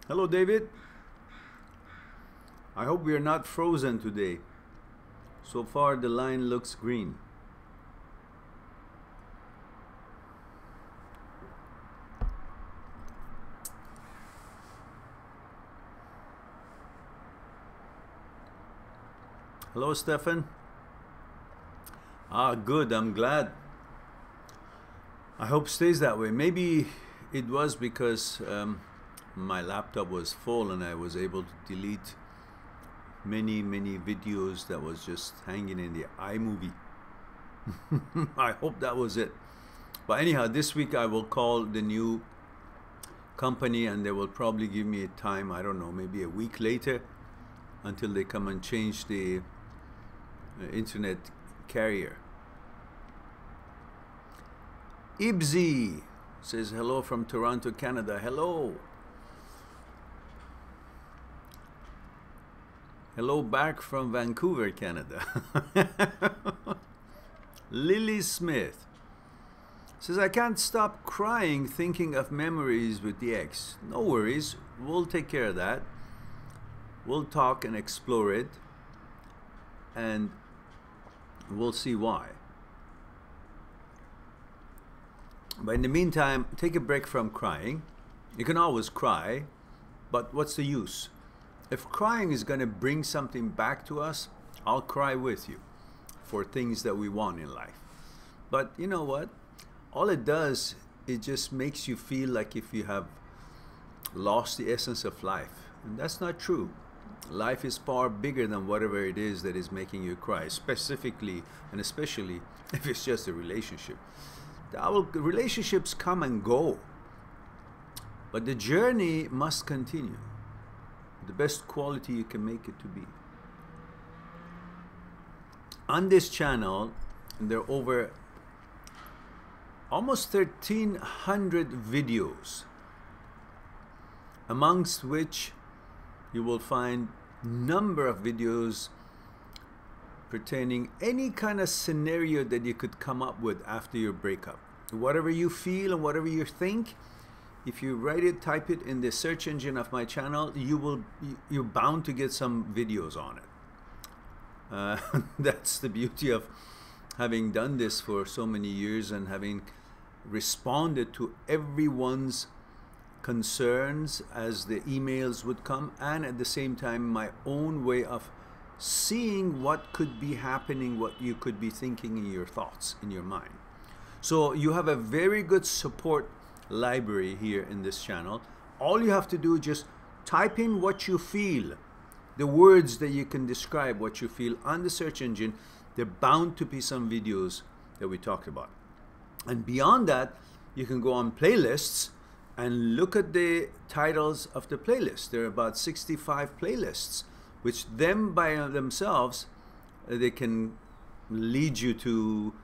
Hello, David. I hope we are not frozen today. So far, the line looks green. Hello, Stefan. Good. I'm glad. I hope it stays that way. Maybe it was because my laptop was full and I was able to delete many videos that was just hanging in the iMovie. I hope that was it. But anyhow, this week I will call the new company and they will probably give me a time, I don't know, maybe a week later, until they come and change the internet carrier. Ibzy says hello from Toronto, Canada. Hello. Hello back from Vancouver, Canada. Lily Smith says, I can't stop crying thinking of memories with the ex. No worries, we'll take care of that. We'll talk and explore it, and we'll see why. But in the meantime, take a break from crying. You can always cry, but what's the use? If crying is going to bring something back to us, I'll cry with you for things that we want in life. But you know what? All it does, it just makes you feel like if you have lost the essence of life. And that's not true. Life is far bigger than whatever it is that is making you cry, specifically and especially if it's just a relationship. Relationships come and go, but the journey must continue. The best quality you can make it to be. On this channel, there are over almost 1,300 videos, amongst which you will find number of videos pertaining any kind of scenario that you could come up with after your breakup. Whatever you feel and whatever you think, if you write it, type it in the search engine of my channel, you're bound to get some videos on it. That's the beauty of having done this for so many years and having responded to everyone's concerns as the emails would come, and at the same time my own way of seeing what could be happening, what you could be thinking in your thoughts, in your mind. So you have a very good support library here in this channel. All you have to do is just type in what you feel, the words that you can describe what you feel on the search engine. There are bound to be some videos that we talked about. And beyond that, you can go on playlists and look at the titles of the playlist. There are about 65 playlists, which them by themselves, they can lead you to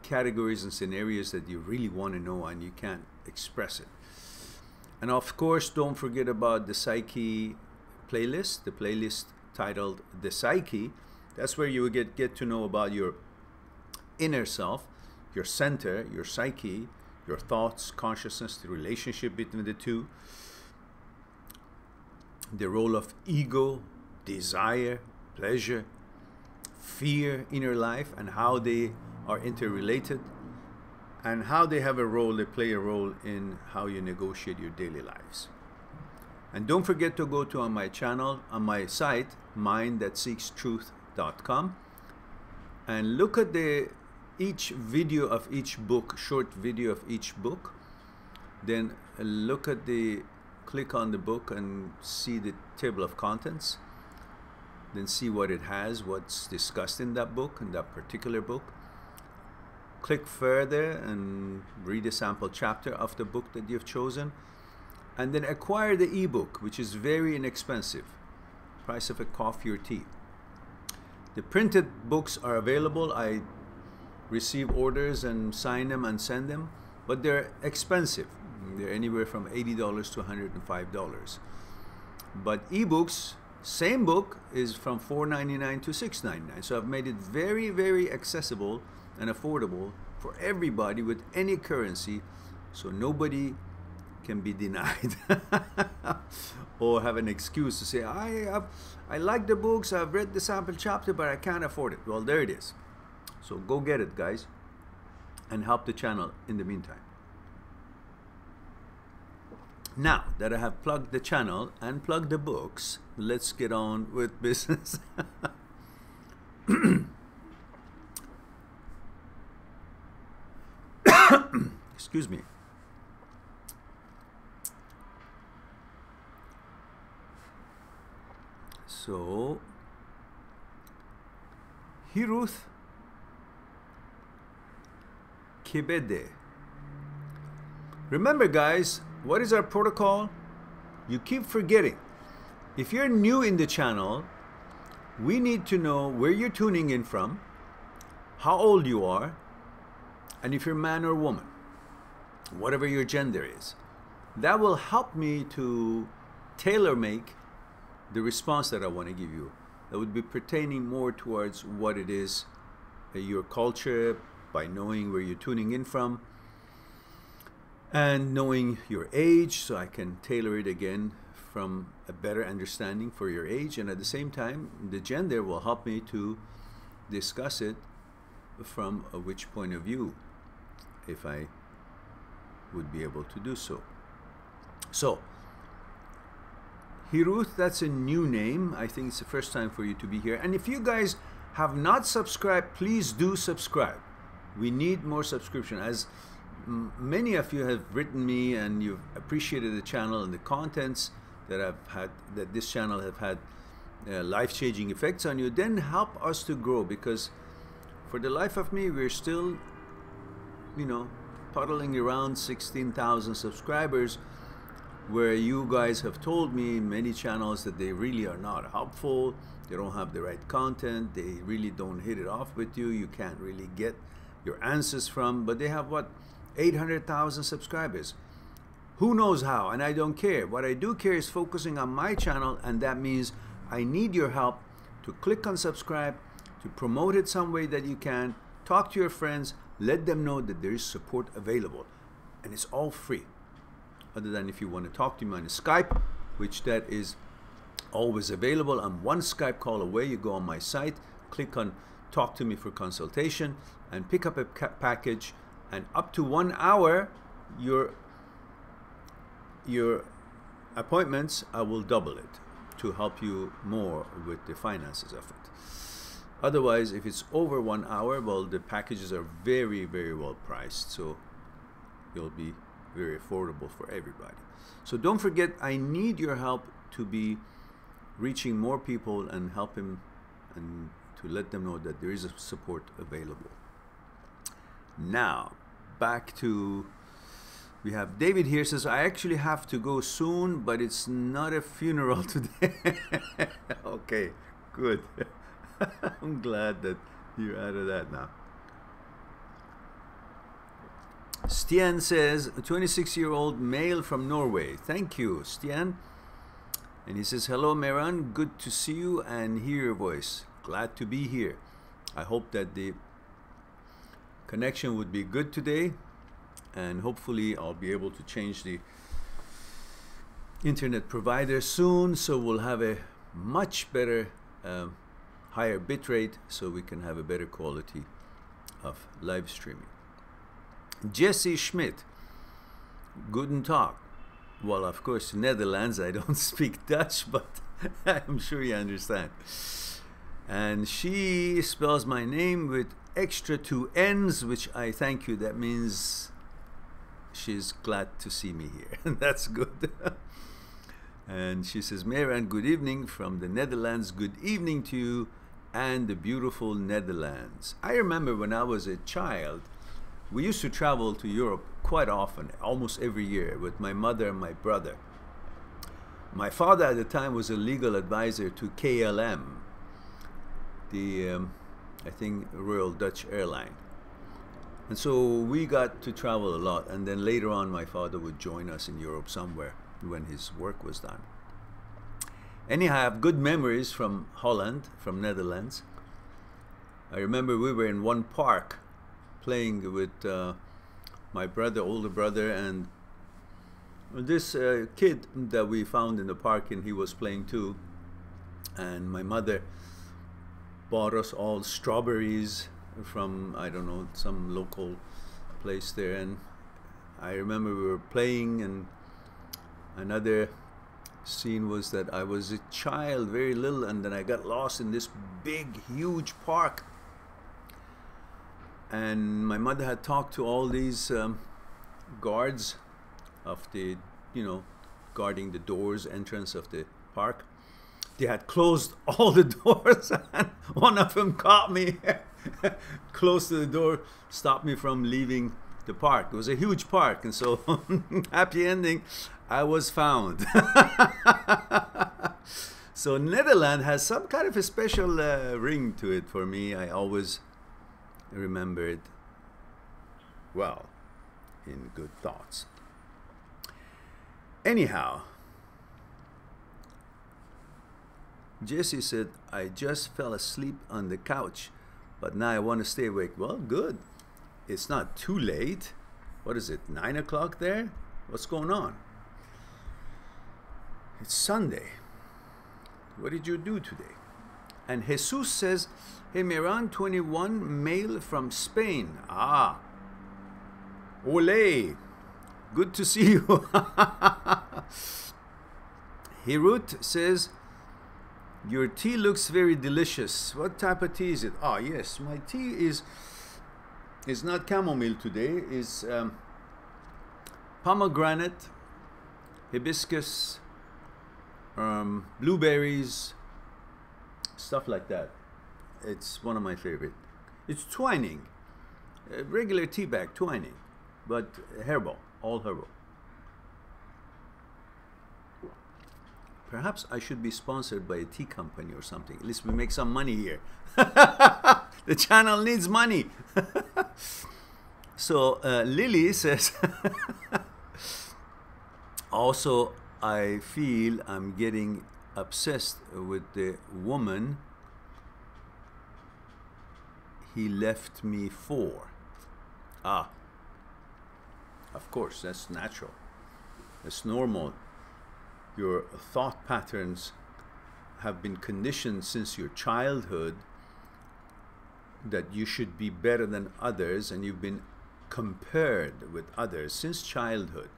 categories and scenarios that you really want to know and you can't express it. And of course, don't forget about the Psyche playlist, the playlist titled The Psyche. That's where you will get to know about your inner self, your center, your psyche, your thoughts, consciousness, the relationship between the two, the role of ego, desire, pleasure, fear in your life, and how they are interrelated, and how they have a role, they play a role in how you negotiate your daily lives. And don't forget to go to on my channel, on my site, mindthatseekstruth.com, and look at each video of each book, short video of each book. Then click on the book and see the table of contents. Then see what it has, what's discussed in that book, in that particular book. Click further and read a sample chapter of the book that you've chosen. And then acquire the ebook, which is very inexpensive, price of a coffee or tea. The printed books are available. I receive orders and sign them and send them, but they're expensive. They're anywhere from $80 to $105. But ebooks, same book, is from $4.99 to $6.99. So I've made it very accessible and affordable for everybody with any currency, so nobody can be denied or have an excuse to say, I like the books, I've read the sample chapter, but I can't afford it. Well, there it is. So go get it, guys, and help the channel in the meantime. Now that I have plugged the channel and plugged the books, let's get on with business. Excuse me. So, Hiruth Kebede. Remember, guys, what is our protocol? You keep forgetting. If you're new in the channel, we need to know where you're tuning in from, how old you are, and if you're man or woman, whatever your gender is. That will help me to tailor-make the response that I want to give you. That would be pertaining more towards what it is, your culture, by knowing where you're tuning in from, and knowing your age, so I can tailor it again from a better understanding for your age. And at the same time, the gender will help me to discuss it from which point of view, if I would be able to do so. So, Hiruth, that's a new name. I think it's the first time for you to be here. And if you guys have not subscribed, please do subscribe. We need more subscription. As many of you have written me and you've appreciated the channel and the contents that I've had, that this channel have had life-changing effects on you, then help us to grow, because for the life of me, we're still, you know, puddling around 16,000 subscribers, where you guys have told me in many channels that they really are not helpful, they don't have the right content, they really don't hit it off with you, you can't really get your answers from, but they have, what, 800,000 subscribers. Who knows how? And I don't care. What I do care is focusing on my channel, and that means I need your help to click on subscribe, to promote it some way that you can, talk to your friends, let them know that there is support available, and it's all free. Other than if you want to talk to me on Skype, which that is always available. I'm one Skype call away. You go on my site, click on talk to me for consultation, and pick up a package, and up to 1 hour your appointments, I will double it to help you more with the finances of it. Otherwise, if it's over 1 hour, well, the packages are very, very well priced, so you'll be very affordable for everybody. So don't forget, I need your help to be reaching more people and help him, and to let them know that there is a support available. Now, back to, we have David here, says, I actually have to go soon, but it's not a funeral today. Okay, good. I'm glad that you're out of that now. Stian says, a 26-year-old male from Norway. Thank you, Stian. And he says, hello, Mehran. Good to see you and hear your voice. Glad to be here. I hope that the connection would be good today, and hopefully I'll be able to change the internet provider soon, so we'll have a much better, higher bit rate, so we can have a better quality of live streaming. Jesse Schmidt, guten Tag. Well, of course, Netherlands, I don't speak Dutch, but I'm sure you understand. And she spells my name with extra 2 N's, which I thank you. That means she's glad to see me here. And that's good. And she says, Mehran, good evening from the Netherlands. Good evening to you and the beautiful Netherlands. I remember when I was a child, we used to travel to Europe quite often, almost every year, with my mother and my brother. My father at the time was a legal advisor to KLM, the, I think, Royal Dutch Airline. And so we got to travel a lot, and then later on my father would join us in Europe somewhere when his work was done. Anyhow, I have good memories from Holland, from Netherlands. I remember we were in one park playing with my brother, older brother, and this kid that we found in the park, and he was playing too, and my mother bought us all strawberries from, I don't know, some local place there. And I remember we were playing, and another scene was that I was a child, very little, and then I got lost in this big, huge park. And my mother had talked to all these guards of the, you know, guarding the doors, entrance of the park. They had closed all the doors, and one of them caught me close to the door, stopped me from leaving the park. It was a huge park, and so happy ending, I was found. So Netherlands has some kind of a special ring to it for me. I always remember it well, in good thoughts. Anyhow, Jesse said, I just fell asleep on the couch, but now I want to stay awake. Well, good. It's not too late. What is it, 9 o'clock there? What's going on? It's Sunday. What did you do today? And Jesus says, hey, Mehran, 21, male from Spain. Ah, ole. Good to see you. Hirut says, your tea looks very delicious. What type of tea is it? Ah, yes, my tea is not chamomile today. It's pomegranate, hibiscus, blueberries, stuff like that. It's one of my favorite. It's twining, regular tea bag twining, but herbal, all herbal. Perhaps I should be sponsored by a tea company or something. At least we make some money here. The channel needs money. So Lily says, also I feel I'm getting obsessed with the woman he left me for. Ah, of course, that's natural. It's normal. Your thought patterns have been conditioned since your childhood that you should be better than others, and you've been compared with others since childhood.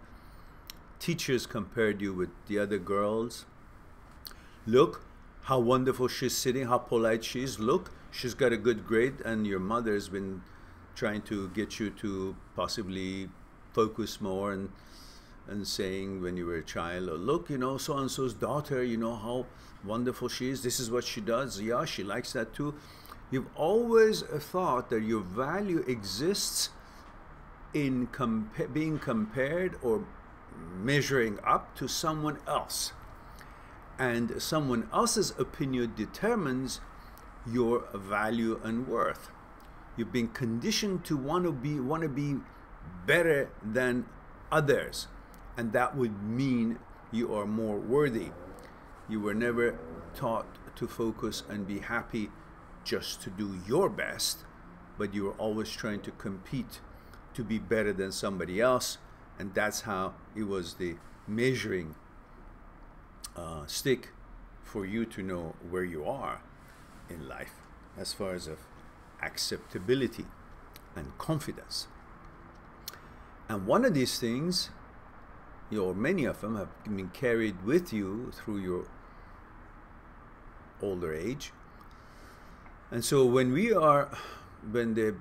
Teachers compared you with the other girls. Look how wonderful she's sitting, how polite she is. Look, she's got a good grade, and your mother's been trying to get you to possibly focus more and saying when you were a child, oh, look, you know, so-and-so's daughter, you know how wonderful she is. This is what she does. Yeah, she likes that too. You've always thought that your value exists in being compared or measuring up to someone else. And someone else's opinion determines your value and worth. You've been conditioned to want to be better than others. And that would mean you are more worthy. You were never taught to focus and be happy just to do your best, but you were always trying to compete to be better than somebody else, and that's how it was the measuring stick for you to know where you are in life as far as of acceptability and confidence. And one of these things, or many of them, have been carried with you through your older age. And so when the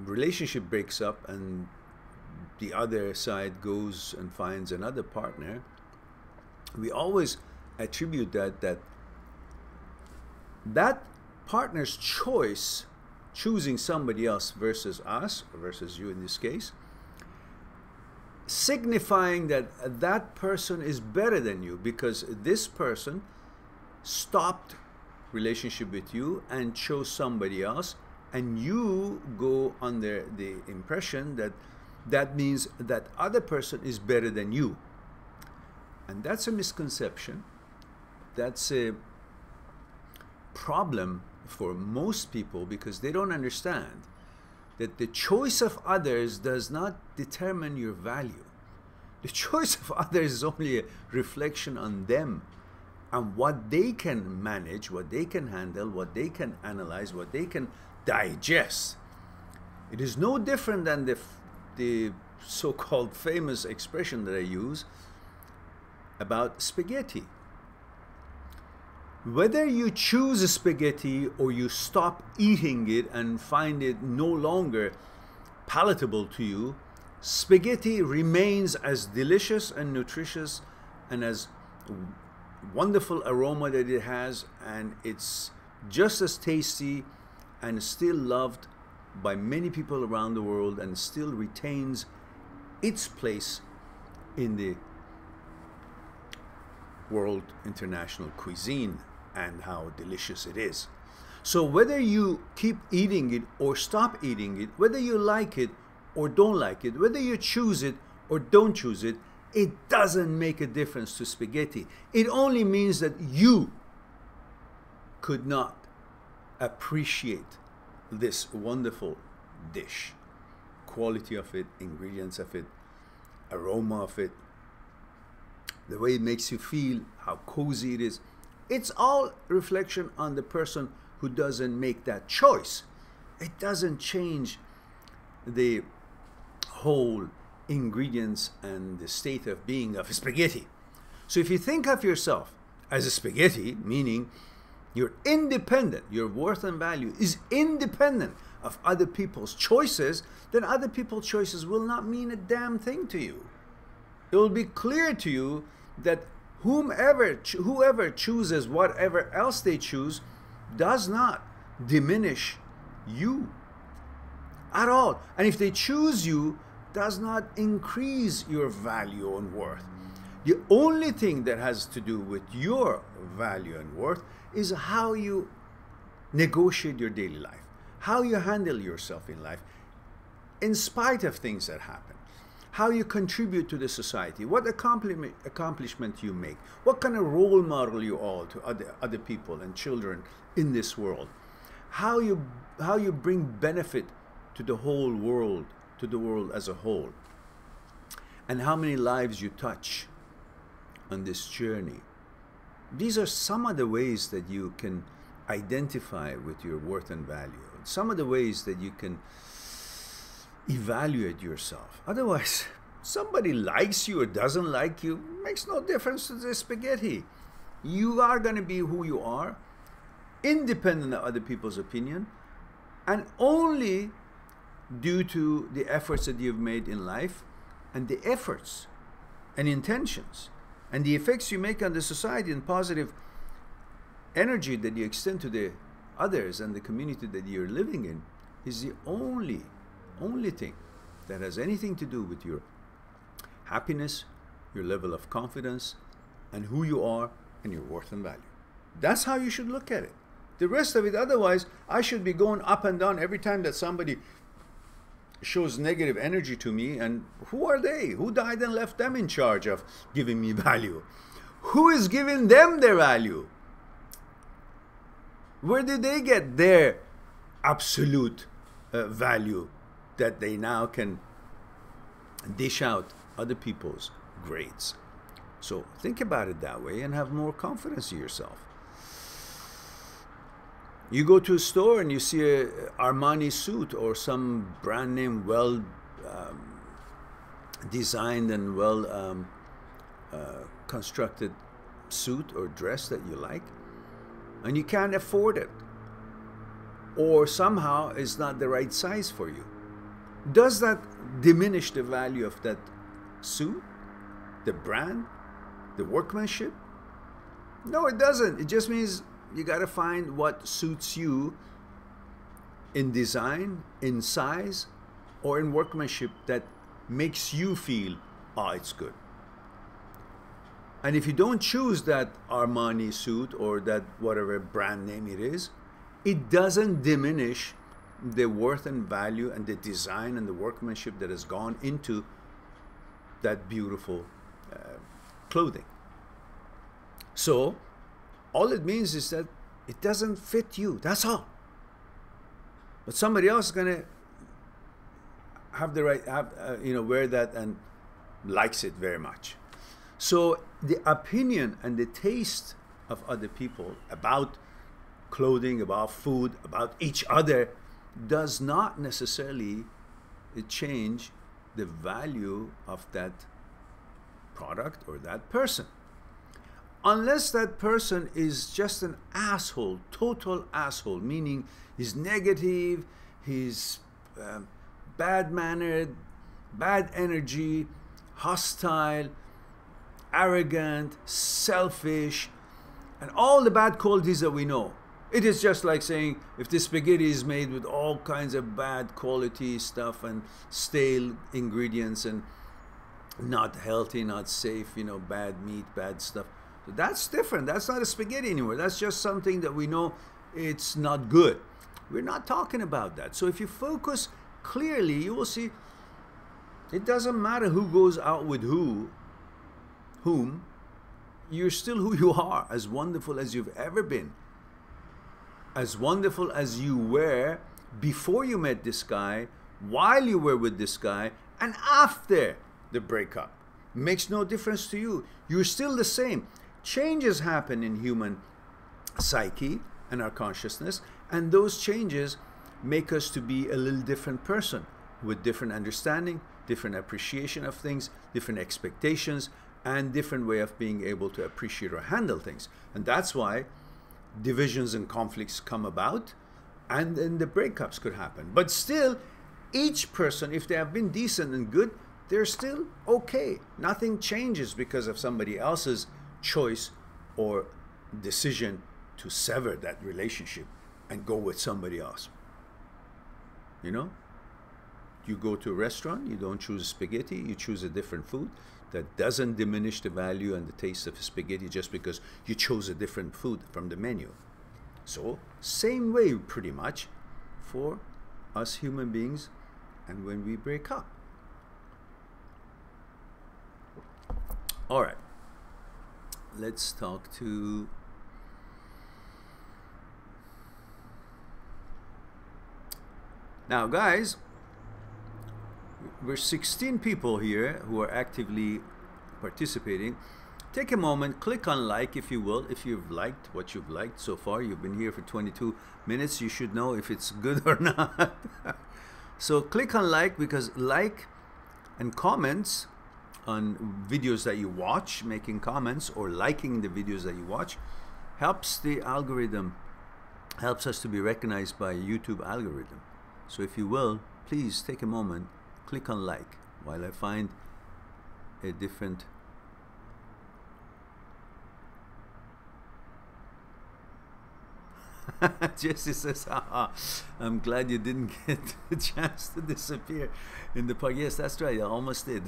relationship breaks up and the other side goes and finds another partner, we always attribute that partner's choice, choosing somebody else versus us, or versus you in this case, signifying that that person is better than you because this person stopped relationship with you and chose somebody else, and you go under the impression that that means that other person is better than you. And that's a misconception. That's a problem for most people because they don't understand that the choice of others does not determine your value. The choice of others is only a reflection on them and what they can manage, what they can handle, what they can analyze, what they can digest. It is no different than the so-called famous expression that I use about spaghetti. Whether you choose a spaghetti or you stop eating it and find it no longer palatable to you, spaghetti remains as delicious and nutritious and as wonderful aroma that it has, and it's just as tasty and still loved by many people around the world and still retains its place in the world international cuisine and how delicious it is. So whether you keep eating it or stop eating it, whether you like it or don't like it, whether you choose it or don't choose it, it doesn't make a difference to spaghetti. It only means that you could not appreciate this wonderful dish. Quality of it, ingredients of it, aroma of it, the way it makes you feel, how cozy it is. It's all reflection on the person who doesn't make that choice. It doesn't change the whole ingredients and the state of being of spaghetti. So if you think of yourself as a spaghetti, meaning you're independent, your worth and value is independent of other people's choices, then other people's choices will not mean a damn thing to you. It will be clear to you that whoever chooses whatever else they choose does not diminish you at all. And if they choose you, does not increase your value and worth. The only thing that has to do with your value and worth is how you negotiate your daily life, how you handle yourself in life, in spite of things that happen, how you contribute to the society, what accomplishment you make, what kind of role model you are to other people and children in this world, how you bring benefit to the whole world, to the world as a whole, and how many lives you touch on this journey. These are some of the ways that you can identify with your worth and value, some of the ways that you can evaluate yourself. Otherwise, somebody likes you or doesn't like you, makes no difference to the spaghetti. You are going to be who you are, independent of other people's opinion, and only due to the efforts that you've made in life, and the efforts and intentions and the effects you make on the society and positive energy that you extend to the others and the community that you're living in is the only thing that has anything to do with your happiness, your level of confidence, and who you are and your worth and value. That's how you should look at it. The rest of it, otherwise, I should be going up and down every time that somebody shows negative energy to me, and who are they? Who died and left them in charge of giving me value? Who is giving them their value? Where did they get their absolute value that they now can dish out other people's grades? So think about it that way and have more confidence in yourself. You go to a store and you see a Armani suit or some brand name, well designed and well constructed suit or dress that you like, and you can't afford it, or somehow it's not the right size for you. Does that diminish the value of that suit, the brand, the workmanship? No, it doesn't. It just means you got to find what suits you in design, in size, or in workmanship that makes you feel, oh, it's good. And if you don't choose that Armani suit or that whatever brand name it is, it doesn't diminish the worth and value and the design and the workmanship that has gone into that beautiful clothing. So all it means is that it doesn't fit you. That's all. But somebody else is going to have the right, wear that and likes it very much. So the opinion and the taste of other people about clothing, about food, about each other does not necessarily change the value of that product or that person. Unless that person is just an asshole, total asshole, meaning he's negative, he's bad-mannered, bad energy, hostile, arrogant, selfish, and all the bad qualities that we know. It is just like saying if the spaghetti is made with all kinds of bad quality stuff and stale ingredients and not healthy, not safe, you know, bad meat, bad stuff. So that's different. That's not a spaghetti anymore. That's just something that we know it's not good. We're not talking about that. So if you focus clearly, you will see it doesn't matter who goes out with whom, you're still who you are, as wonderful as you've ever been, as wonderful as you were before you met this guy, while you were with this guy, and after the breakup. Makes no difference to you. You're still the same. Changes happen in human psyche and our consciousness, and those changes make us to be a little different person with different understanding, different appreciation of things, different expectations, and different way of being able to appreciate or handle things. And that's why divisions and conflicts come about, and then the breakups could happen. But still, each person, if they have been decent and good, they're still okay. Nothing changes because of somebody else's choice or decision to sever that relationship and go with somebody else. You know? You go to a restaurant, you don't choose spaghetti, you choose a different food. That doesn't diminish the value and the taste of spaghetti just because you chose a different food from the menu. So, same way pretty much for us human beings and when we break up. All right, let's talk to now, guys. We're 16 people here who are actively participating. Take a moment, click on like if you will, if you've liked what you've liked so far. You've been here for 22 minutes. You should know if it's good or not. So click on like, because like and comments on videos that you watch, making comments or liking the videos that you watch, helps the algorithm, helps us to be recognized by YouTube algorithm. So if you will, please take a moment, click on like while I find a different Jesse says, haha, I'm glad you didn't get the chance to disappear in the park. Yes, that's right, I almost did.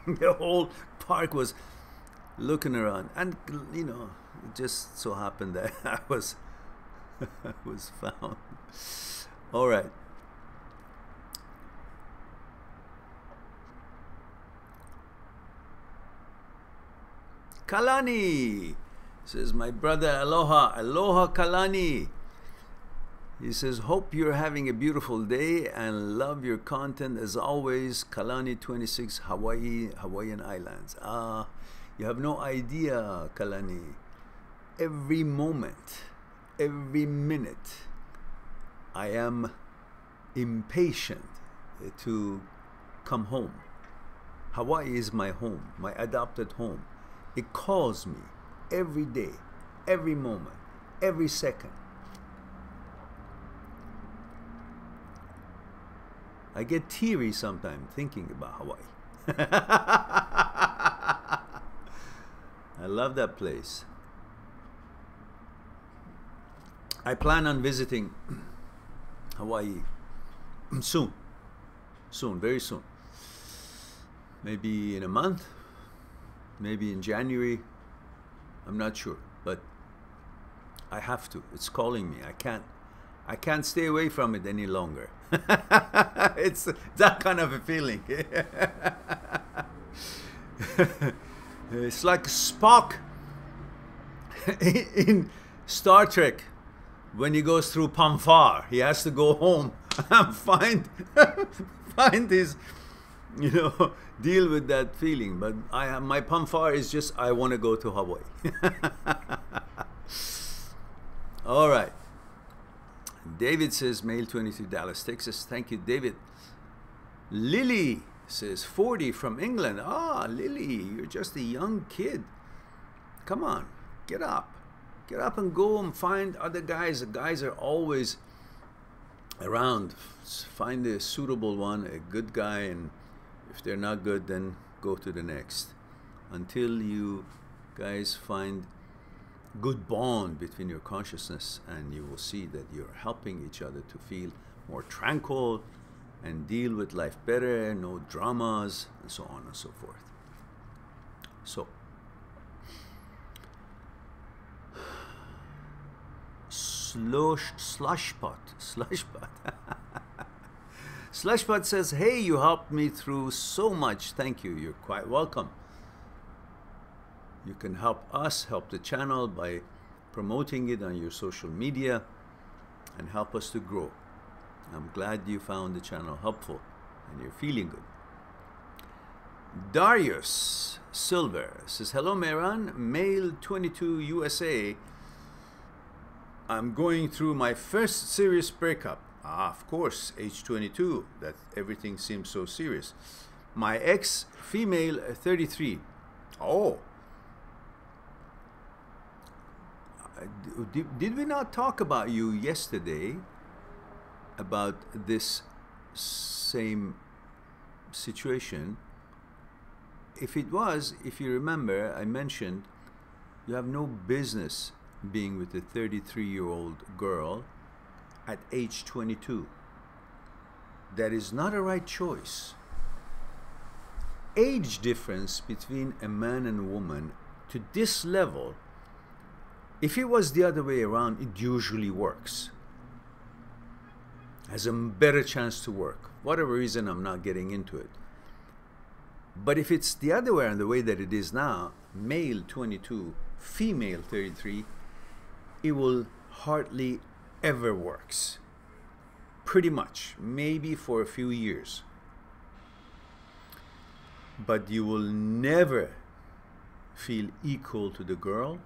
The whole park was looking around, and you know, it just so happened that I was found. All right. Kalani says, my brother, aloha, aloha Kalani. He says, hope you're having a beautiful day and love your content as always. Kalani 26, Hawaiian Islands. Ah, you have no idea, Kalani. Every moment, every minute, I am impatient to come home. Hawaii is my home, my adopted home. It calls me every day, every moment, every second. I get teary sometimes thinking about Hawaii. I love that place. I plan on visiting Hawaii soon, very soon. Maybe in a month. Maybe in January, I'm not sure, but I have to. It's calling me. I can't stay away from it any longer. It's that kind of a feeling. It's like Spock in Star Trek when he goes through Pamfar. He has to go home and find his you know, deal with that feeling. But my pamphar is just, I want to go to Hawaii. All right. David says, male 22, Dallas, Texas. Thank you, David. Lily says, 40 from England. Ah, Lily, you're just a young kid. Come on, get up. Get up and go and find other guys. The guys are always around. Find a suitable one, a good guy, and if they're not good, then go to the next. Until you guys find good bond between your consciousness, and you will see that you're helping each other to feel more tranquil and deal with life better, no dramas, and so on and so forth. So, Slushpot. Slushpot says, hey, you helped me through so much. Thank you. You're quite welcome. You can help us, help the channel by promoting it on your social media and help us to grow. I'm glad you found the channel helpful and you're feeling good. Darius Silver says, hello, Mehran, male 22 USA. I'm going through my first serious breakup. Ah, of course, age 22, that everything seems so serious. My ex, female 33. Oh. Did we not talk about you yesterday about this same situation? If it was, if you remember, I mentioned you have no business being with a 33-year-old girl at age 22. That is not a right choice. Age difference between a man and a woman to this level, if it was the other way around, it usually works. Has a better chance to work. Whatever reason, I'm not getting into it. But if it's the other way around, the way that it is now, male 22, female 33, it will hardly ever works. Pretty much, maybe for a few years. But you will never feel equal to the girl,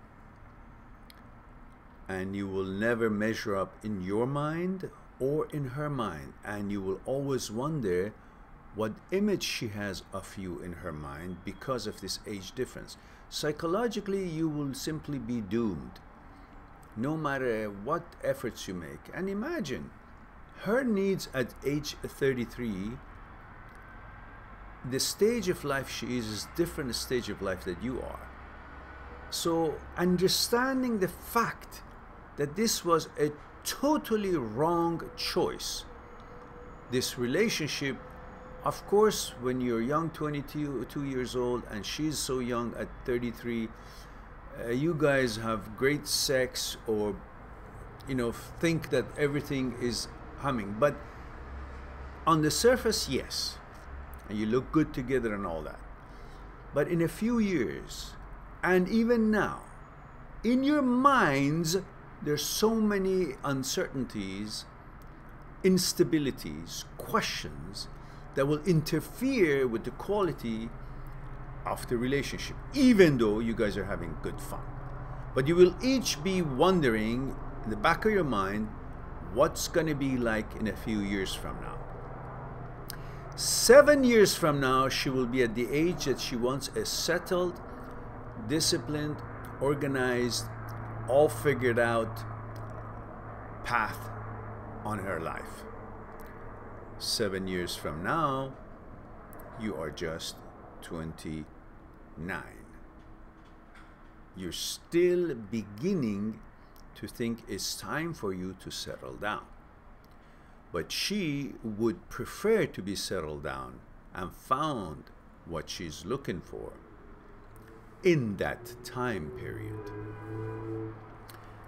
and you will never measure up in your mind or in her mind, and you will always wonder what image she has of you in her mind because of this age difference. Psychologically, you will simply be doomed, no matter what efforts you make. And imagine, her needs at age 33, the stage of life she is different stage of life that you are. So understanding the fact that this was a totally wrong choice, this relationship, of course, when you're young, 22 years old, and she's so young at 33, you guys have great sex, or, you know, think that everything is humming. But on the surface, yes, and you look good together and all that. But in a few years, and even now, in your minds, there's so many uncertainties, instabilities, questions that will interfere with the quality of the relationship, even though you guys are having good fun. But you will each be wondering in the back of your mind what's going to be like in a few years from now. 7 years from now, she will be at the age that she wants a settled, disciplined, organized, all figured out path on her life. 7 years from now, you are just 29. You're still beginning to think it's time for you to settle down. But she would prefer to be settled down and found what she's looking for in that time period.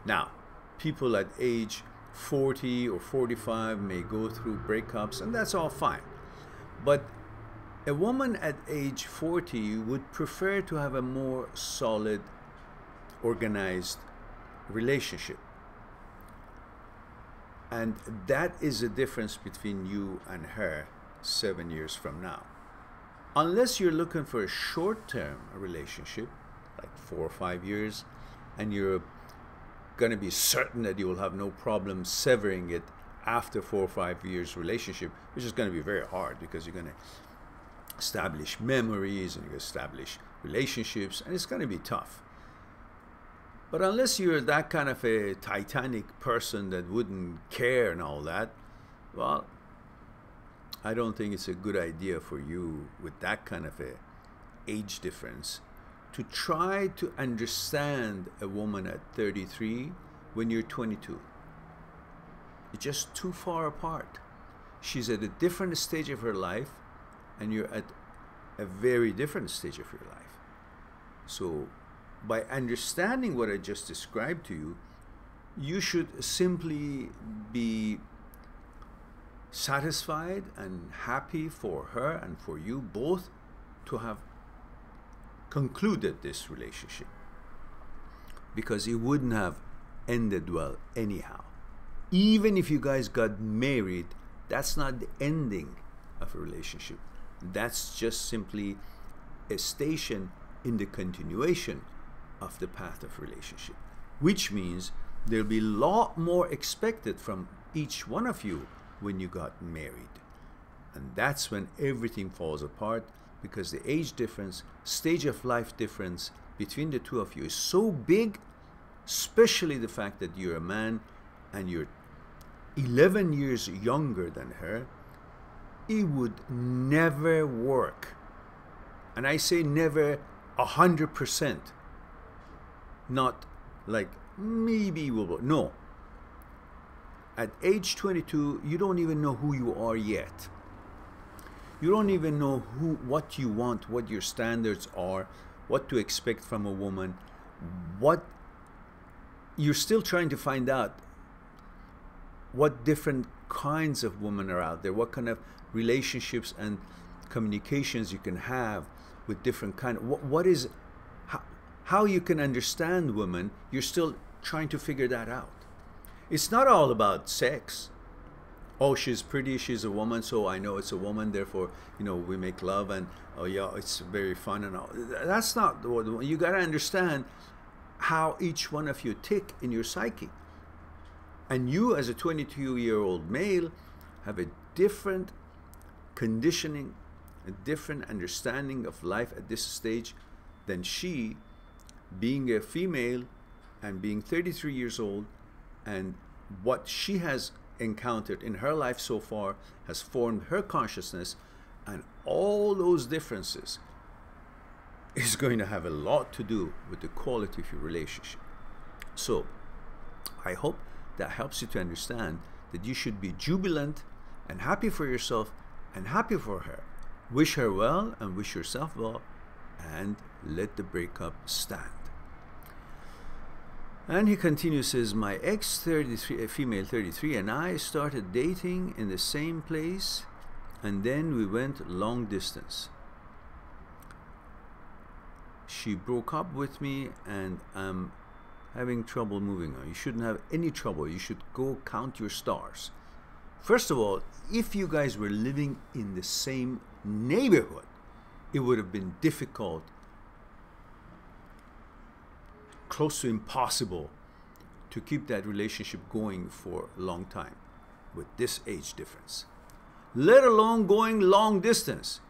Now, people at age 40 or 45 may go through breakups, and that's all fine. But a woman at age 40 would prefer to have a more solid, organized relationship. And that is the difference between you and her 7 years from now. unless you're looking for a short-term relationship, like 4 or 5 years, and you're going to be certain that you will have no problem severing it after 4 or 5 years relationship, which is going to be very hard because you're going to establish memories and you're going to establish relationships, and it's going to be tough. But unless you're that kind of a Titanic person that wouldn't care and all that, well, I don't think it's a good idea for you with that kind of a age difference to try to understand a woman at 33 when you're 22. It's just too far apart. She's at a different stage of her life, and you're at a very different stage of your life. So by understanding what I just described to you, you should simply be satisfied and happy for her and for you both to have concluded this relationship, because it wouldn't have ended well anyhow. Even if you guys got married, that's not the ending of a relationship. That's just simply a station in the continuation of the path of relationship, which means there'll be a lot more expected from each one of you when you got married. And that's when everything falls apart, because the age difference, stage of life difference between the two of you is so big, especially the fact that you're a man and you're 11 years younger than her. It would never work. And I say never 100%. Not like maybe will work. No. At age 22, you don't even know who you are yet. You don't even know what you want, what your standards are, what to expect from a woman. You're still trying to find out what different kinds of women are out there, what kind of relationships and communications you can have with different kind of, how you can understand women. You're still trying to figure that out. It's not all about sex. Oh, she's pretty, she's a woman, so I know it's a woman, therefore, you know, we make love, and oh yeah, it's very fun and all. That's not what you got to understand, how each one of you tick in your psyche. And you, as a 22-year-old male, have a different conditioning, a different understanding of life at this stage than she, being a female and being 33 years old, and what she has encountered in her life so far has formed her consciousness, and all those differences is going to have a lot to do with the quality of your relationship. So I hope that helps you to understand that you should be jubilant and happy for yourself and happy for her. Wish her well and wish yourself well, and let the breakup stand. And he continues, says, my ex 33, female 33, and I started dating in the same place, and then we went long distance. She broke up with me, and I'm having trouble moving on. You shouldn't have any trouble. You should go count your stars. First of all, if you guys were living in the same neighborhood, it would have been difficult, close to impossible, to keep that relationship going for a long time with this age difference, let alone going long distance.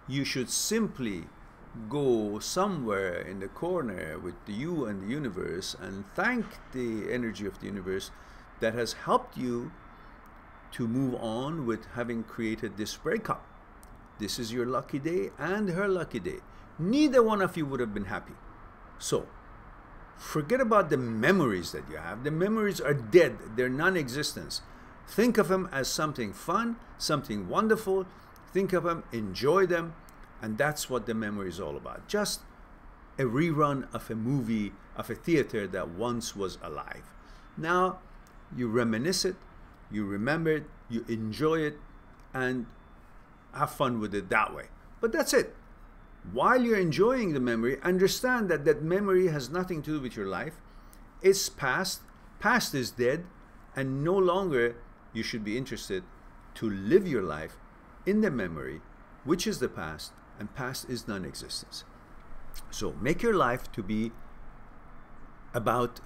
You should simply go somewhere in the corner with you and the universe and thank the energy of the universe that has helped you to move on with having created this breakup. This is your lucky day and her lucky day. Neither one of you would have been happy. So forget about the memories that you have. The memories are dead. They're non-existent. Think of them as something fun, something wonderful. Think of them, enjoy them, and that's what the memory is all about. Just a rerun of a movie, of a theater that once was alive. Now you reminisce it, you remember it, you enjoy it, and have fun with it that way. But that's it. While you're enjoying the memory, understand that that memory has nothing to do with your life. It's past. Past is dead, and no longer you should be interested to live your life in the memory, which is the past, and past is non-existence. So make your life to be about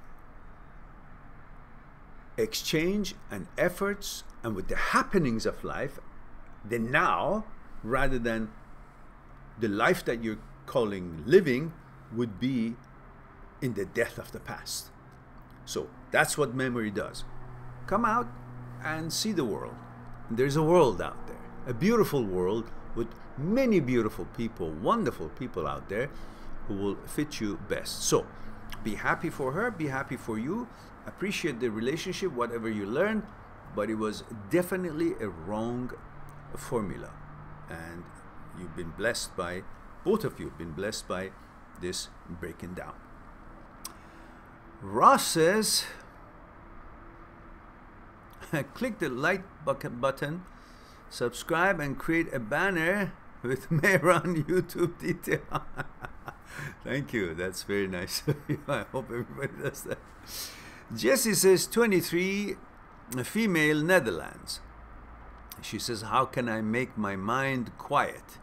exchange and efforts and with the happenings of life, the now, rather than the life that you're calling living would be in the death of the past. So that's what memory does. Come out and see the world. There's a world out there, a beautiful world with many beautiful people, wonderful people out there who will fit you best. So be happy for her, be happy for you, appreciate the relationship, whatever you learn, but it was definitely a wrong formula. And you've been blessed by, both of you have been blessed by this breaking down. Ross says, click the like button, subscribe, and create a banner with Mehran YouTube detail. Thank you. That's very nice of you. I hope everybody does that. Jessie says, 23, female, Netherlands. She says, how can I make my mind quiet?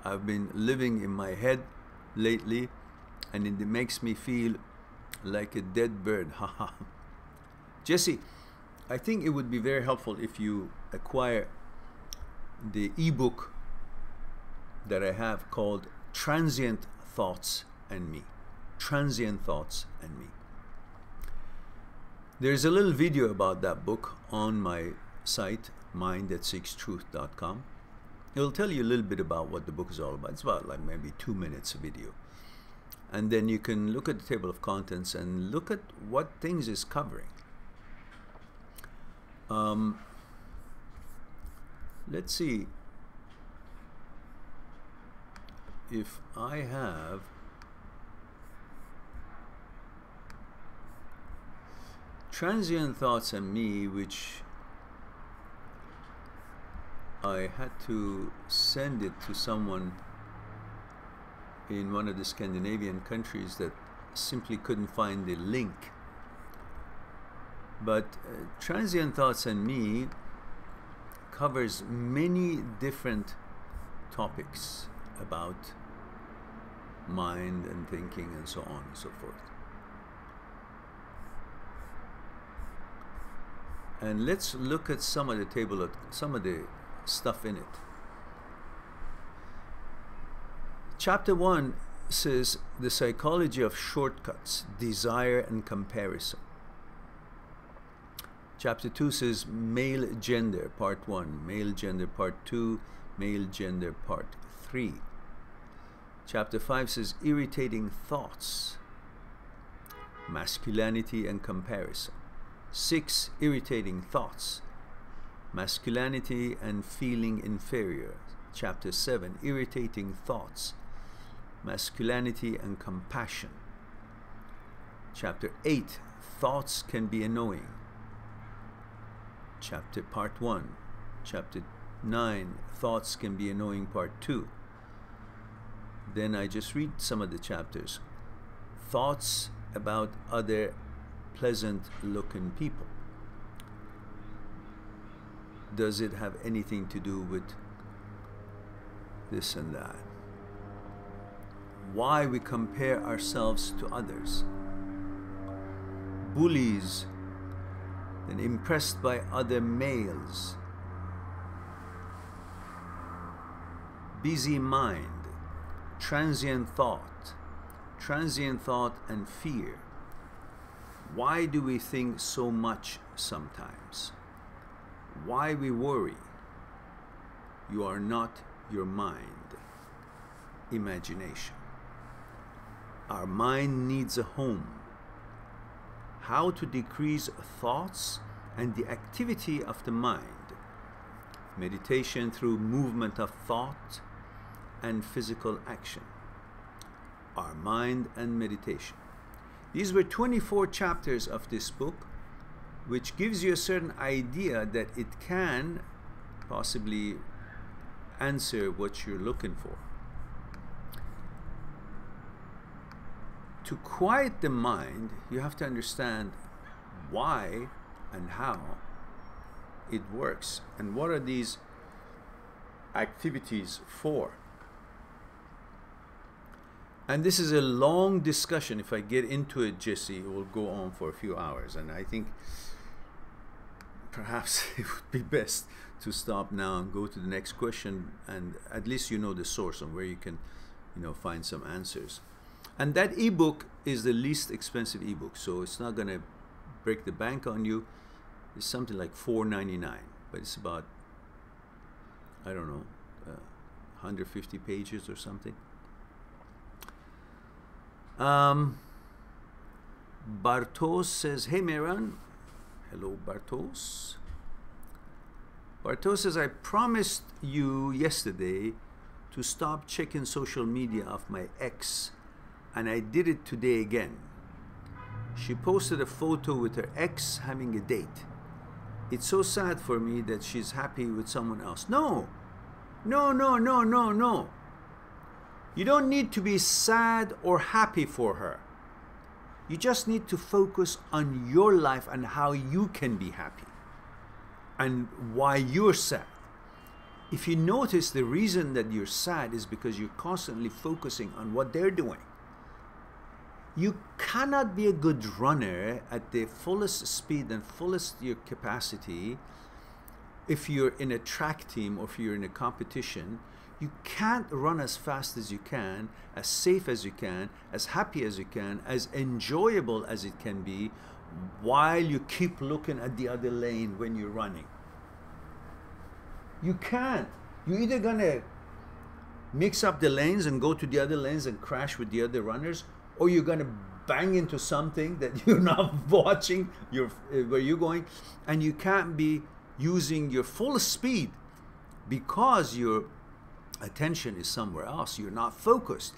I've been living in my head lately, and it makes me feel like a dead bird. Haha. Jesse, I think it would be very helpful if you acquire the ebook that I have called Transient Thoughts and Me. Transient Thoughts and Me. There's a little video about that book on my site, mind@seekstruth.com. It will tell you a little bit about what the book is all about. It's about like maybe 2 minutes video. And then you can look at the table of contents and look at what things it's covering. Let's see if I have Transient Thoughts and Me, which I had to send it to someone in one of the Scandinavian countries that simply couldn't find the link. But Transient Thoughts and Me covers many different topics about mind and thinking and so on and so forth. And let's look at some of the table of some of the stuff in it. Chapter 1 says the psychology of shortcuts, desire and comparison. Chapter 2 says male gender, part 1, male gender, part 2, male gender, part 3. Chapter 5 says irritating thoughts, masculinity and comparison. 6, irritating thoughts, masculinity and feeling inferior. Chapter 7, irritating thoughts, masculinity and compassion. Chapter 8, thoughts can be annoying. Chapter part 1. Chapter 9, thoughts can be annoying, part 2. Then I just read some of the chapters. Thoughts about other pleasant looking people. Does it have anything to do with this and that? Why we compare ourselves to others. Bullies and impressed by other males. Busy mind, transient thought and fear. Why do we think so much sometimes? Why we worry? You are not your mind. Imagination. Our mind needs a home. How to decrease thoughts and the activity of the mind. Meditation through movement of thought and physical action. Our mind and meditation. These were 24 chapters of this book, which gives you a certain idea that it can possibly answer what you're looking for. To quiet the mind, you have to understand why and how it works, and what are these activities for. And this is a long discussion. If I get into it, Jesse, it will go on for a few hours, and I think perhaps it would be best to stop now and go to the next question, and at least you know the source on where you can, you know, find some answers. And that ebook is the least expensive ebook, so it's not going to break the bank on you. It's something like $4.99, but it's about, I don't know, 150 pages or something. Bartos says, hey Mehran. Hello Bartos. Bartos says, I promised you yesterday to stop checking social media of my ex, and I did it today again. She posted a photo with her ex having a date. It's so sad for me that she's happy with someone else. No, no, no, no, no, no. You don't need to be sad or happy for her. You just need to focus on your life and how you can be happy and why you're sad. If you notice, the reason that you're sad is because you're constantly focusing on what they're doing. You cannot be a good runner at the fullest speed and fullest your capacity if you're in a track team or if you're in a competition. You can't run as fast as you can, as safe as you can, as happy as you can, as enjoyable as it can be, while you keep looking at the other lane when you're running. You can't. You're either gonna mix up the lanes and go to the other lanes and crash with the other runners, or you're gonna bang into something that you're not watching where you're going, and you can't be using your full speed because your attention is somewhere else. You're not focused.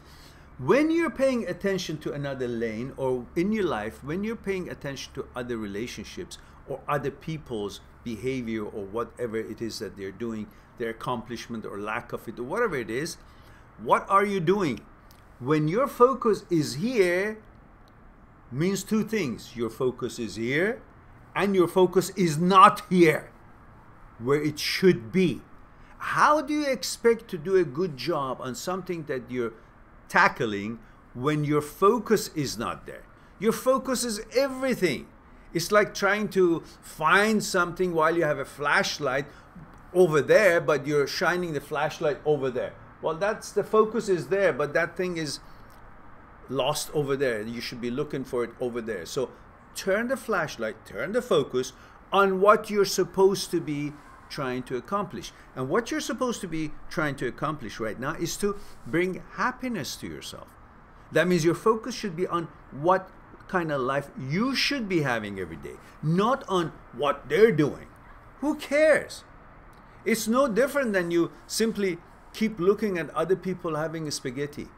When you're paying attention to another lane, or in your life, when you're paying attention to other relationships or other people's behavior or whatever it is that they're doing, their accomplishment or lack of it, or whatever it is, what are you doing? When your focus is here, means two things. Your focus is here, and your focus is not here, where it should be. How do you expect to do a good job on something that you're tackling when your focus is not there? Your focus is everything. It's like trying to find something while you have a flashlight over there, but you're shining the flashlight over there. Well, that's the focus is there, but that thing is lost over there. You should be looking for it over there. So turn the flashlight, turn the focus on what you're supposed to be trying to accomplish. And what you're supposed to be trying to accomplish right now is to bring happiness to yourself. That means your focus should be on what kind of life you should be having every day, not on what they're doing. Who cares? It's no different than you simply keep looking at other people having spaghetti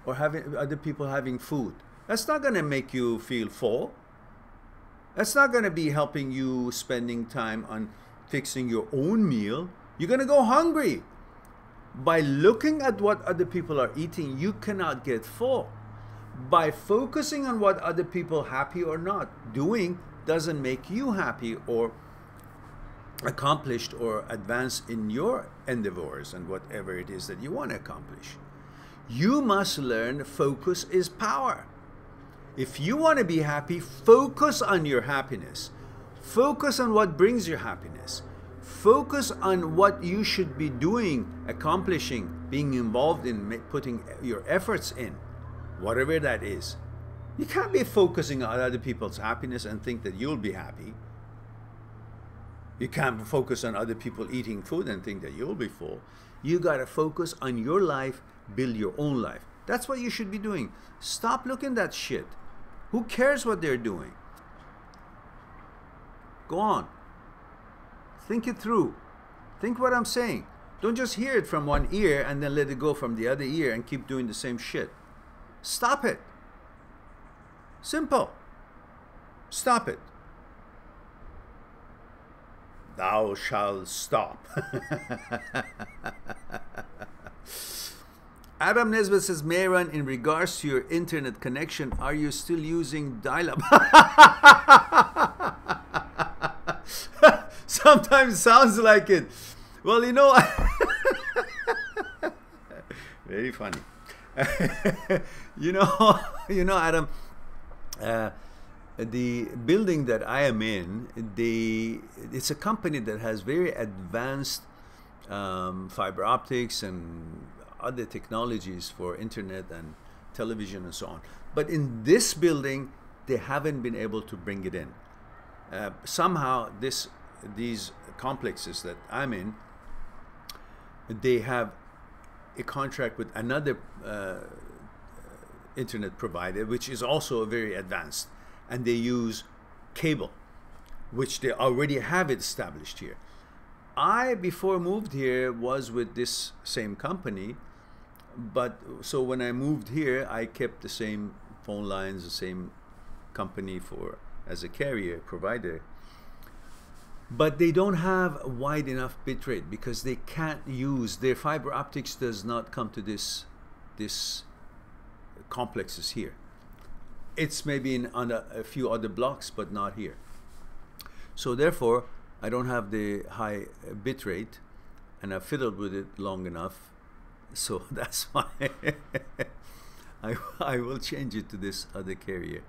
or having other people having food. That's not going to make you feel full. That's not going to be helping you spending time on fixing your own meal. You're going to go hungry. By looking at what other people are eating, you cannot get full. By focusing on what other people happy or not doing doesn't make you happy or accomplished or advanced in your endeavors and whatever it is that you want to accomplish. You must learn focus is power. If you want to be happy, focus on your happiness. Focus on what brings you happiness. Focus on what you should be doing, accomplishing, being involved in, putting your efforts in, whatever that is. You can't be focusing on other people's happiness and think that you'll be happy. You can't focus on other people eating food and think that you'll be full. You got to focus on your life, build your own life. That's what you should be doing. Stop looking at that shit. Who cares what they're doing? Go on. Think it through. Think what I'm saying. Don't just hear it from one ear and then let it go from the other ear and keep doing the same shit. Stop it. Simple. Stop it. Thou shalt stop. Adam Nesbitt says, Mehran, in regards to your internet connection, are you still using dial-up? sometimes sounds like it. Well, you know, very funny. you know, Adam, the building that I am in, it's a company that has very advanced fiber optics and other technologies for internet and television and so on. But in this building, they haven't been able to bring it in. Somehow, these complexes that I'm in, they have a contract with another internet provider, which is also very advanced, and they use cable, which they already have it established here. I, before moved here, was with this same company, but so when I moved here, I kept the same phone lines, the same company as a carrier provider. But they don't have a wide enough bitrate because they can't use, their fiber optics does not come to this complexes here. It's maybe on a few other blocks, but not here. So therefore, I don't have the high bitrate, and I've fiddled with it long enough. So that's why I will change it to this other carrier.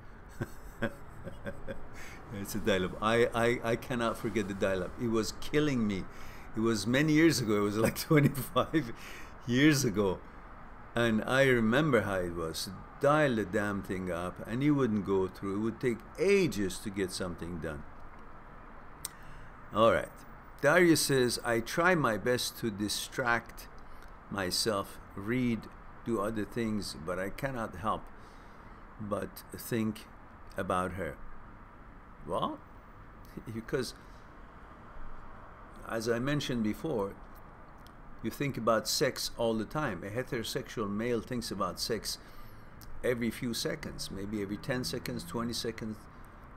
It's a dial-up. I cannot forget the dial-up. It was killing me. It was many years ago. It was like 25 years ago. And I remember how it was. Dial the damn thing up, and you wouldn't go through. It would take ages to get something done. All right. Darius says, I try my best to distract myself, read, do other things, but I cannot help but think about her. Well, because as I mentioned before, you think about sex all the time. A heterosexual male thinks about sex every few seconds, maybe every 10 seconds, 20 seconds,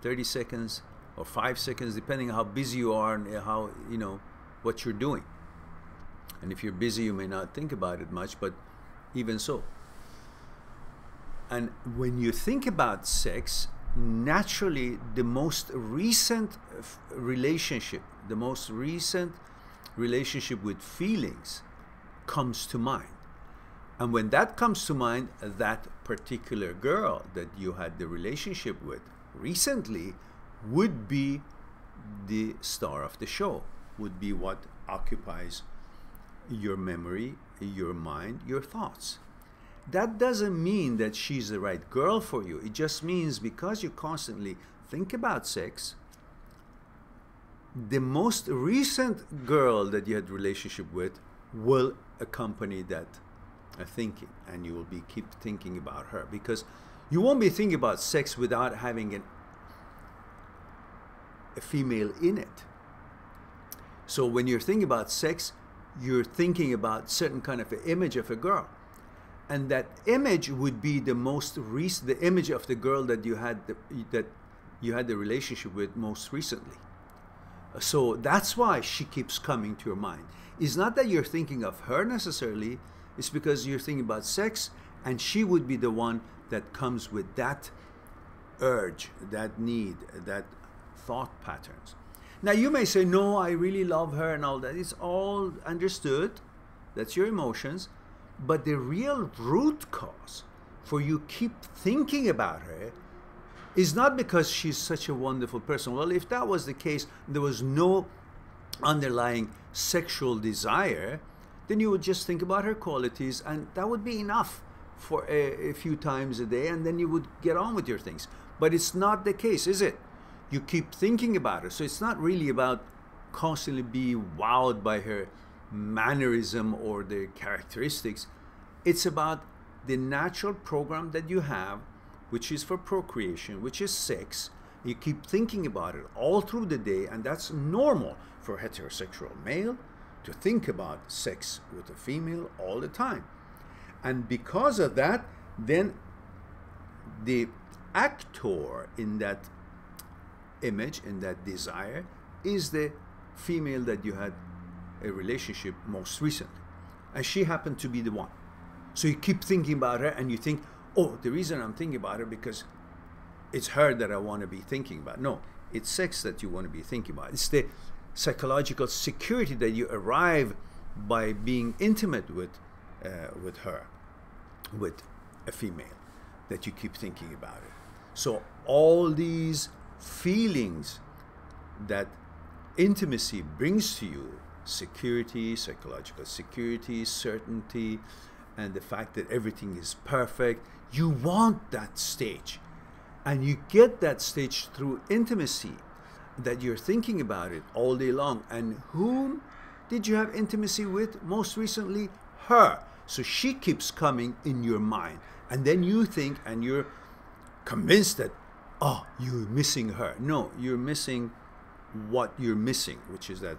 30 seconds, or 5 seconds, depending on how busy you are and how, what you're doing. And if you're busy, you may not think about it much, but even so. And when you think about sex, naturally, the most recent relationship with feelings comes to mind. And when that comes to mind, that particular girl that you had the relationship with recently would be the star of the show, would be what occupies your memory, your mind, your thoughts. That doesn't mean that she's the right girl for you. It just means because you constantly think about sex, the most recent girl that you had a relationship with will accompany that thinking, and you will keep thinking about her, because you won't be thinking about sex without having a female in it. So when you're thinking about sex, you're thinking about certain kind of an image of a girl, and that image would be the most recent, the image of the girl that you had the relationship with most recently. So that's why she keeps coming to your mind. It's not that you're thinking of her necessarily, it's because you're thinking about sex, and she would be the one that comes with that urge, that need, that thought patterns. Now you may say, no, I really love her and all that. It's all understood. That's your emotions. But the real root cause for you keep thinking about her is not because she's such a wonderful person. Well, if that was the case, there was no underlying sexual desire, then you would just think about her qualities, and that would be enough for a few times a day, and then you would get on with your things. But it's not the case, is it? You keep thinking about her. So it's not really about constantly being wowed by her mannerism or their characteristics. It's about the natural program that you have, which is for procreation, which is sex. You keep thinking about it all through the day, and that's normal for a heterosexual male to think about sex with a female all the time. And because of that, then the actor in that image, in that desire, is the female that you had a relationship most recently, and she happened to be the one. So you keep thinking about her, and you think, oh, the reason I'm thinking about her because it's her that I want to be thinking about. No, it's sex that you want to be thinking about. It's the psychological security that you arrive by being intimate with her, with a female, that you keep thinking about it. So all these feelings that intimacy brings to you, security, psychological security, certainty, and the fact that everything is perfect, you want that stage. And you get that stage through intimacy, that you're thinking about it all day long. And whom did you have intimacy with most recently? Her. So she keeps coming in your mind. And then you think, and you're convinced that, oh, you're missing her. No, you're missing what you're missing, which is that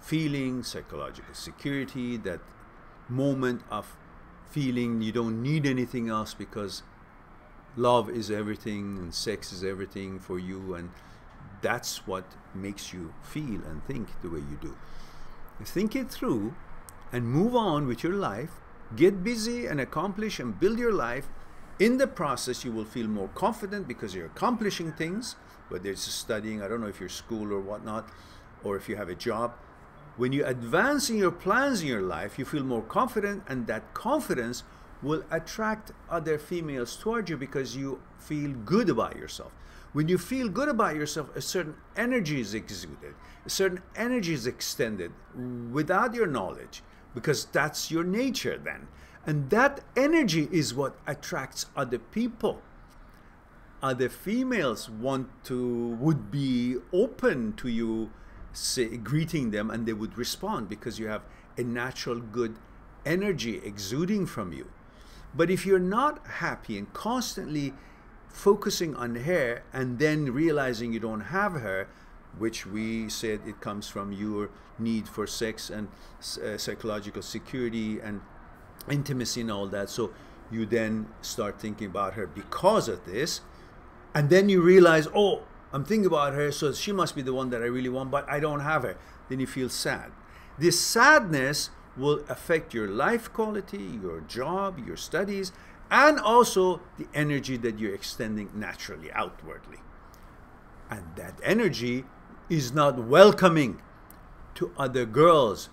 feeling, psychological security, that moment of feeling you don't need anything else because love is everything and sex is everything for you, and that's what makes you feel and think the way you do. Think it through and move on with your life. Get busy and accomplish and build your life. In the process, you will feel more confident because you're accomplishing things, whether it's studying, I don't know if you're school or whatnot, or if you have a job. When you advance in your plans in your life, you feel more confident, and that confidence will attract other females toward you because you feel good about yourself. When you feel good about yourself, a certain energy is exuded, a certain energy is extended without your knowledge, because that's your nature then. And that energy is what attracts other people. Other females would be open to you greeting them, and they would respond because you have a natural good energy exuding from you. But if you're not happy and constantly focusing on her and then realizing you don't have her, which we said it comes from your need for sex and psychological security and intimacy and all that, so you then start thinking about her because of this, and then you realize, oh, I'm thinking about her, so she must be the one that I really want, but I don't have her. Then you feel sad. This sadness will affect your life quality, your job, your studies, and also the energy that you're extending naturally outwardly. And that energy is not welcoming to other girls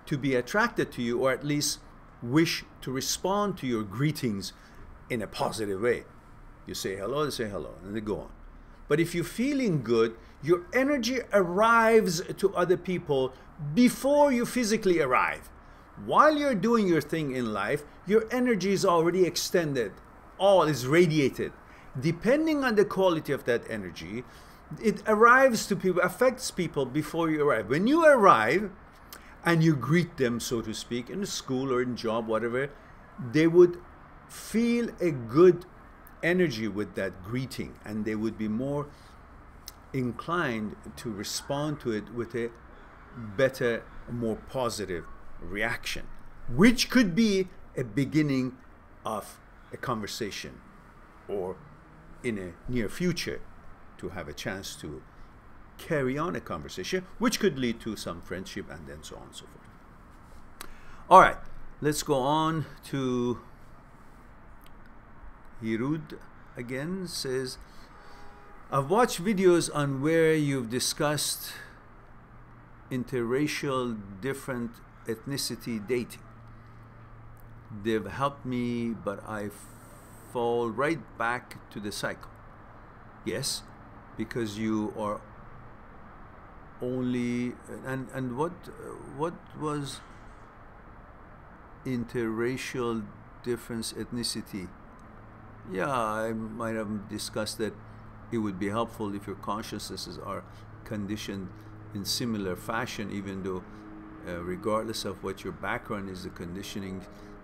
to be attracted to you, or at least wish to respond to your greetings in a positive way. You say hello, they say hello, and they go on. But if you're feeling good, your energy arrives to other people before you physically arrive. While you're doing your thing in life, your energy is already extended. All is radiated. Depending on the quality of that energy, it arrives to people, affects people before you arrive. When you arrive and you greet them, so to speak, in school or in job, whatever, they would feel a good energy with that greeting, and they would be more inclined to respond to it with a better, more positive reaction, which could be a beginning of a conversation, or in a near future to have a chance to carry on a conversation, which could lead to some friendship, and then so on and so forth. All right, let's go on to Hirud again. Says, I've watched videos on where you've discussed interracial, different ethnicity dating. They've helped me, but I fall right back to the cycle. Yes, because you are only, and what was interracial difference ethnicity? Yeah, I might have discussed that it would be helpful if your consciousnesses are conditioned in similar fashion, even though regardless of what your background is, the conditioning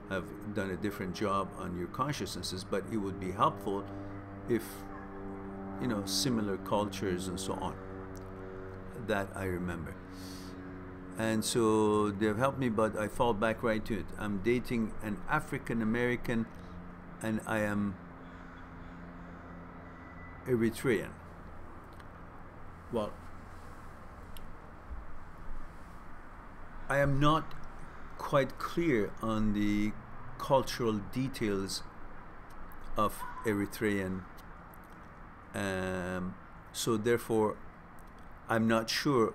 have done a different job on your consciousnesses. But it would be helpful if, you know, similar cultures and so on. That I remember. And so they've helped me, but I fall back right to it. I'm dating an African American, and I am Eritrean. Well, I am not quite clear on the cultural details of Eritrean, so therefore I'm not sure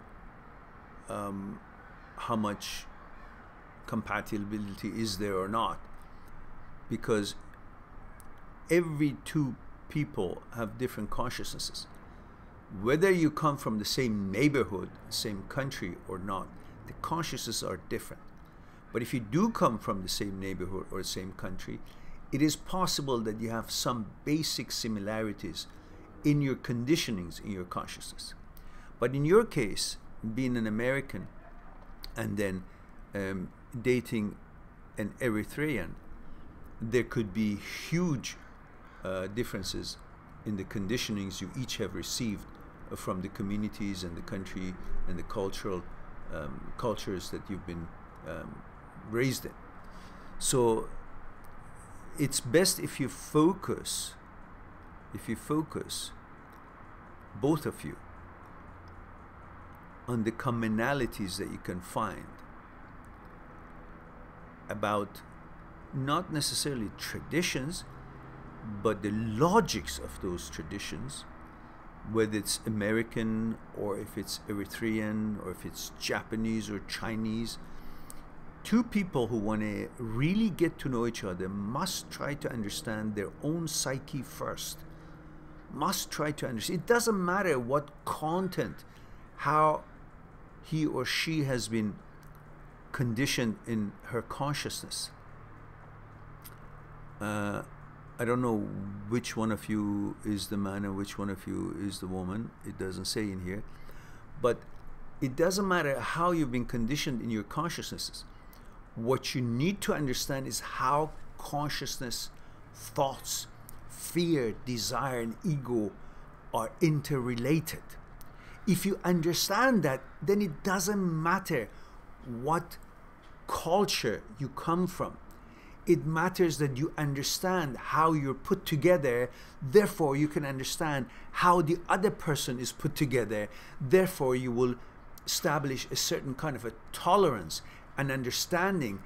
how much compatibility is there or not, because every two people have different consciousnesses. Whether you come from the same neighborhood, same country or not, the consciousnesses are different. But if you do come from the same neighborhood or the same country, it is possible that you have some basic similarities in your conditionings, in your consciousness. But in your case, being an American and then dating an Eritrean, there could be huge differences in the conditionings you each have received from the communities and the country and the cultures that you've been raised in. So it's best if you focus, both of you, on the commonalities that you can find about not necessarily traditions, but the logics of those traditions, whether it's American or if it's Eritrean or if it's Japanese or Chinese. Two people who want to really get to know each other must try to understand their own psyche first. Must try to understand. It doesn't matter what content, how he or she has been conditioned in her consciousness. I don't know which one of you is the man and which one of you is the woman. It doesn't say in here. But it doesn't matter how you've been conditioned in your consciousnesses. What you need to understand is how consciousness, thoughts, fear, desire, and ego are interrelated. If you understand that, then it doesn't matter what culture you come from. It matters that you understand how you're put together. Therefore, you can understand how the other person is put together. Therefore, you will establish a certain kind of a tolerance, an understanding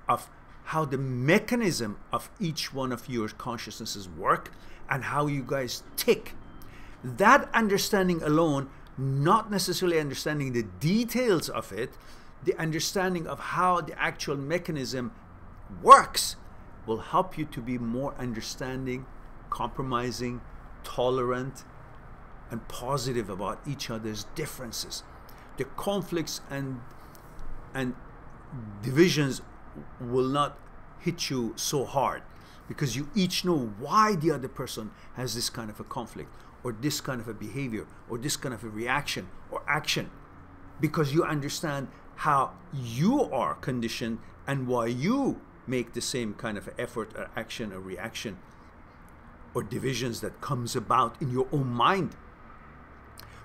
of how the mechanism of each one of your consciousnesses work and how you guys tick. That understanding alone, not necessarily understanding the details of it, the understanding of how the actual mechanism works, will help you to be more understanding, compromising, tolerant, and positive about each other's differences. The conflicts and divisions will not hit you so hard because you each know why the other person has this kind of a conflict or this kind of a behavior or this kind of a reaction or action, because you understand how you are conditioned and why you make the same kind of effort or action or reaction or divisions that comes about in your own mind.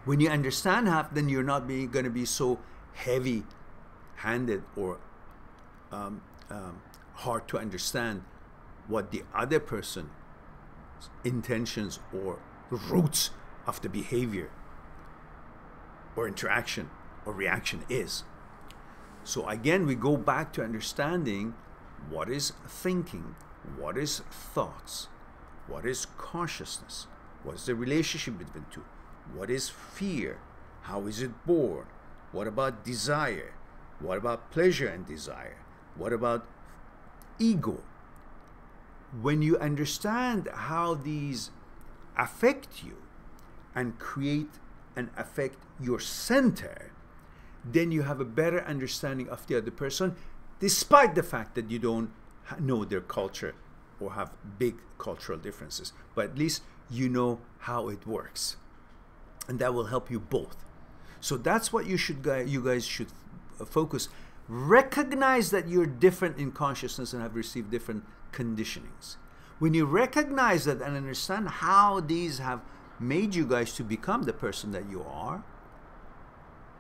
When you understand that, then you're not going to be so heavy-handed or hard to understand what the other person's intentions or roots of the behavior or interaction or reaction is. So again, we go back to understanding what is thinking, what is thoughts, what is consciousness, what's the relationship between two, what is fear, how is it born, what about desire, what about pleasure and desire, what about ego. When you understand how these affect you and create and affect your center, then you have a better understanding of the other person, despite the fact that you don't know their culture or have big cultural differences. But at least you know how it works. And that will help you both. So that's what you guys should focus. Recognize that you're different in consciousness and have received different conditionings. When you recognize that and understand how these have made you guys to become the person that you are,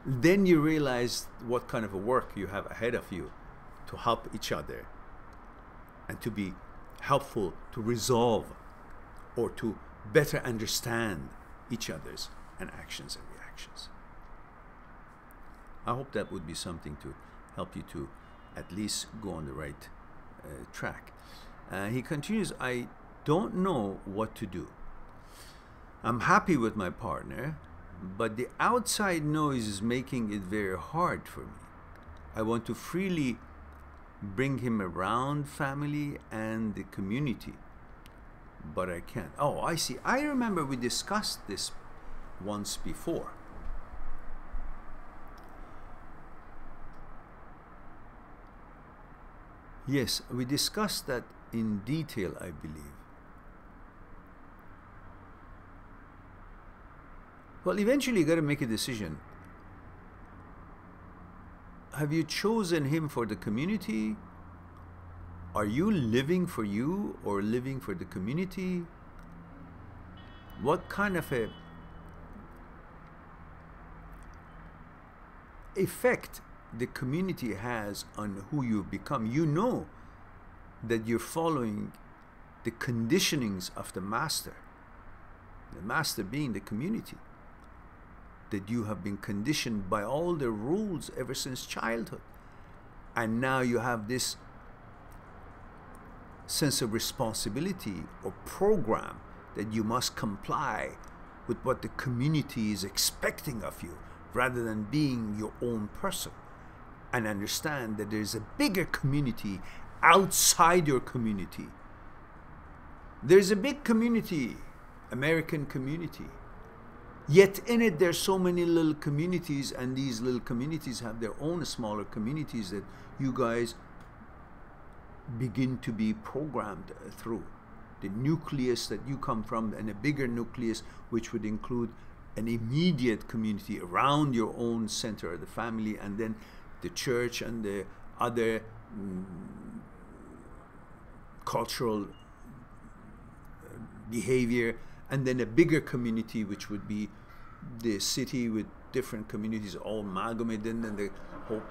then you realize what kind of a work you have ahead of you to help each other and to be helpful to resolve or to better understand each other's actions and reactions. I hope that would be something to help you to at least go on the right track. He continues, I don't know what to do. I'm happy with my partner, but the outside noise is making it very hard for me. I want to freely bring him around family and the community, but I can't. Oh, I see. I remember we discussed this once before. Yes, we discussed that in detail, I believe. Well, eventually you got to make a decision. Have you chosen him for the community? Are you living for you or living for the community? What kind of a effect the community has on who you become? You know that you're following the conditionings of the master being the community, that you have been conditioned by all the rules ever since childhood, and now you have this sense of responsibility or program that you must comply with what the community is expecting of you, rather than being your own person, and understand that there's a bigger community outside your community. There's a big community, American community, yet in it there's so many little communities, and these little communities have their own smaller communities that you guys begin to be programmed through. The nucleus that you come from, and a bigger nucleus which would include an immediate community around your own center, the family, and then the church and the other cultural behavior, and then a bigger community which would be the city with different communities all amalgamated, and then the whole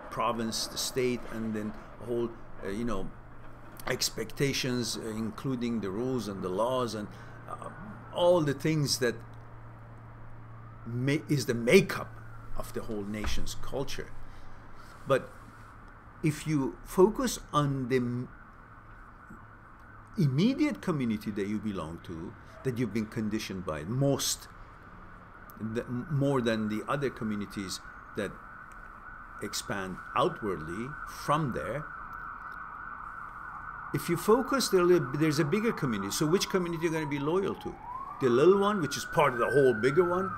province, the state, and then a whole expectations, including the rules and the laws and all the things that is the makeup of the whole nation's culture. But if you focus on the immediate community that you belong to, that you've been conditioned by more than the other communities that expand outwardly from there, if you focus, there's a bigger community. So which community are you going to be loyal to? The little one, which is part of the whole bigger one?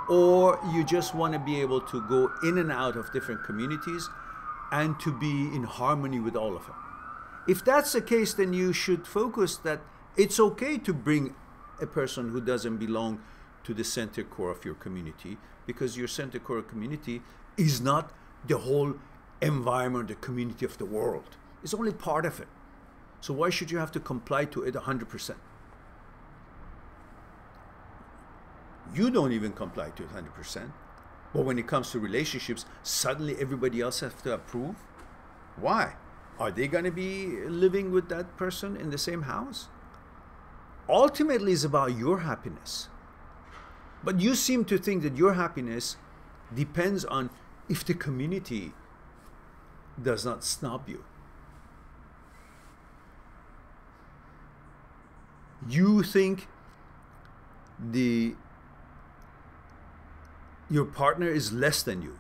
Or you just want to be able to go in and out of different communities and to be in harmony with all of them? If that's the case, then you should focus that it's okay to bring a person who doesn't belong to the center core of your community, because your center core community is not the whole environment, the community of the world. It's only part of it. So why should you have to comply to it 100%? You don't even comply to it 100%. But when it comes to relationships, suddenly everybody else has to approve? Why? Are they going to be living with that person in the same house? Ultimately, it's about your happiness. But you seem to think that your happiness depends on if the community does not snub you. You think your partner is less than you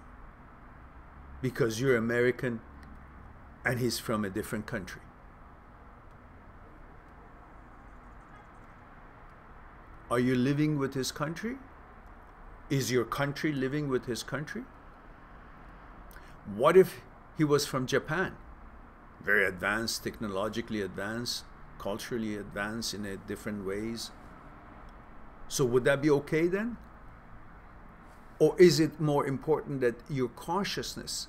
because you're American and he's from a different country. Are you living with his country? Is your country living with his country? What if he was from Japan? Very advanced, technologically advanced, culturally advanced in different ways. So would that be okay then? Or is it more important that your consciousness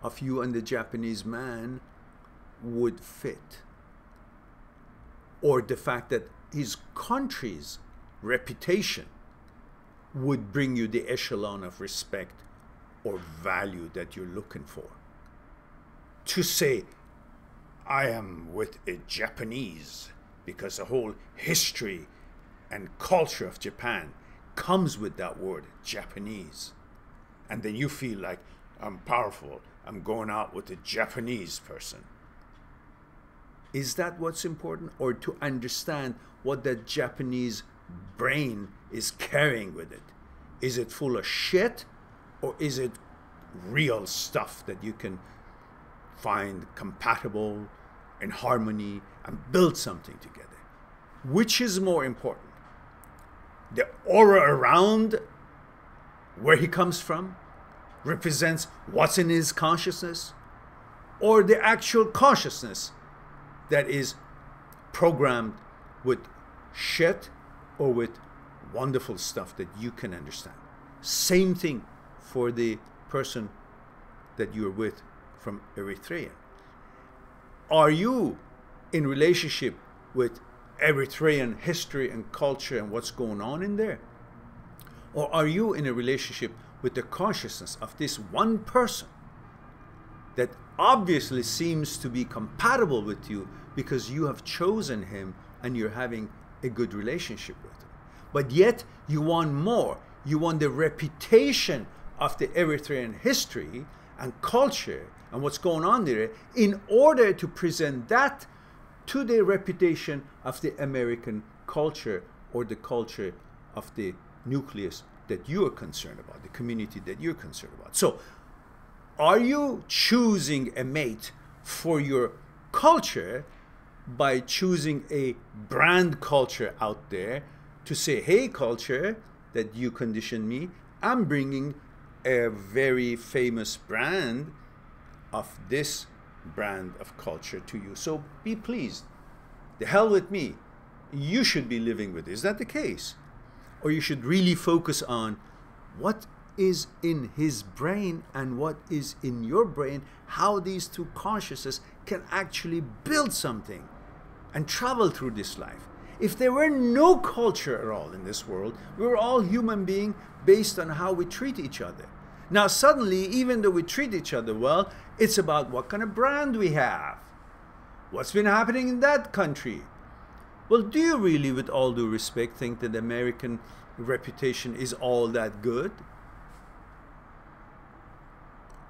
of you and the Japanese man would fit? Or the fact that his country's reputation would bring you the echelon of respect or value that you're looking for? To say, I am with a Japanese because the whole history and culture of Japan comes with that word, Japanese. And then you feel like, I'm powerful, I'm going out with a Japanese person. Is that what's important? Or to understand what that Japanese brain is carrying with it? Is it full of shit, or is it real stuff that you can find compatible, in harmony, and build something together? Which is more important? The aura around where he comes from represents what's in his consciousness, or the actual consciousness that is programmed with shit or with wonderful stuff that you can understand? Same thing for the person that you're with from Eritrea. Are you in relationship with Eritrean history and culture and what's going on in there? Or are you in a relationship with the consciousness of this one person that obviously seems to be compatible with you because you have chosen him and you're having a good relationship with him? But yet you want more. You want the reputation of the Eritrean history and culture and what's going on there in order to present that to the reputation of the American culture or the culture of the nucleus that you're concerned about, the community that you're concerned about. So, are you choosing a mate for your culture by choosing a brand culture out there to say, hey, culture that you conditioned me, I'm bringing a very famous brand of this brand of culture to you. So be pleased. The hell with me. You should be living with it. Is that the case? Or you should really focus on what is in his brain and what is in your brain, how these two consciousnesses can actually build something and travel through this life. If there were no culture at all in this world, we were all human beings based on how we treat each other. Now suddenly, even though we treat each other well, it's about what kind of brand we have. What's been happening in that country? Well, do you really, with all due respect, think that the American reputation is all that good?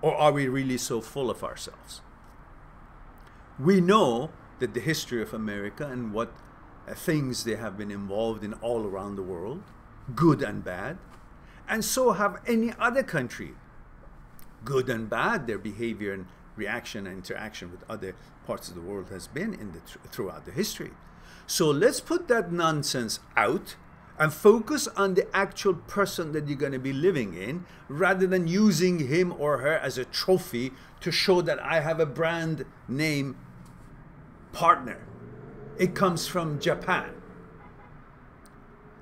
Or are we really so full of ourselves? We know that the history of America and what things they have been involved in all around the world, good and bad, and so have any other country, good and bad, their behavior and reaction and interaction with other parts of the world has been in throughout the history. So let's put that nonsense out and focus on the actual person that you're going to be living in, rather than using him or her as a trophy to show that I have a brand name partner. It comes from Japan.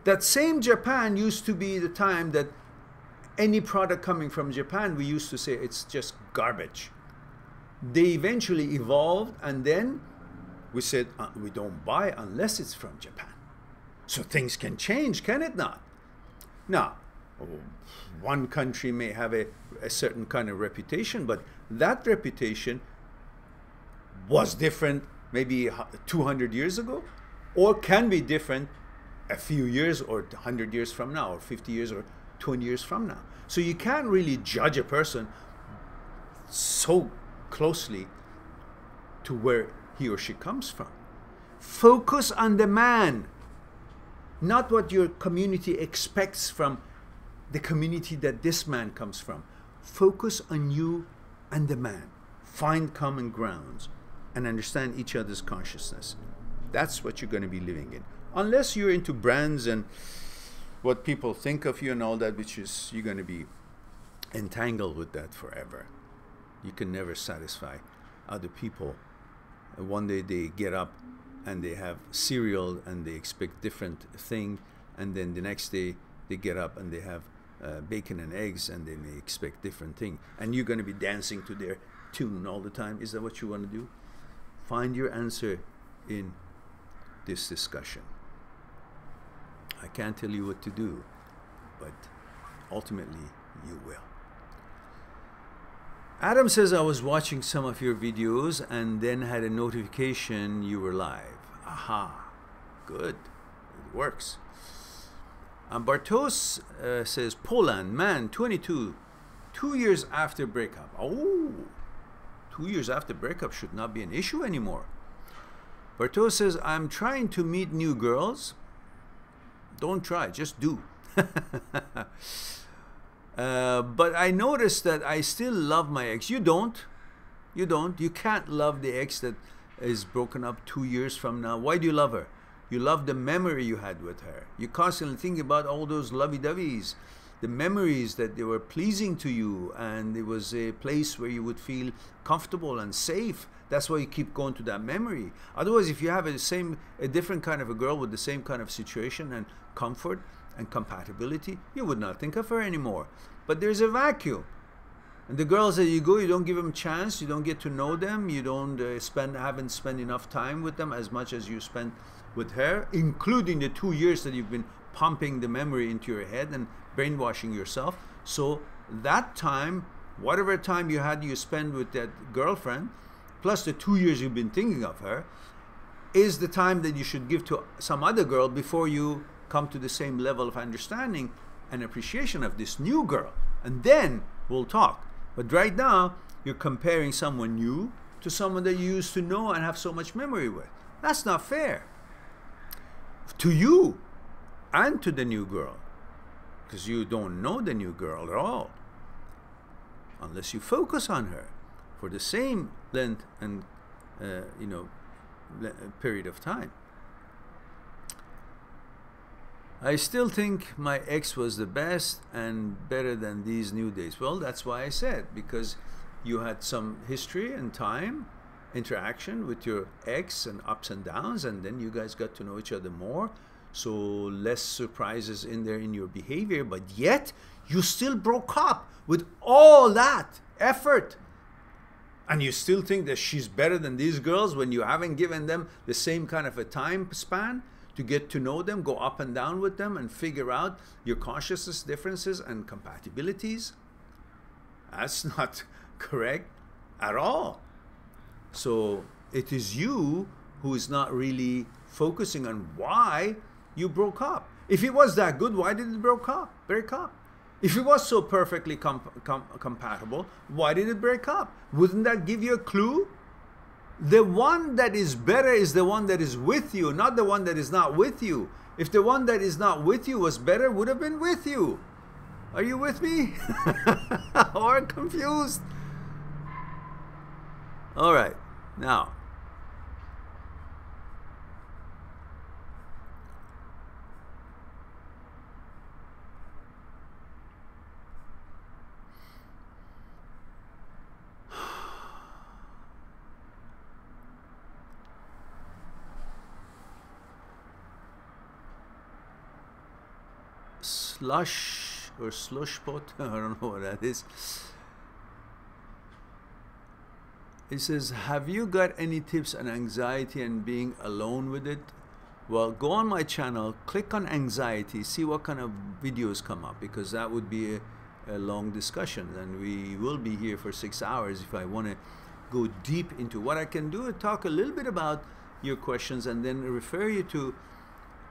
That same Japan used to be the time that any product coming from Japan, we used to say it's just garbage. They eventually evolved, and then we said we don't buy unless it's from Japan. So things can change, can it not? Now, one country may have a certain kind of reputation, but that reputation was different maybe 200 years ago, or can be different a few years or 100 years from now, or 50 years or 20 years from now. So you can't really judge a person so closely to where he or she comes from. Focus on the man, not what your community expects from the community that this man comes from. Focus on you and the man. Find common grounds and understand each other's consciousness. That's what you're going to be living in. Unless you're into brands and what people think of you and all that, which is you're going to be entangled with that forever. You can never satisfy other people. One day they get up and they have cereal and they expect different thing, and then the next day they get up and they have bacon and eggs and they may expect different thing, and you're going to be dancing to their tune all the time. Is that what you want to do? Find your answer in this discussion. I can't tell you what to do, but ultimately you will. Adam says, I was watching some of your videos and then had a notification you were live. Aha, good, it works. Bartos says, Poland, man, 22, 2 years after breakup. Oh, 2 years after breakup should not be an issue anymore. Bartos says, I'm trying to meet new girls. Don't try, just do. But I noticed that I still love my ex. You don't. You don't. You can't love the ex that is broken up 2 years from now. Why do you love her? You love the memory you had with her. You constantly think about all those lovey-doveys, the memories that they were pleasing to you, and it was a place where you would feel comfortable and safe. That's why you keep going to that memory. Otherwise, if you have a different kind of a girl with the same kind of situation and comfort and compatibility, you would not think of her anymore. But there's a vacuum. And the girls that you go, you don't give them a chance, you don't get to know them, you don't haven't spent enough time with them as much as you spent with her, including the 2 years that you've been pumping the memory into your head and brainwashing yourself. So that time, whatever time you spend with that girlfriend, plus the 2 years you've been thinking of her, is the time that you should give to some other girl before you come to the same level of understanding and appreciation of this new girl. And then we'll talk. But right now, you're comparing someone new to someone that you used to know and have so much memory with. That's not fair. To you and to the new girl. Because you don't know the new girl at all. Unless you focus on her for the same length and period of time. I still think my ex was the best and better than these new days. Well, that's why I said, because you had some history and time, interaction with your ex and ups and downs, and then you guys got to know each other more. So less surprises in there in your behavior, but yet you still broke up with all that effort. And you still think that she's better than these girls when you haven't given them the same kind of a time span to get to know them, go up and down with them, and figure out your consciousness differences and compatibilities? That's not correct at all. So it is you who is not really focusing on why you broke up. If it was that good, why did it break up? If it was so perfectly compatible, why did it break up? Wouldn't that give you a clue? The one that is better is the one that is with you, not the one that is not with you. If the one that is not with you was better, would have been with you. Are you with me? Or confused? All right, now. Slush or slush pot, I don't know what that is. It says, have you got any tips on anxiety and being alone with it? Well, go on my channel, click on anxiety, see what kind of videos come up, because that would be a long discussion, and we will be here for 6 hours if I want to go deep into what I can do and talk a little bit about your questions and then refer you to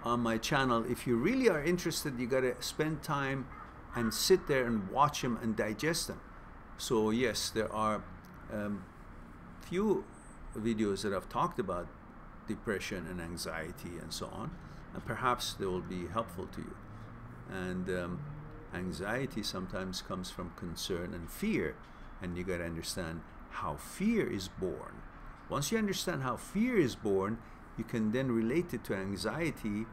on my channel. If you really are interested, you got to spend time and sit there and watch them and digest them. So yes, there are few videos that I've talked about depression and anxiety and so on, and perhaps they will be helpful to you. And anxiety sometimes comes from concern and fear, and you got to understand how fear is born. Once you understand how fear is born, you can then relate it to anxiety,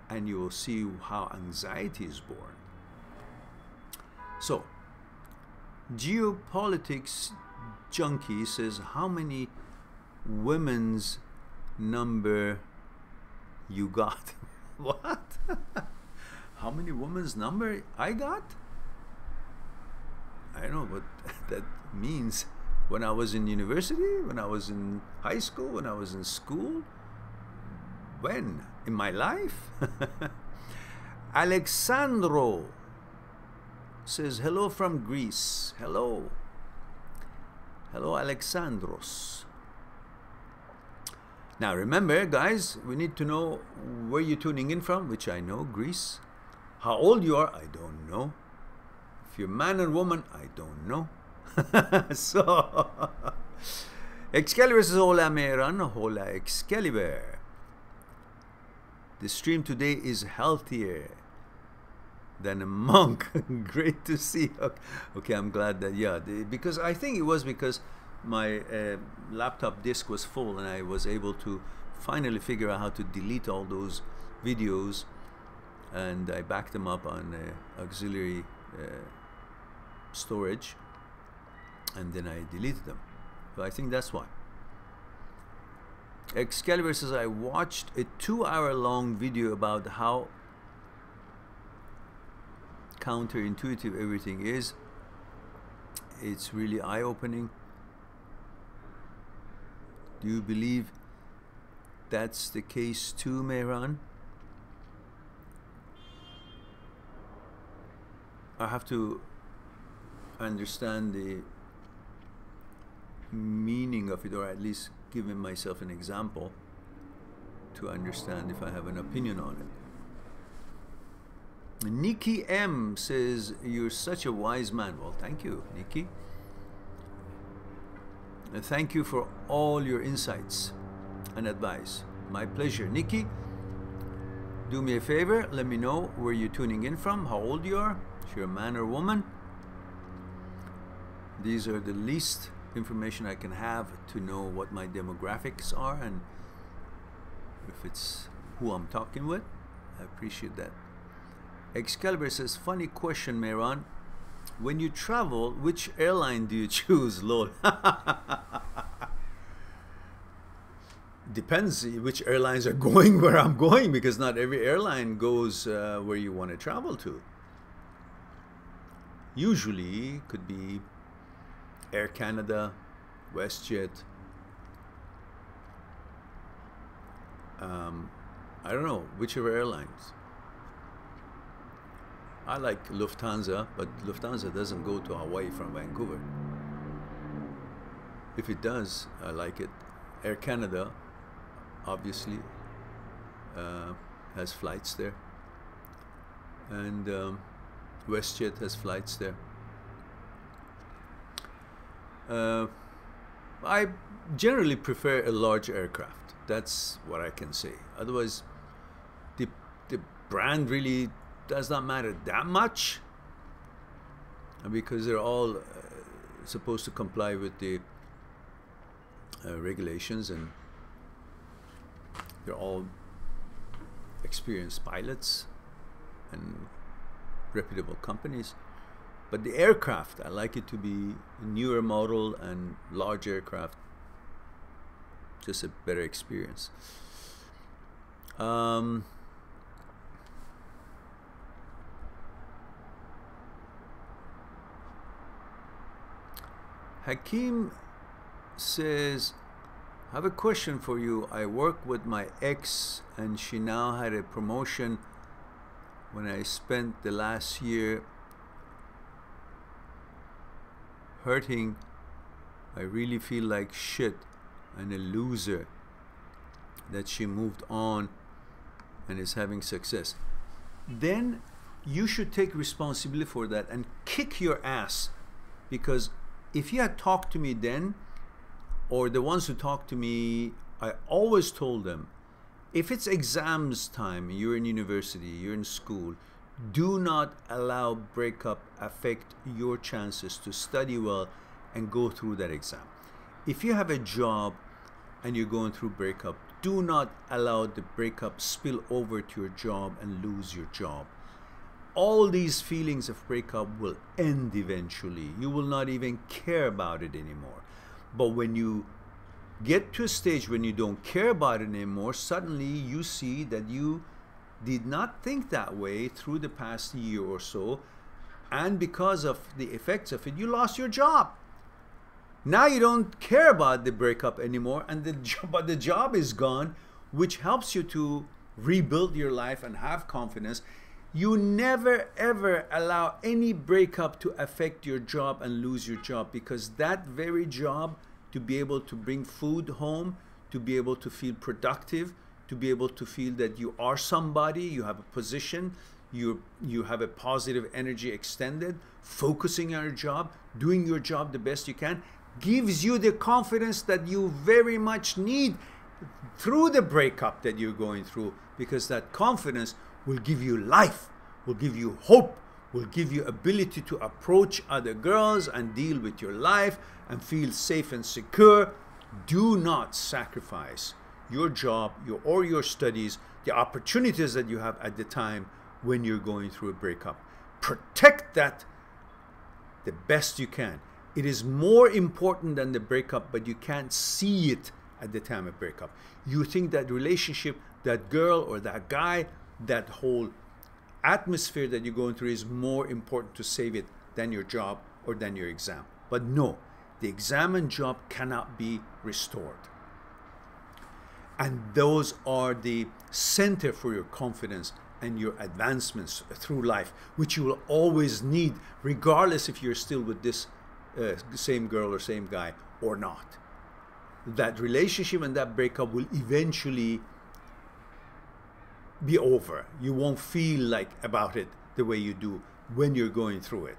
and you will see how anxiety is born. So, Geopolitics Junkie says, how many women's number you got? What? How many women's number I got? I don't know what that means. When I was in university, when I was in high school, when I was in school. When? In my life? Alexandro says, hello from Greece. Hello. Hello, Alexandros. Now remember, guys, we need to know where you're tuning in from, which I know, Greece. How old you are, I don't know. If you're man and woman, I don't know. So, Excalibur says, hola Mehran, hola Excalibur. The stream today is healthier. than a monk. Great to see. Okay, I'm glad that, yeah, because I think it was because my laptop disk was full and I was able to finally figure out how to delete all those videos, and I backed them up on auxiliary storage, and then I deleted them. So I think that's why. Excalibur says, I watched a 2-hour-long video about how counterintuitive everything is. It's really eye-opening. Do you believe that's the case too, Mehran? I have to understand the meaning of it, or at least giving myself an example to understand if I have an opinion on it. Nikki M says, you're such a wise man. Well, thank you, Nikki. And thank you for all your insights and advice. My pleasure. Nikki, do me a favor. Let me know where you're tuning in from, how old you are, if you're a man or woman. These are the least information I can have to know what my demographics are and if it's who I'm talking with. I appreciate that. Excalibur says, funny question, Mehran. When you travel, which airline do you choose? Lol. Depends which airlines are going where I'm going, because not every airline goes where you want to travel to. Usually could be Air Canada, WestJet, I don't know, whichever airlines. I like Lufthansa, but Lufthansa doesn't go to Hawaii from Vancouver. If it does, I like it. Air Canada, obviously, has flights there. And WestJet has flights there. I generally prefer a large aircraft. That's what I can say. Otherwise, the brand really does not matter that much, because they're all supposed to comply with the regulations, and they're all experienced pilots and reputable companies. But the aircraft, I like it to be a newer model and large aircraft, just a better experience. Hakeem says, I have a question for you. I work with my ex and she now had a promotion. When I spent the last year hurting, I really feel like shit and a loser that she moved on and is having success. Then you should take responsibility for that and kick your ass, because if you had talked to me then, or the ones who talked to me, I always told them, if it's exams time, you're in university, you're in school, do not allow breakup affect your chances to study well and go through that exam. If you have a job and you're going through breakup, do not allow the breakup spill over to your job and lose your job. All these feelings of breakup will end eventually. You will not even care about it anymore. But when you get to a stage when you don't care about it anymore, suddenly you see that you did not think that way through the past year or so, and because of the effects of it, you lost your job. Now you don't care about the breakup anymore, and the job is gone, which helps you to rebuild your life and have confidence. You never ever allow any breakup to affect your job and lose your job, because that very job, to be able to bring food home, to be able to feel productive, to be able to feel that you are somebody, you have a position, you have a positive energy extended, focusing on your job, doing your job the best you can, gives you the confidence that you very much need through the breakup that you're going through, because that confidence will give you life, will give you hope, will give you ability to approach other girls and deal with your life and feel safe and secure. Do not sacrifice your job or your studies, the opportunities that you have at the time when you're going through a breakup. Protect that the best you can. It is more important than the breakup, but you can't see it at the time of breakup. You think that relationship, that girl or that guy, that whole atmosphere that you're going through is more important to save it than your job or than your exam. But no, the exam and job cannot be restored. And those are the center for your confidence and your advancements through life, which you will always need, regardless if you're still with this same girl or same guy or not. That relationship and that breakup will eventually be over. You won't feel like about it the way you do when you're going through it.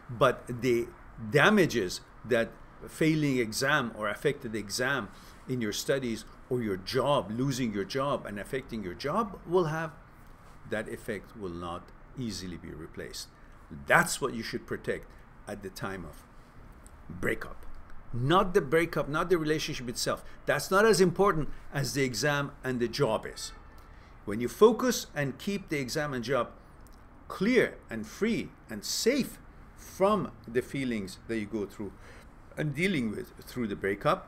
But the damages that failing exam or affected exam in your studies or your job, losing your job and affecting your job will have, that effect will not easily be replaced. That's what you should protect at the time of breakup. Not the breakup, not the relationship itself. That's not as important as the exam and the job is. When you focus and keep the exam and job clear and free and safe from the feelings that you go through and dealing with through the breakup,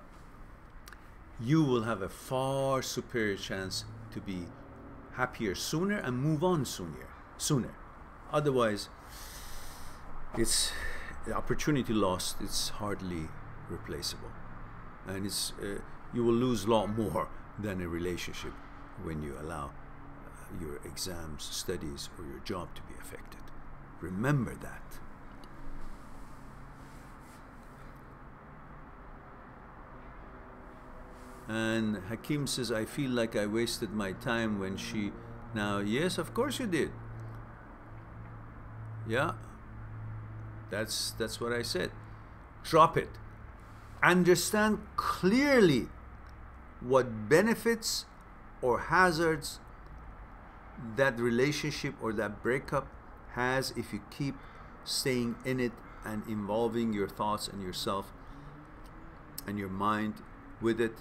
you will have a far superior chance to be happier sooner and move on sooner. Otherwise, it's the opportunity lost. It's hardly replaceable, and it's you will lose a lot more than a relationship when you allow your exams, studies, or your job to be affected. Remember that. And Hakim says, I feel like I wasted my time when she... Now, yes, of course you did. Yeah, that's what I said. Drop it. Understand clearly what benefits or hazards that relationship or that breakup has if you keep staying in it and involving your thoughts and yourself and your mind with it,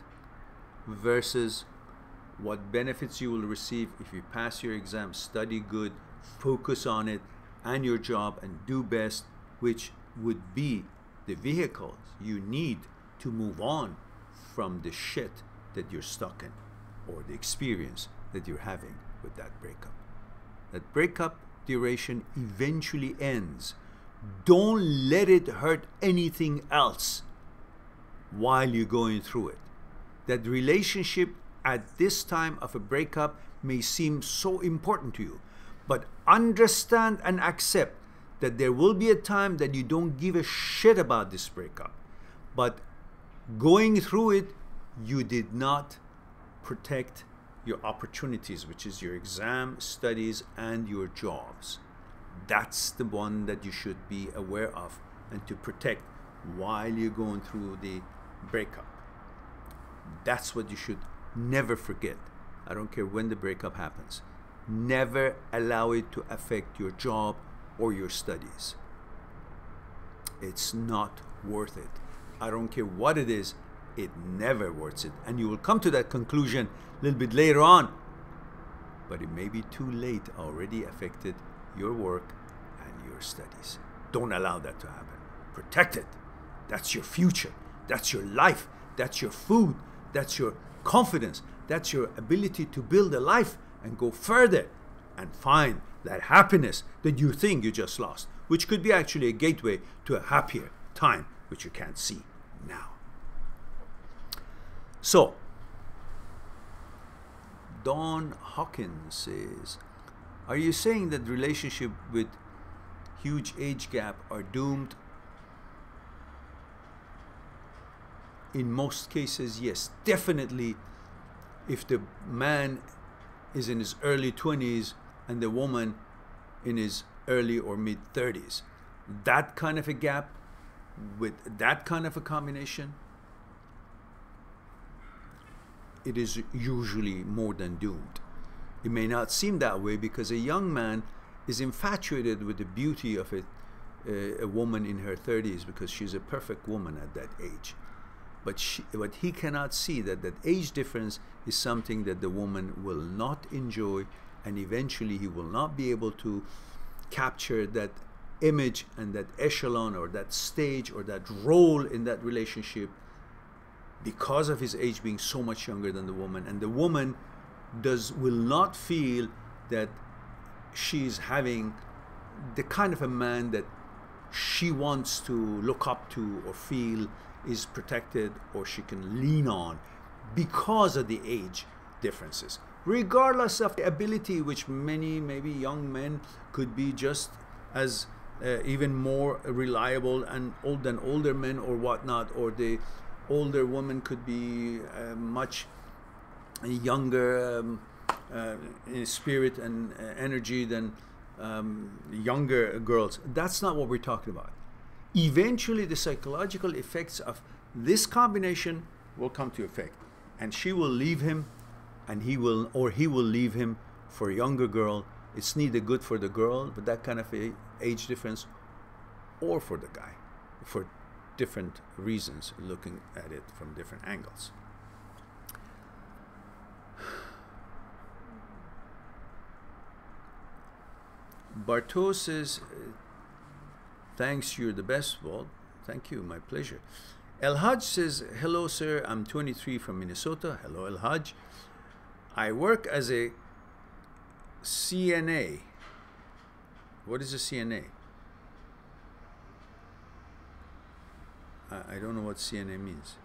versus what benefits you will receive if you pass your exam, study good, focus on it and your job and do best, which would be the vehicles you need to move on from the shit that you're stuck in or the experience that you're having with that breakup. That breakup duration eventually ends. Don't let it hurt anything else while you're going through it. That relationship at this time of a breakup may seem so important to you, but understand and accept that there will be a time that you don't give a shit about this breakup, but going through it, you did not protect your opportunities, which is your exam, studies, and your jobs. That's the one that you should be aware of and to protect while you're going through the breakup. That's what you should never forget. I don't care when the breakup happens. Never allow it to affect your job or your studies. It's not worth it. I don't care what it is, it never worth it. And you will come to that conclusion a little bit later on. But it may be too late, already affected your work and your studies. Don't allow that to happen. Protect it. That's your future. That's your life. That's your food. That's your confidence. That's your ability to build a life and go further and find that happiness that you think you just lost, which could be actually a gateway to a happier time, which you can't see now. So, Dawn Hawkins says, are you saying that relationships with huge age gap are doomed? In most cases, yes. Definitely, if the man is in his early 20s and the woman in his early or mid 30s. That kind of a gap with that kind of a combination, it is usually more than doomed. It may not seem that way because a young man is infatuated with the beauty of a woman in her 30s because she's a perfect woman at that age. But he cannot see that age difference is something that the woman will not enjoy, and eventually he will not be able to capture that image and that echelon or that stage or that role in that relationship because of his age being so much younger than the woman. And the woman will not feel that she's having the kind of a man that she wants to look up to or feel is protected or she can lean on because of the age differences, regardless of the ability, which many maybe young men could be just as even more reliable and than older men or whatnot, or the older woman could be much younger in spirit and energy than younger girls. That's not what we're talking about. Eventually the psychological effects of this combination will come to effect, and she will leave him, and he will leave him for a younger girl. It's neither good for the girl, but that kind of age difference, or for the guy, for different reasons, looking at it from different angles. Bartos says, thanks, you're the best. Well, thank you, my pleasure. El Haj says, hello sir, I'm 23 from Minnesota. Hello El Haj. I work as a CNA. What is a CNA? I don't know what CNA means.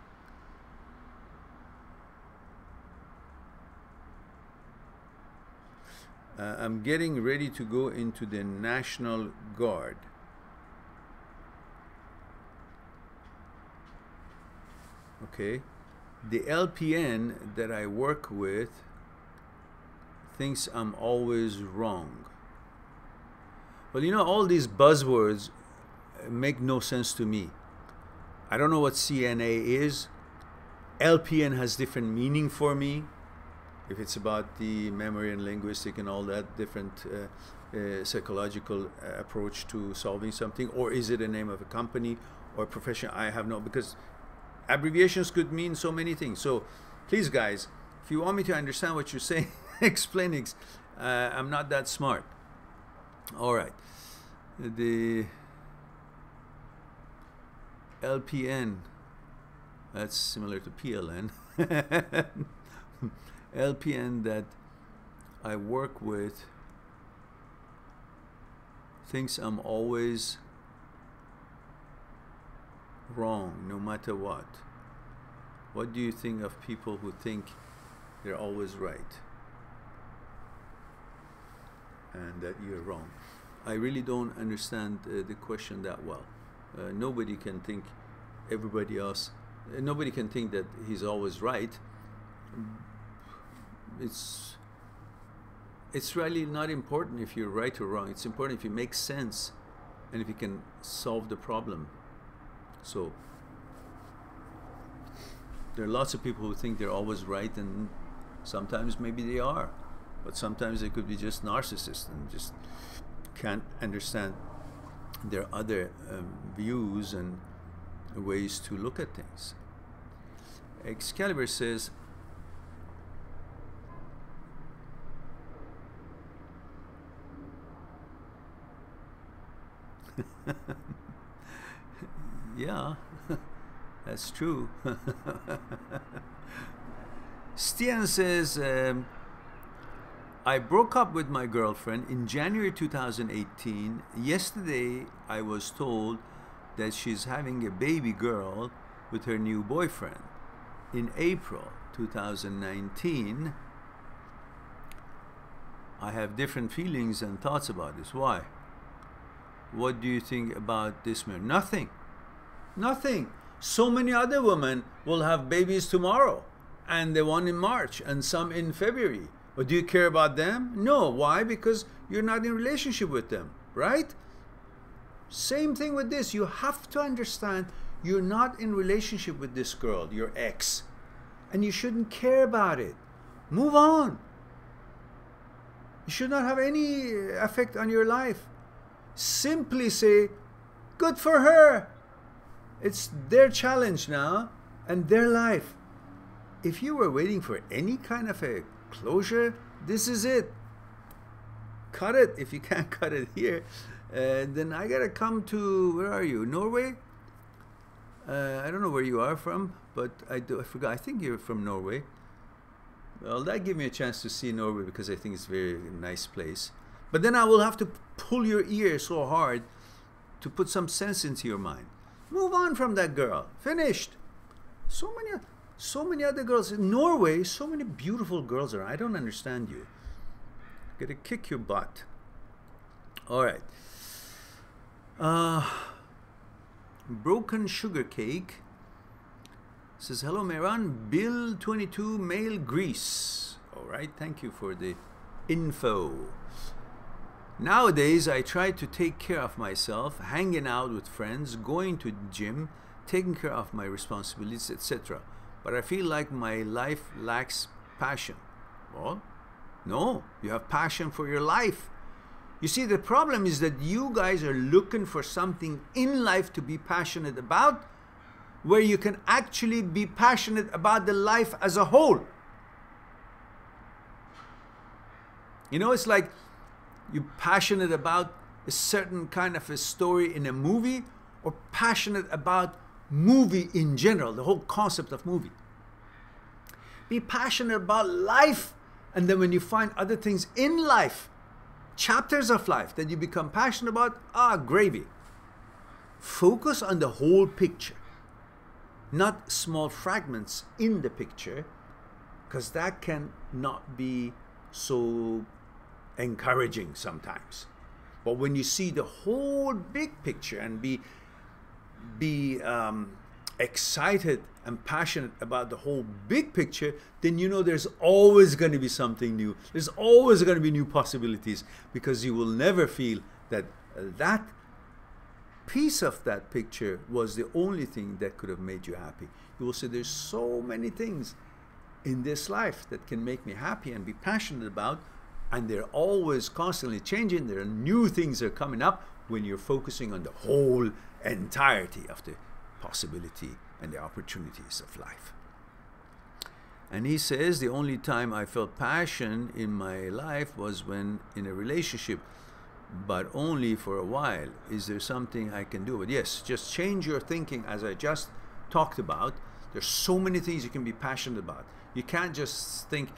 I'm getting ready to go into the National Guard. Okay. The LPN that I work with thinks I'm always wrong. Well, you know, all these buzzwords make no sense to me. I don't know what CNA is. LPN has different meaning for me. If it's about the memory and linguistic and all that, different psychological approach to solving something, or is it a name of a company or a profession? I have no, because abbreviations could mean so many things. So please guys, if you want me to understand what you're saying, explain it. I'm not that smart. All right. The LPN, that's similar to PLN. LPN that I work with thinks I'm always wrong no matter what. What do you think of people who think they're always right and that you're wrong? I really don't understand the question that well. Nobody can think everybody else, nobody can think that he's always right. It's really not important if you're right or wrong. It's important if you make sense and if you can solve the problem. So there are lots of people who think they're always right, and sometimes maybe they are, but sometimes they could be just narcissists and just can't understand their other views and ways to look at things. Excalibur says, yeah, that's true. Stian says, I broke up with my girlfriend in January 2018. Yesterday, I was told that she's having a baby girl with her new boyfriend. In April 2019, I have different feelings and thoughts about this. Why? What do you think about this man? Nothing. Nothing. So many other women will have babies tomorrow, and the one in March, and some in February. But do you care about them? No. Why? Because you're not in a relationship with them, right? Same thing with this. You have to understand you're not in relationship with this girl, your ex, and you shouldn't care about it. Move on. It should not have any effect on your life. Simply say, good for her. It's their challenge now and their life. If you were waiting for any kind of a closure, this is it. Cut it if you can't cut it here. Then I gotta come to, where are you? Norway? I don't know where you are from, but I forgot. I think you're from Norway. Well, that gave me a chance to see Norway because I think it's a very nice place. But then I will have to pull your ear so hard to put some sense into your mind. Move on from that girl. Finished. So many other girls in Norway. So many beautiful girls are. I don't understand you. Gonna kick your butt. All right. Broken Sugar Cake says, hello Mehran, Bill 22 male Greece. All right, thank you for the info. Nowadays I try to take care of myself, hanging out with friends, going to the gym, taking care of my responsibilities, etc. But I feel like my life lacks passion. Well, no, you have passion for your life. You see, the problem is that you guys are looking for something in life to be passionate about, where you can actually be passionate about the life as a whole. You know, it's like you're passionate about a certain kind of a story in a movie, or passionate about movie in general, the whole concept of movie. Be passionate about life, and then when you find other things in life, chapters of life that you become passionate about, gravy. Focus on the whole picture, not small fragments in the picture, because that can not be so encouraging sometimes. But when you see the whole big picture and be excited and passionate about the whole big picture, then you know there's always going to be something new. There's always going to be new possibilities, because you will never feel that that piece of that picture was the only thing that could have made you happy. You will say, there's so many things in this life that can make me happy and be passionate about, and they're always constantly changing. There are new things that are coming up when you're focusing on the whole entirety of the possibility and the opportunities of life. And he says, the only time I felt passion in my life was when in a relationship, but only for a while. Is there something I can do? But yes, just change your thinking, as I just talked about. There's so many things you can be passionate about. You can't just think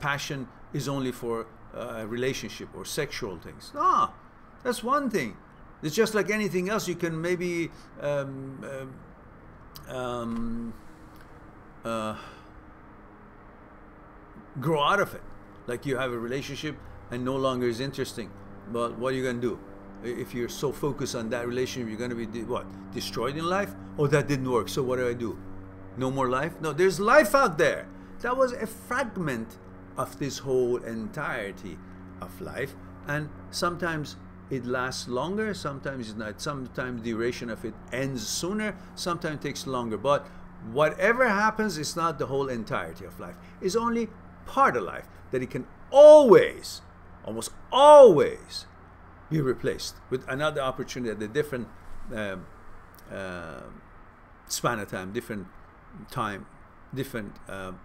passion is only for a relationship or sexual things. No, that's one thing. It's just like anything else. You can maybe grow out of it. Like you have a relationship and no longer is interesting. But what are you going to do? If you're so focused on that relationship, you're going to be what? Destroyed in life? Oh, that didn't work. So what do I do? No more life? No, there's life out there. That was a fragment of this whole entirety of life. And sometimes it lasts longer, sometimes it's not. Sometimes the duration of it ends sooner, sometimes it takes longer. But whatever happens, it's not the whole entirety of life. It's only part of life, that it can always, almost always, be replaced with another opportunity at a different span of time, different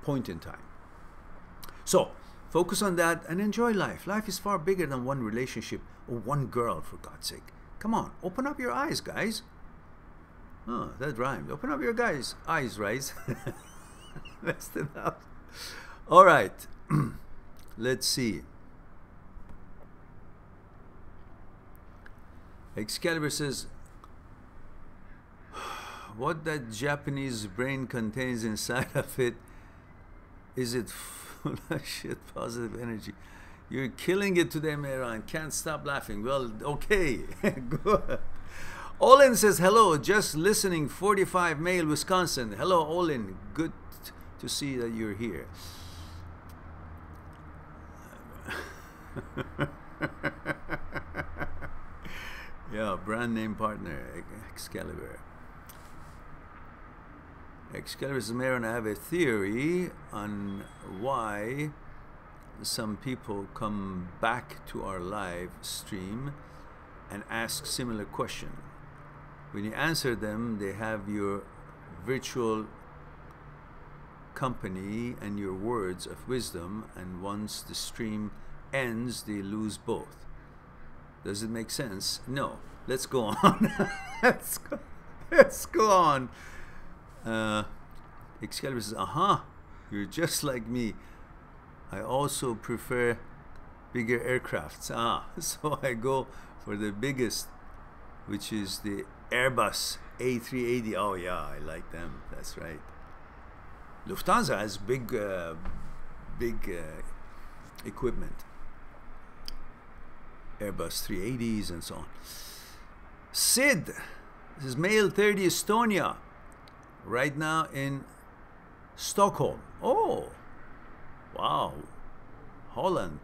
point in time. So focus on that and enjoy life. Life is far bigger than one relationship or one girl, for God's sake. Come on, open up your eyes, guys. Oh, that rhymed. Open up your eyes, right? Messed it up. All right. Let's see. Excalibur says, what that Japanese brain contains inside of it, is it full of shit, positive energy? You're killing it today, Mehran. Can't stop laughing. Well, okay. Good. Olin says, hello, just listening, 45 male, Wisconsin. Hello, Olin. Good to see that you're here. Yeah, brand name partner, Excalibur. Excalibur says, Mehran, I have a theory on why some people come back to our live stream and ask similar question. When you answer them, they have your virtual company and your words of wisdom, and once the stream ends, they lose both. Does it make sense? No. Let's go on. Let's go on. Excalibur says, aha, you're just like me. I also prefer bigger aircrafts. So I go for the biggest, which is the Airbus A380. Oh yeah, I like them. That's right. Lufthansa has big equipment. Airbus 380s and so on. Sid, this is male 30 Estonia, right now in Stockholm. Oh, wow, Holland.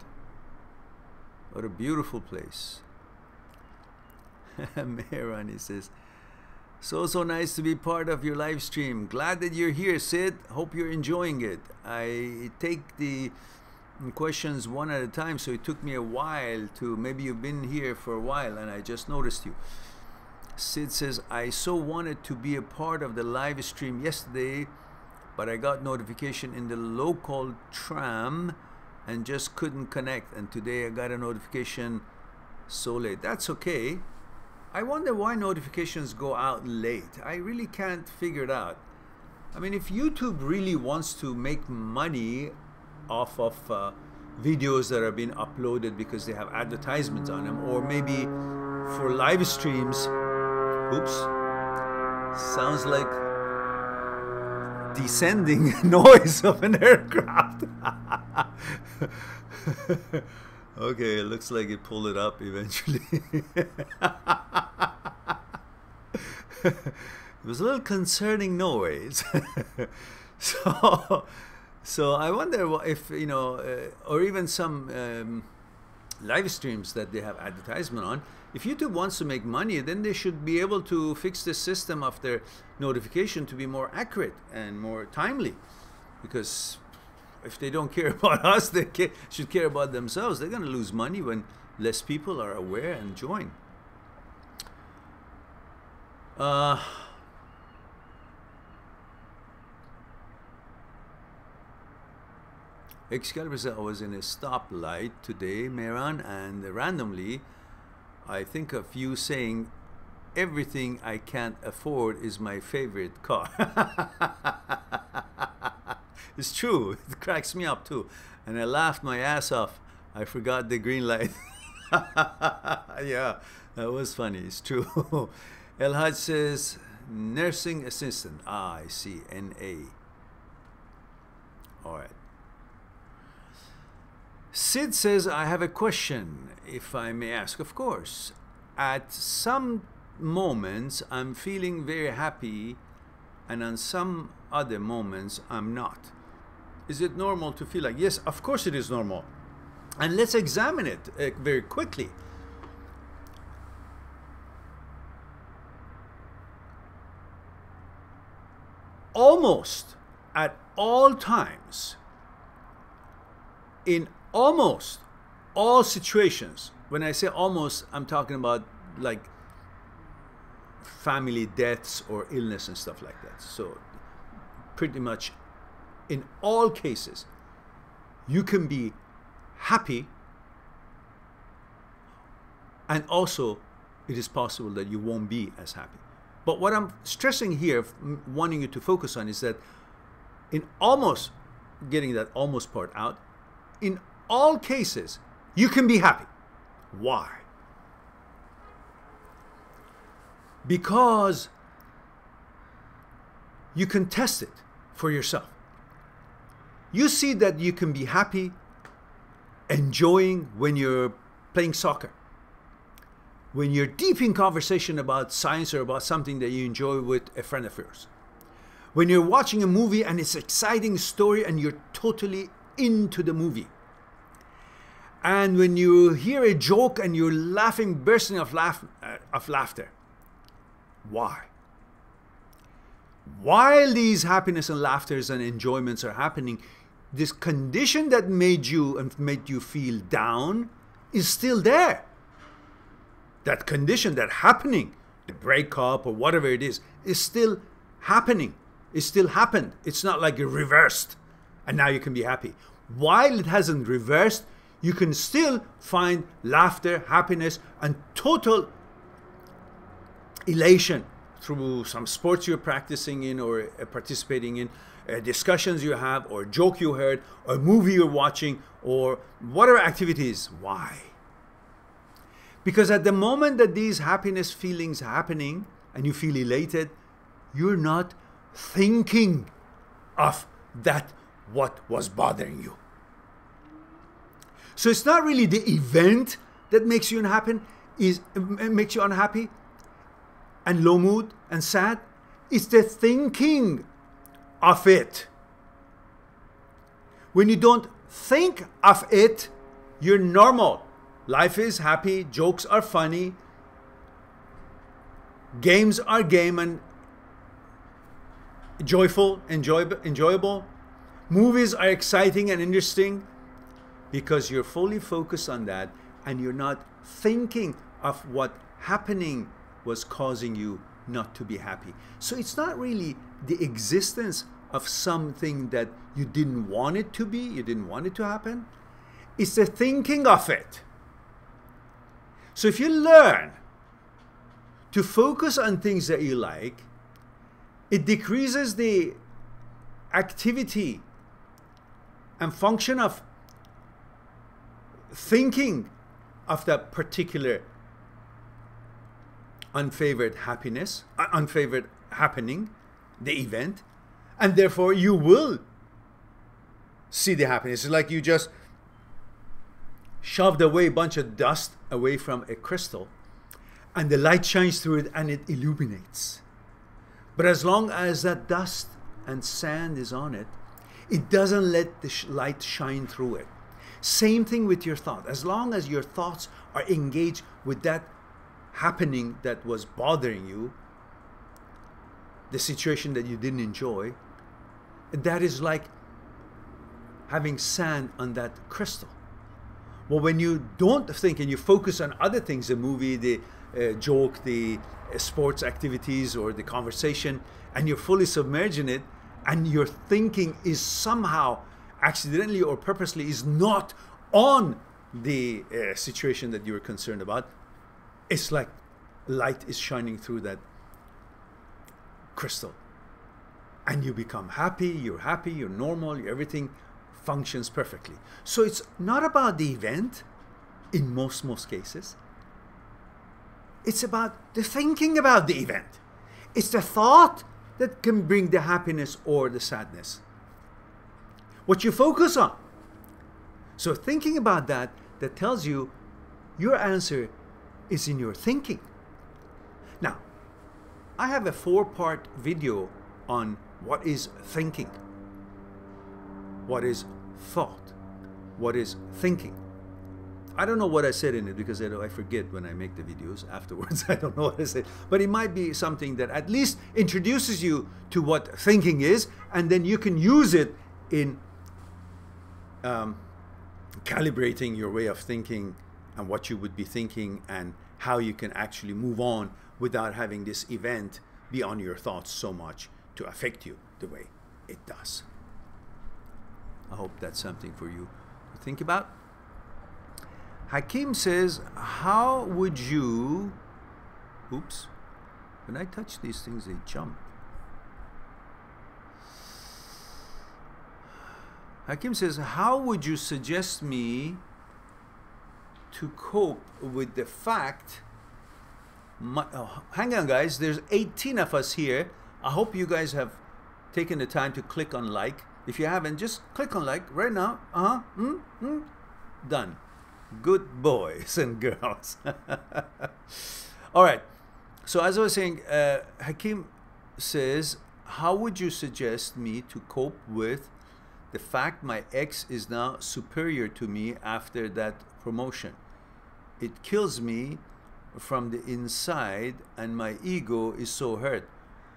What a beautiful place. Mehran, he says, so nice to be part of your live stream. Glad that you're here, Sid. Hope you're enjoying it. I take the questions one at a time, so it took me a while to, maybe you've been here for a while and I just noticed you. Sid says, I so wanted to be a part of the live stream yesterday, but I got notification in the local tram and just couldn't connect, and today I got a notification so late. That's okay. I wonder why notifications go out late. I really can't figure it out. I mean, if YouTube really wants to make money off of videos that are being uploaded because they have advertisements on them, or maybe for live streams, oops, sounds like descending noise of an aircraft. Okay, it looks like it pulled it up eventually. It was a little concerning noise. So I wonder if, you know, or even some live streams that they have advertisement on, if YouTube wants to make money, then they should be able to fix the system of their notification to be more accurate and more timely. Because if they don't care about us, they should care about themselves. They're going to lose money when less people are aware and join. Excalibur said, I was in a stoplight today, Mehran, and randomly I think of you saying, everything I can't afford is my favorite car. It's true. It cracks me up too. And I laughed my ass off. I forgot the green light. Yeah, that was funny. It's true. El Haj says, nursing assistant. Ah, I see. NA. All right. Sid says, I have a question, if I may ask. Of course. At some moments, I'm feeling very happy, and on some other moments, I'm not. Is it normal to feel like? Yes, of course it is normal. And let's examine it very quickly. Almost at all times, in almost all situations, when I say almost, I'm talking about like family deaths or illness and stuff like that. So pretty much in all cases, you can be happy, and also it is possible that you won't be as happy. But what I'm stressing here, wanting you to focus on, is that in almost, getting that almost part out, in all cases, you can be happy. Why? Because you can test it for yourself. You see that you can be happy, enjoying when you're playing soccer, when you're deep in conversation about science or about something that you enjoy with a friend of yours, when you're watching a movie and it's an exciting story and you're totally into the movie, and when you hear a joke and you're laughing, bursting of laughter. Why? While these happiness and laughters and enjoyments are happening, this condition that made you feel down is still there. That condition, that happening, the breakup or whatever it is still happening. It still happened. It's not like it reversed and now you can be happy. While it hasn't reversed, you can still find laughter, happiness, and total elation through some sports you're practicing in or participating in, discussions you have, or a joke you heard, or a movie you're watching, or whatever activities. Why? Because at the moment that these happiness feelings are happening and you feel elated, you're not thinking of that what was bothering you. So it's not really the event that makes you unhappy, and low mood and sad. It's the thinking of it. When you don't think of it, you're normal. Life is happy, jokes are funny, games are game and joyful, enjoyable. Movies are exciting and interesting, because you're fully focused on that and you're not thinking of what happening was causing you not to be happy. So it's not really the existence of something that you didn't want it to be, you didn't want it to happen. It's the thinking of it. So if you learn to focus on things that you like, it decreases the activity and function of thinking of that particular unfavored happening, the event, and therefore you will see the happiness. It's like you just shoved away a bunch of dust away from a crystal, and the light shines through it and it illuminates. But as long as that dust and sand is on it, it doesn't let the light shine through it. Same thing with your thought. As long as your thoughts are engaged with that happening that was bothering you, the situation that you didn't enjoy, that is like having sand on that crystal. Well, when you don't think and you focus on other things, the movie, the joke, the sports activities, or the conversation, and you're fully submerged in it, and your thinking is somehow accidentally or purposely is not on the situation that you were concerned about, it's like light is shining through that crystal. And you become happy, you're normal, everything functions perfectly. So it's not about the event in most cases. It's about the thinking about the event. It's the thought that can bring the happiness or the sadness. What you focus on. So thinking about that tells you your answer is in your thinking. Now, I have a 4-part video on what is thinking, what is thought, what is thinking. I don't know what I said in it because I forget when I make the videos afterwards. I don't know what I said. But it might be something that at least introduces you to what thinking is, and then you can use it in calibrating your way of thinking and what you would be thinking and how you can actually move on without having this event be on your thoughts so much to affect you the way it does. I hope that's something for you to think about. Hakim says, how would you, oops, when I touch these things, they jump. Hakim says, how would you suggest me to cope with the fact, hang on guys, there's 18 of us here. I hope you guys have taken the time to click on like. If you haven't, just click on like right now. Done. Good boys and girls. All right. So as I was saying, Hakim says, how would you suggest me to cope with the fact my ex is now superior to me after that promotion? It kills me from the inside and my ego is so hurt.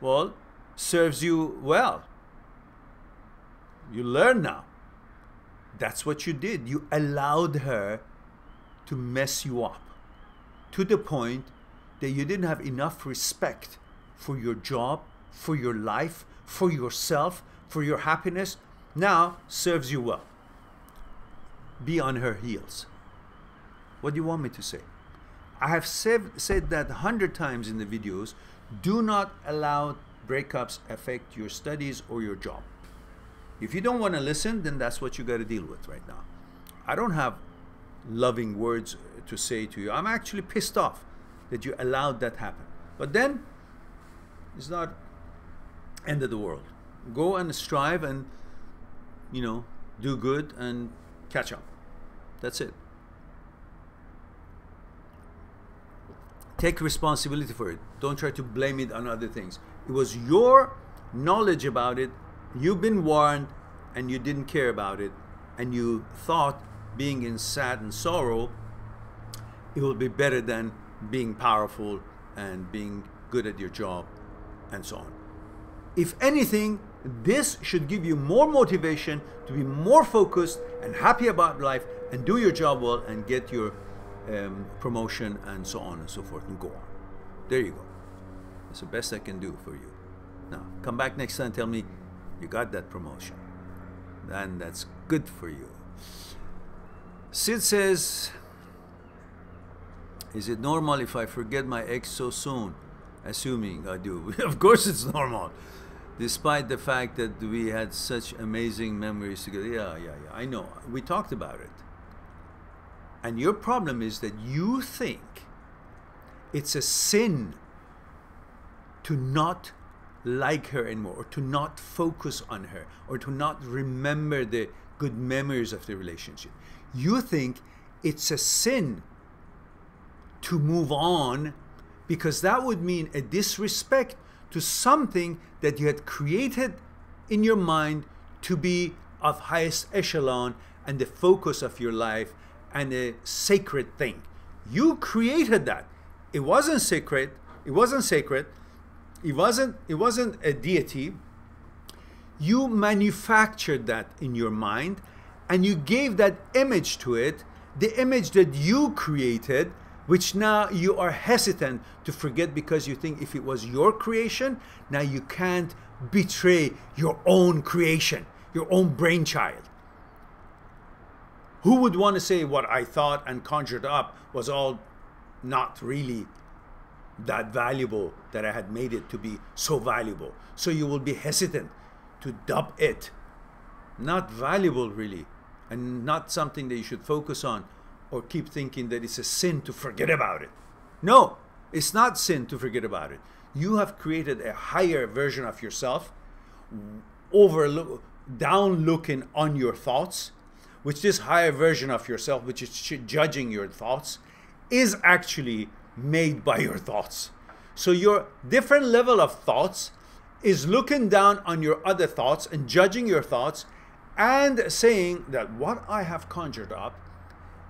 Well, serves you well. You learn now. That's what you did. You allowed her to mess you up to the point that you didn't have enough respect for your job, for your life, for yourself, for your happiness. Now serves you well. Be on her heels. What do you want me to say? I have said that 100 times in the videos. Do not allow breakups affect your studies or your job. If you don't want to listen, then that's what you got to deal with right now. I don't have loving words to say to you. I'm actually pissed off that you allowed that happen. But then, it's not end of the world. Go and strive and, you know, do good and catch up. That's it. Take responsibility for it. Don't try to blame it on other things. It was your knowledge about it. You've been warned and you didn't care about it. And you thought being in sad and sorrow, it will be better than being powerful and being good at your job and so on. If anything, this should give you more motivation to be more focused and happy about life and do your job well and get your promotion and so on and so forth and go on. There you go. That's the best I can do for you. Now, come back next time and tell me you got that promotion. Then that's good for you. Sid says, is it normal if I forget my ex so soon? Assuming I do. Of course it's normal. Despite the fact that we had such amazing memories together. Yeah, I know. We talked about it. And your problem is that you think it's a sin to not like her anymore, or to not focus on her, or to not remember the good memories of the relationship. You think it's a sin to move on because that would mean a disrespect to something that you had created in your mind to be of highest echelon and the focus of your life and a sacred thing. You created that. It wasn't sacred. It wasn't sacred. It wasn't a deity. You manufactured that in your mind and you gave that image to it, the image that you created, which now you are hesitant to forget because you think if it was your creation, now you can't betray your own creation, your own brainchild. Who would want to say what I thought and conjured up was all not really that valuable, that I had made it to be so valuable? So you will be hesitant to dub it not valuable really, and not something that you should focus on or keep thinking that it's a sin to forget about it. No, it's not sin to forget about it. You have created a higher version of yourself, down looking on your thoughts, which this higher version of yourself, which is judging your thoughts, is actually made by your thoughts. So your different level of thoughts is looking down on your other thoughts and judging your thoughts and saying that what I have conjured up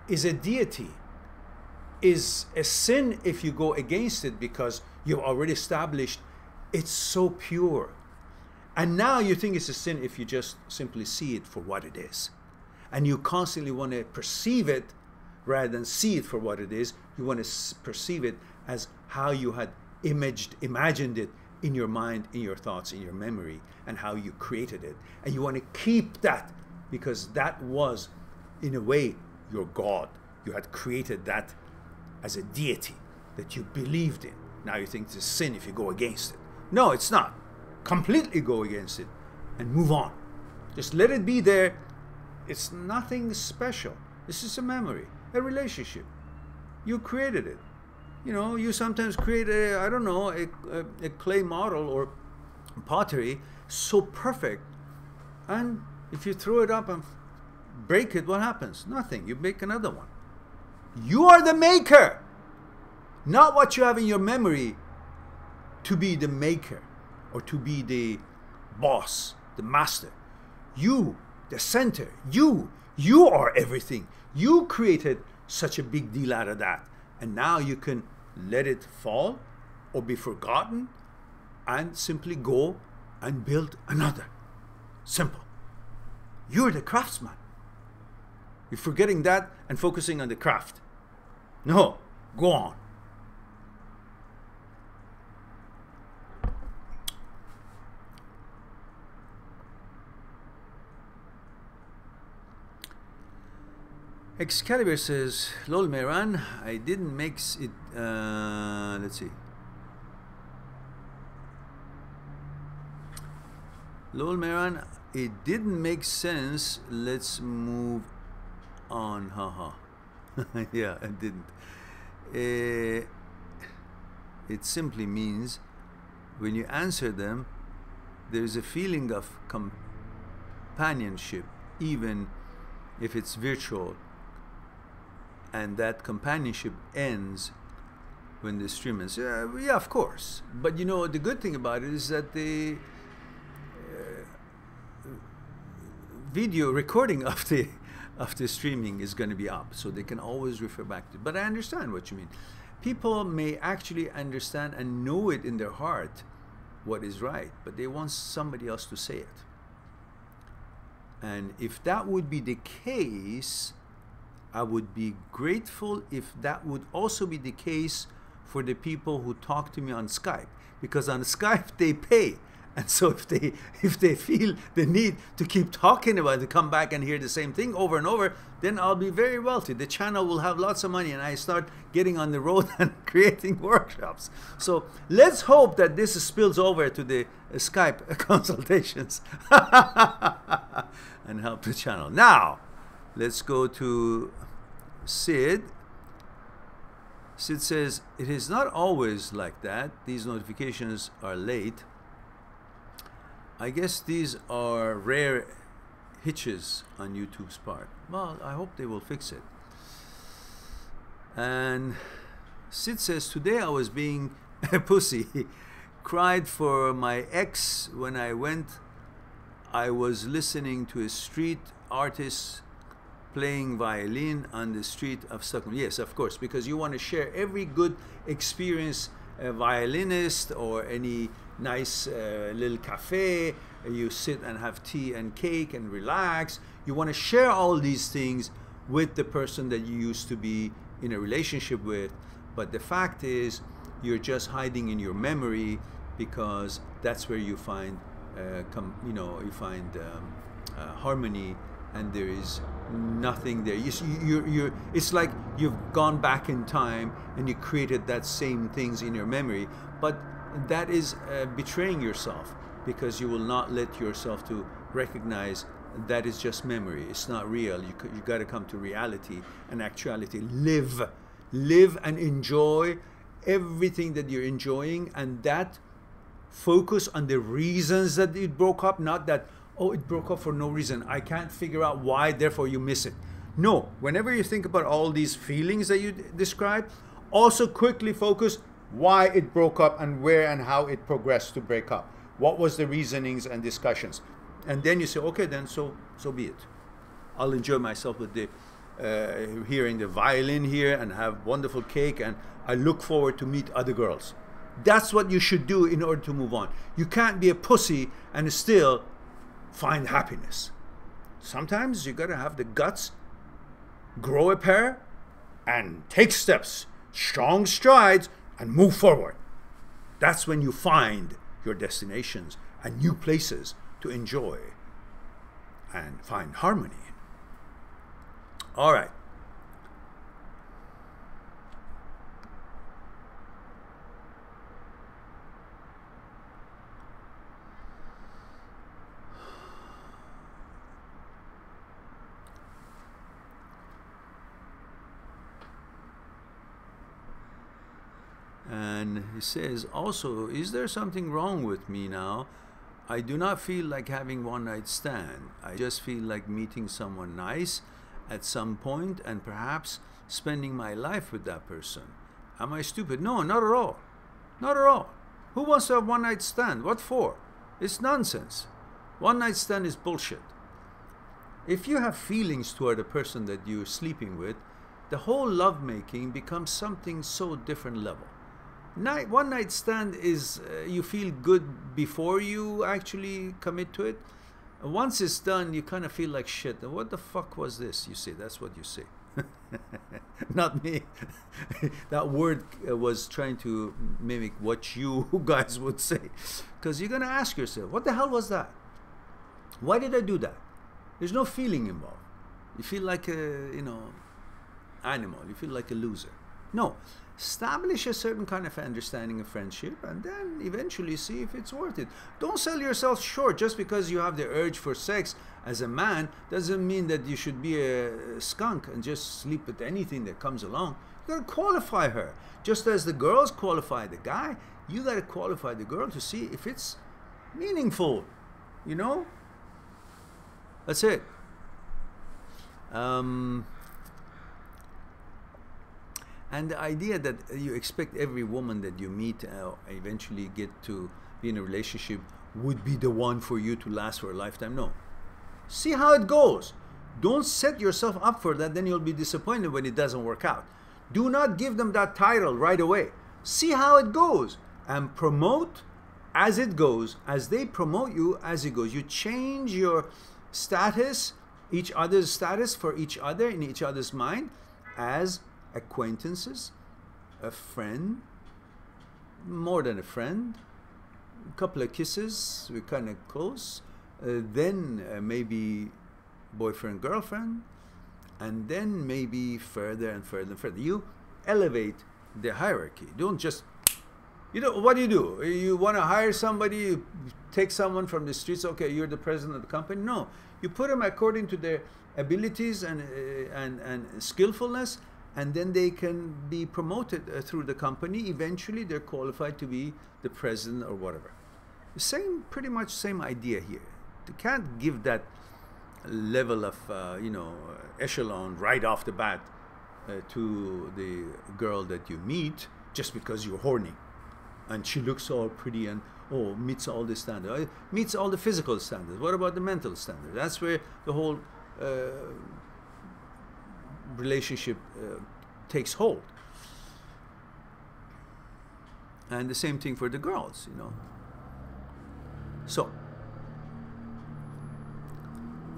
is a deity, is a sin if you go against it because you've already established it's so pure. And now you think it's a sin if you just simply see it for what it is. And you constantly want to perceive it rather than see it for what it is. You want to perceive it as how you had imagined it in your mind, in your thoughts, in your memory, and how you created it. And you want to keep that because that was, in a way, your God. You had created that as a deity that you believed in. Now you think it's a sin if you go against it. No, it's not. Completely go against it and move on. Just let it be there. It's nothing special. This is a memory, a relationship. You created it. You know, you sometimes create a clay model or pottery so perfect, and if you throw it up and break it, what happens? Nothing. You make another one. You are the maker, not what you have in your memory to be the maker or to be the boss, the master. You, the center, you are everything. You created such a big deal out of that. And now you can let it fall or be forgotten and simply go and build another. Simple. You're the craftsman. You're forgetting that and focusing on the craft. No, go on. Excalibur says, lol Mehran, I didn't make it, let's see. Lol Mehran, it didn't make sense, let's move on, haha. Yeah, it didn't. It simply means when you answer them, there's a feeling of companionship, even if it's virtual. And that companionship ends when the stream ends. Yeah, of course. But you know, the good thing about it is that the video recording of the streaming is going to be up, so they can always refer back to it. But I understand what you mean. People may actually understand and know it in their heart what is right, but they want somebody else to say it. And if that would be the case, I would be grateful if that would also be the case for the people who talk to me on Skype, because on Skype they pay, and so if they feel the need to keep talking about it, to come back and hear the same thing over and over, then I'll be very wealthy. The channel will have lots of money, and I start getting on the road and creating workshops. So let's hope that this spills over to the Skype consultations and help the channel. Now let's go to Sid. Sid says, it is not always like that. These notifications are late. I guess these are rare hitches on YouTube's part. Well, I hope they will fix it. And Sid says, today I was being a pussy. Cried for my ex when I was listening to a street artist playing violin on the street of Stockholm. Yes, of course, because you want to share every good experience, a violinist or any nice little cafe. You sit and have tea and cake and relax. You want to share all these things with the person that you used to be in a relationship with. But the fact is, you're just hiding in your memory, because that's where you find, harmony, and there is nothing there. It's like you've gone back in time and you created that same things in your memory, but that is betraying yourself, because you will not let yourself to recognize that is just memory. It's not real. You got to come to reality and actuality. Live and enjoy everything that you're enjoying, and that focus on the reasons that it broke up, not that, oh, it broke up for no reason, I can't figure out why, therefore you miss it. No, whenever you think about all these feelings that you describe, also quickly focus why it broke up and where and how it progressed to break up. What was the reasonings and discussions? And then you say, okay, then so be it. I'll enjoy myself with the hearing the violin here and have wonderful cake, and I look forward to meet other girls. That's what you should do in order to move on. You can't be a pussy and still find happiness. Sometimes you gotta have the guts, grow a pair, and take steps, strong strides, and move forward. That's when you find your destinations and new places to enjoy and find harmony in. All right. And he says, also, is there something wrong with me now? I do not feel like having one night stand. I just feel like meeting someone nice at some point and perhaps spending my life with that person. Am I stupid? No, not at all. Not at all. Who wants to have one night stand? What for? It's nonsense. One night stand is bullshit. If you have feelings toward a person that you're sleeping with, the whole lovemaking becomes something so different level. One night stand is you feel good before you actually commit to it. Once it's done, you kind of feel like shit. What the fuck was this? You say, that's what you say. Not me. That word was trying to mimic what you guys would say. Because you're going to ask yourself, what the hell was that? Why did I do that? There's no feeling involved. You feel like a, animal. You feel like a loser. No. Establish a certain kind of understanding of friendship and then eventually see if it's worth it. Don't sell yourself short just because you have the urge for sex as a man. Doesn't mean that you should be a skunk and just sleep with anything that comes along. You gotta qualify her. Just as the girls qualify the guy, you gotta qualify the girl to see if it's meaningful. That's it. And the idea that you expect every woman that you meet eventually get to be in a relationship would be the one for you to last for a lifetime. No. See how it goes. Don't set yourself up for that, then you'll be disappointed when it doesn't work out. Do not give them that title right away. See how it goes and promote as it goes, as they promote you as it goes. You change your status, each other's status for each other in each other's mind as acquaintances, a friend, more than a friend, a couple of kisses, we're kind of close, then maybe boyfriend, girlfriend, and then maybe further and further and further. You elevate the hierarchy. Don't just, what do? You want to hire somebody, you take someone from the streets, okay, you're the president of the company. No, you put them according to their abilities and skillfulness, and then they can be promoted through the company. Eventually, they're qualified to be the president or whatever. Pretty much same idea here. You can't give that level of, echelon right off the bat to the girl that you meet just because you're horny. And she looks all pretty and, meets all the standards. Meets all the physical standards. What about the mental standards? That's where the whole relationship takes hold. And the same thing for the girls, So,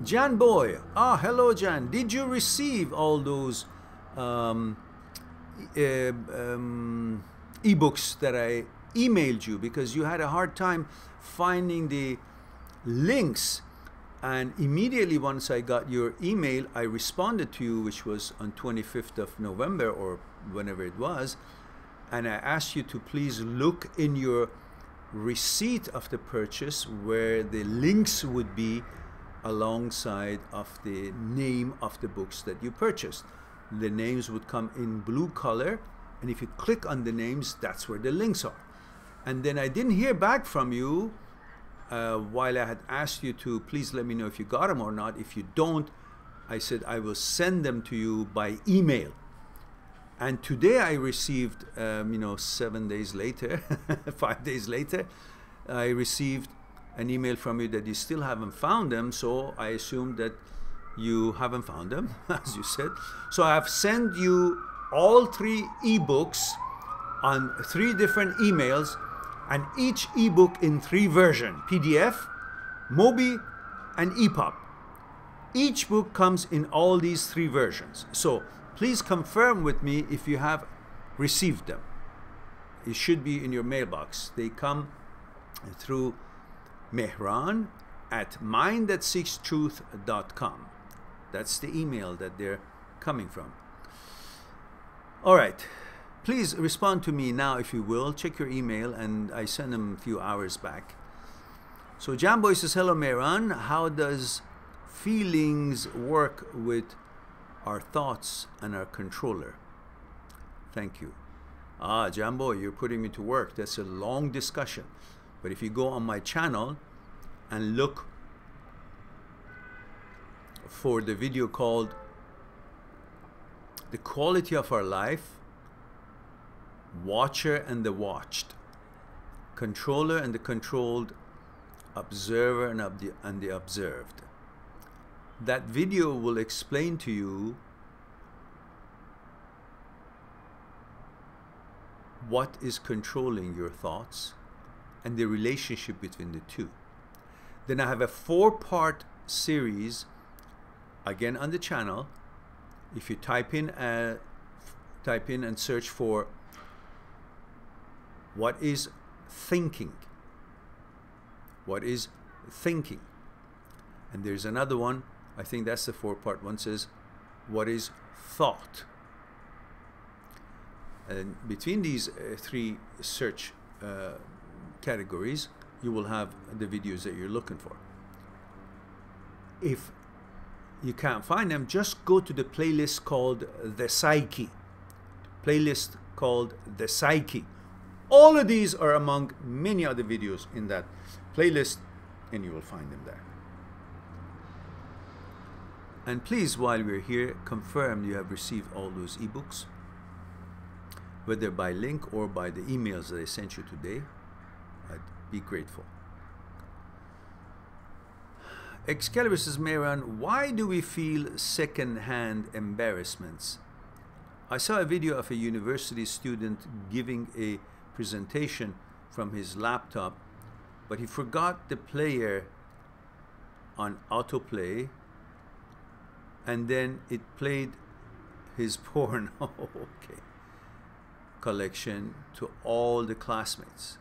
Jan Boy. Hello, Jan. Did you receive all those ebooks that I emailed you? Because you had a hard time finding the links. And immediately once I got your email, I responded to you, which was on 25th of November or whenever it was. And I asked you to please look in your receipt of the purchase where the links would be alongside of the name of the books that you purchased. The names would come in blue color. And if you click on the names, that's where the links are. And then I didn't hear back from you while I had asked you to please let me know if you got them or not. If you don't, I said I will send them to you by email. And today I received, 7 days later, 5 days later, I received an email from you that you still haven't found them. So I assumed that you haven't found them, as you said. So I have sent you all 3 ebooks on 3 different emails, and each ebook in 3 versions: PDF, Mobi, and EPUB. Each book comes in all these 3 versions. So please confirm with me if you have received them. It should be in your mailbox. They come through Mehran at mind@seekstruth.com. That's the email that they're coming from. All right. Please respond to me now if you will. Check your email, and I sent them a few hours back. So Jamboy says, hello Mehran, how does feelings work with our thoughts and our controller? Thank you. Jamboy, you're putting me to work. That's a long discussion. But if you go on my channel and look for the video called The Quality of Our Life, Watcher and the Watched, Controller and the Controlled, Observer and the Observed. That video will explain to you what is controlling your thoughts and the relationship between the two. Then I have a 4-part series, again on the channel. If you type in and search for what is thinking, what is thinking, and there's another one, I think that's the 4-part one, says what is thought. And between these 3 search categories, you will have the videos that you're looking for. If you can't find them, just go to the playlist called The Psyche. Playlist called The Psyche. All of these are among many other videos in that playlist, and you will find them there. And please, while we're here, confirm you have received all those ebooks, whether by link or by the emails that I sent you today. I'd be grateful. Excalibur says, Mehran, why do we feel second-hand embarrassments? I saw a video of a university student giving a presentation from his laptop, but he forgot the player on autoplay, and then it played his porn collection to all the classmates.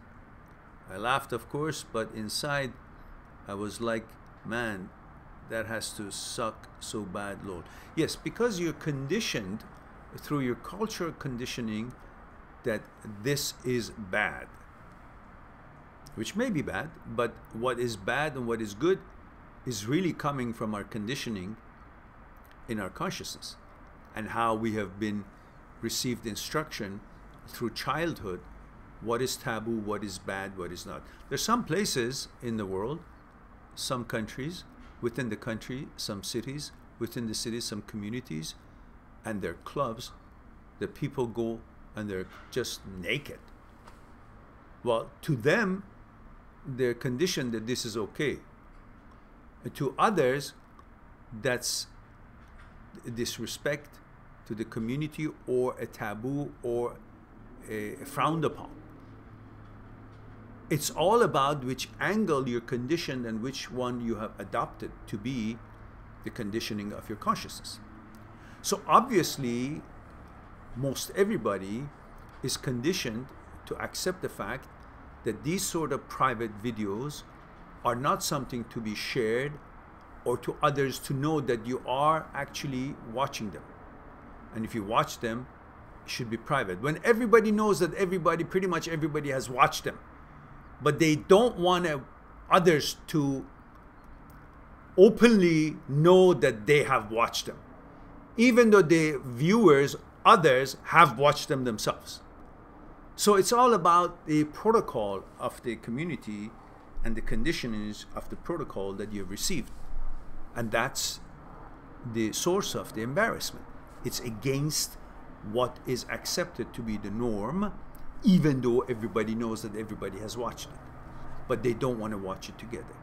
I laughed, of course, but inside I was like, man, that has to suck so bad, Lord. Yes, because you're conditioned through your cultural conditioning that this is bad, which may be bad, but what is bad and what is good is really coming from our conditioning in our consciousness, and how we have been received instruction through childhood, what is taboo, what is bad, what is not. There's some places in the world, some countries, within the country, some cities, within the cities, some communities, and their clubs, the people go and they're just naked. Well, to them, they're conditioned that this is okay. And to others, that's disrespect to the community, or a taboo, or a frowned upon. It's all about which angle you're conditioned and which one you have adopted to be the conditioning of your consciousness. So obviously, most everybody is conditioned to accept the fact that these sort of private videos are not something to be shared, or to others to know that you are actually watching them. And if you watch them, it should be private. When everybody knows that pretty much everybody has watched them, but they don't want others to openly know that they have watched them, even though the viewers, others, have watched them themselves. So it's all about the protocol of the community and the conditionings of the protocol that you've received. And that's the source of the embarrassment. It's against what is accepted to be the norm, even though everybody knows that everybody has watched it. But they don't want to watch it together,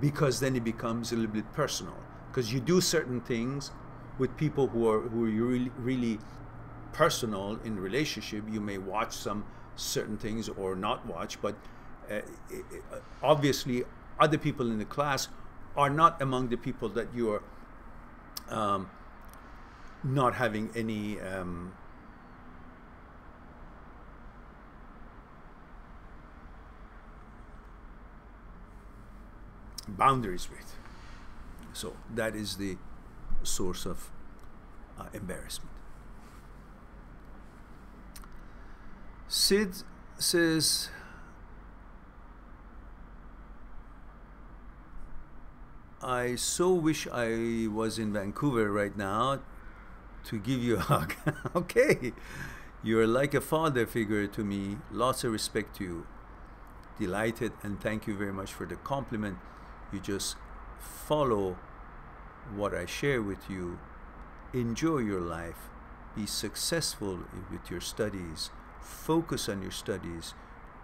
because then it becomes a little bit personal. Because you do certain things with people who are really personal in relationship. You may watch some certain things or not watch, but obviously other people in the class are not among the people that you are not having any boundaries with. So that is the source of embarrassment. Sid says, I so wish I was in Vancouver right now to give you a hug. Okay, you're like a father figure to me. Lots of respect to you. Delighted, and thank you very much for the compliment. You just follow what I share with you. Enjoy your life. Be successful with your studies. Focus on your studies.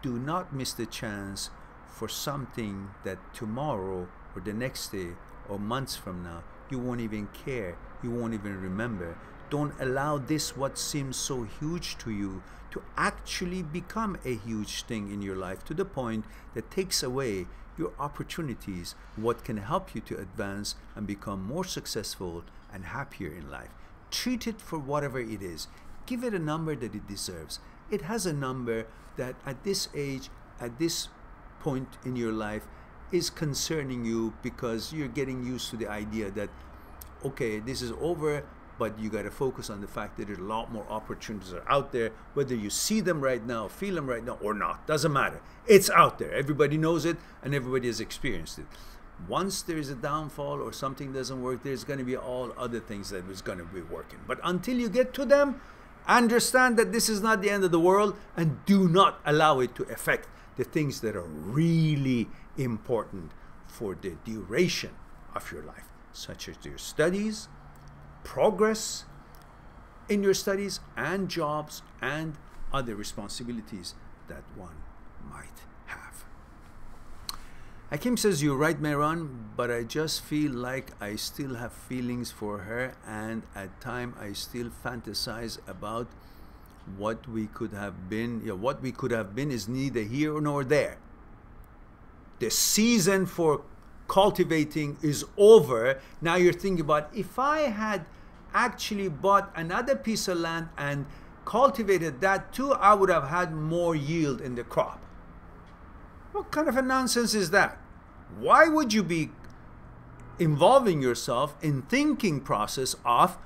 Do not miss the chance for something that tomorrow or the next day or months from now you won't even care, you won't even remember. Don't allow this, what seems so huge to you, to actually become a huge thing in your life, to the point that takes away your opportunities, what can help you to advance and become more successful and happier in life. Treat it for whatever it is. Give it a number that it deserves. It has a number that at this age, at this point in your life, is concerning you because you're getting used to the idea that, okay, this is over, but you got to focus on the fact that there's a lot more opportunities that are out there, whether you see them right now, feel them right now, or not. Doesn't matter. It's out there. Everybody knows it, and everybody has experienced it. Once there is a downfall or something doesn't work, there's going to be all other things that is going to be working. But until you get to them, understand that this is not the end of the world, and do not allow it to affect the things that are really important for the duration of your life, such as your studies, progress in your studies, and jobs and other responsibilities that one might have. Hakim says, you're right, Mehran, but I just feel like I still have feelings for her, and at times I still fantasize about what we could have been. What we could have been is neither here nor there. The season for cultivating is over. Now you're thinking about, if I had actually bought another piece of land and cultivated that too, I would have had more yield in the crop. What kind of a nonsense is that? Why would you be involving yourself in thinking process of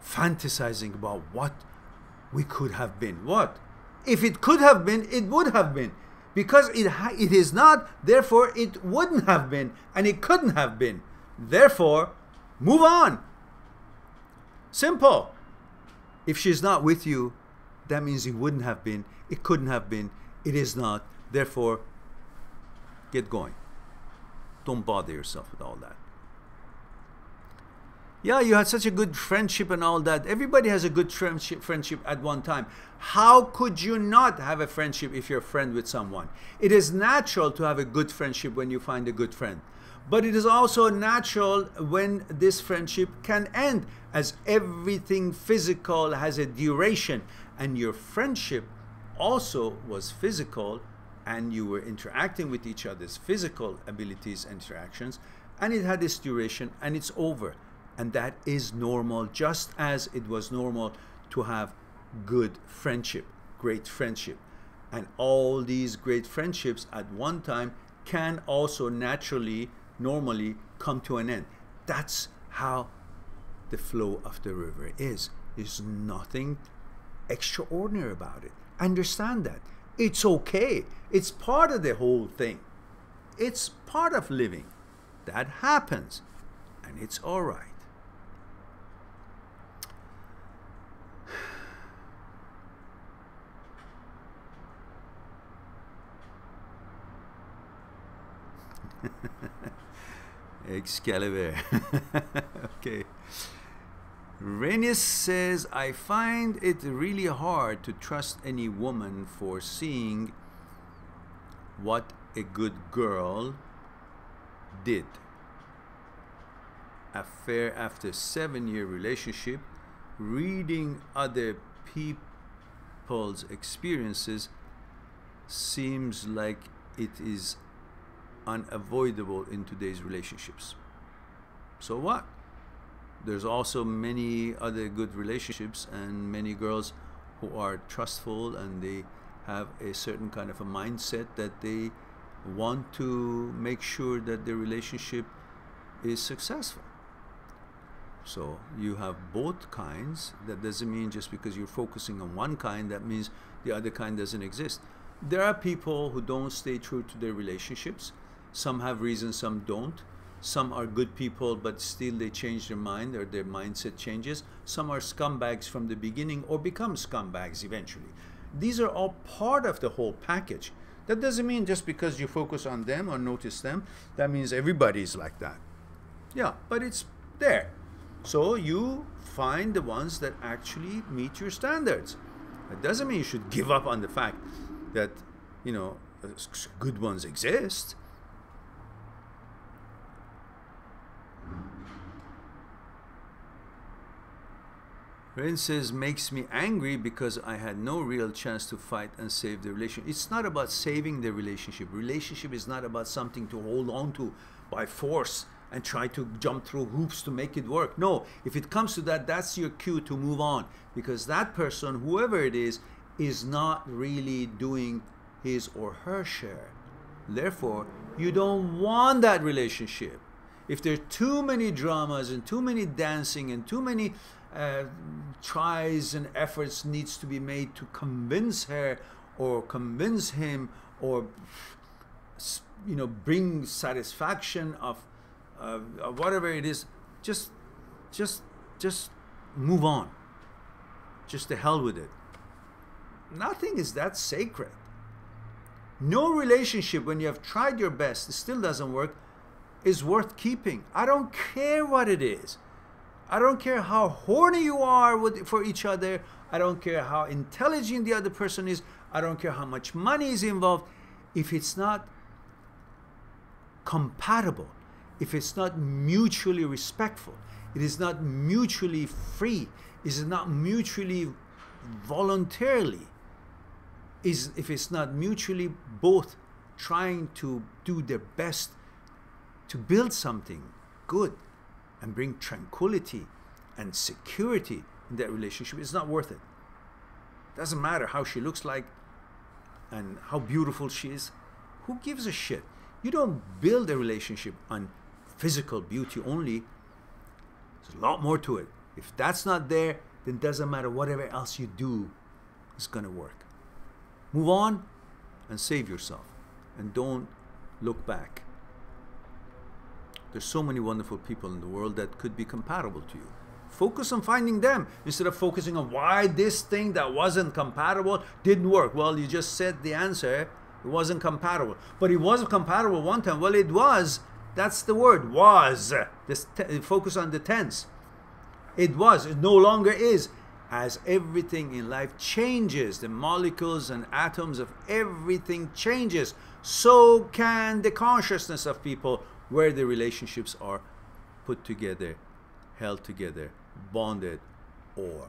fantasizing about what we could have been? What? If it could have been, it would have been. Because it is not, therefore it wouldn't have been, and it couldn't have been. Therefore, move on. Simple. If she's not with you, that means it wouldn't have been, it couldn't have been, it is not. Therefore, get going. Don't bother yourself with all that. Yeah, you had such a good friendship and all that. Everybody has a good friendship at one time. How could you not have a friendship if you're a friend with someone? It is natural to have a good friendship when you find a good friend. But it is also natural when this friendship can end, as everything physical has a duration. And your friendship also was physical, and you were interacting with each other's physical abilities and interactions, and it had this duration, and it's over. And that is normal, just as it was normal to have good friendship, great friendship. And all these great friendships at one time can also naturally, normally come to an end. That's how the flow of the river is. There's nothing extraordinary about it. Understand that. It's okay. It's part of the whole thing. It's part of living. That happens, and it's all right. Excalibur. Okay. Renius says, I find it really hard to trust any woman for seeing what a good girl did. Affair after 7-year relationship, reading other people's experiences seems like it is unavoidable in today's relationships. So what? There's also many other good relationships, and many girls who are trustful, and they have a certain kind of a mindset that they want to make sure that their relationship is successful. So you have both kinds. That doesn't mean just because you're focusing on one kind, that means the other kind doesn't exist. There are people who don't stay true to their relationships. Some have reasons, some don't. Some are good people, but still they change their mind, or their mindset changes. Some are scumbags from the beginning, or become scumbags eventually. These are all part of the whole package. That doesn't mean just because you focus on them or notice them, that means everybody's like that. Yeah, but it's there. So you find the ones that actually meet your standards. That doesn't mean you should give up on the fact that, you know, good ones exist. Ren says, makes me angry because I had no real chance to fight and save the relationship. It's not about saving the relationship. Relationship is not about something to hold on to by force and try to jump through hoops to make it work. No, if it comes to that, that's your cue to move on, because that person, whoever it is not really doing his or her share. Therefore, you don't want that relationship. If there are too many dramas and too many dancing and too many tries and efforts needs to be made to convince her or convince him, or bring satisfaction of whatever it is, just move on. Just to hell with it. Nothing is that sacred. No relationship, when you have tried your best, it still doesn't work, is worth keeping. I don't care what it is. I don't care how horny you are for each other. I don't care how intelligent the other person is. I don't care how much money is involved. If it's not compatible, if it's not mutually respectful, it is not mutually free, it is not mutually voluntarily, if it's not mutually both trying to do their best to build something good and bring tranquility and security in that relationship, it's not worth it. Doesn't matter how she looks like and how beautiful she is. Who gives a shit? You don't build a relationship on physical beauty only. There's a lot more to it. If that's not there, then it doesn't matter whatever else you do is going to work. Move on and save yourself, and don't look back. There's so many wonderful people in the world that could be compatible to you. Focus on finding them instead of focusing on why this thing that wasn't compatible didn't work. Well, you just said the answer. It wasn't compatible. But it was compatible one time. Well, it was. That's the word, was. Focus on the tense. It was. It no longer is. As everything in life changes, the molecules and atoms of everything changes, so can the consciousness of people, where the relationships are put together, held together, bonded, or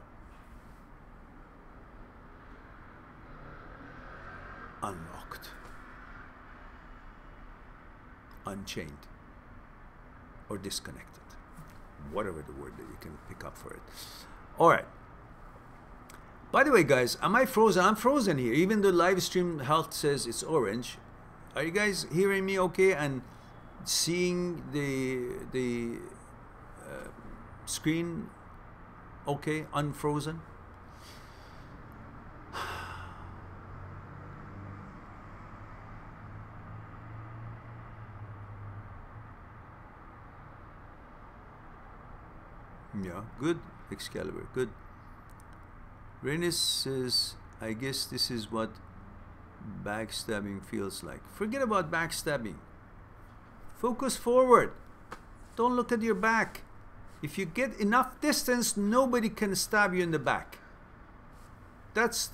unlocked, unchained, or disconnected. Whatever the word that you can pick up for it. All right. By the way, guys, am I frozen? I'm frozen here. Even though live stream health says it's orange. Are you guys hearing me okay and seeing the screen okay, unfrozen? Yeah, good, Excalibur, good. Renis says, I guess this is what backstabbing feels like. Forget about backstabbing. Focus forward. Don't look at your back. If you get enough distance, nobody can stab you in the back. That's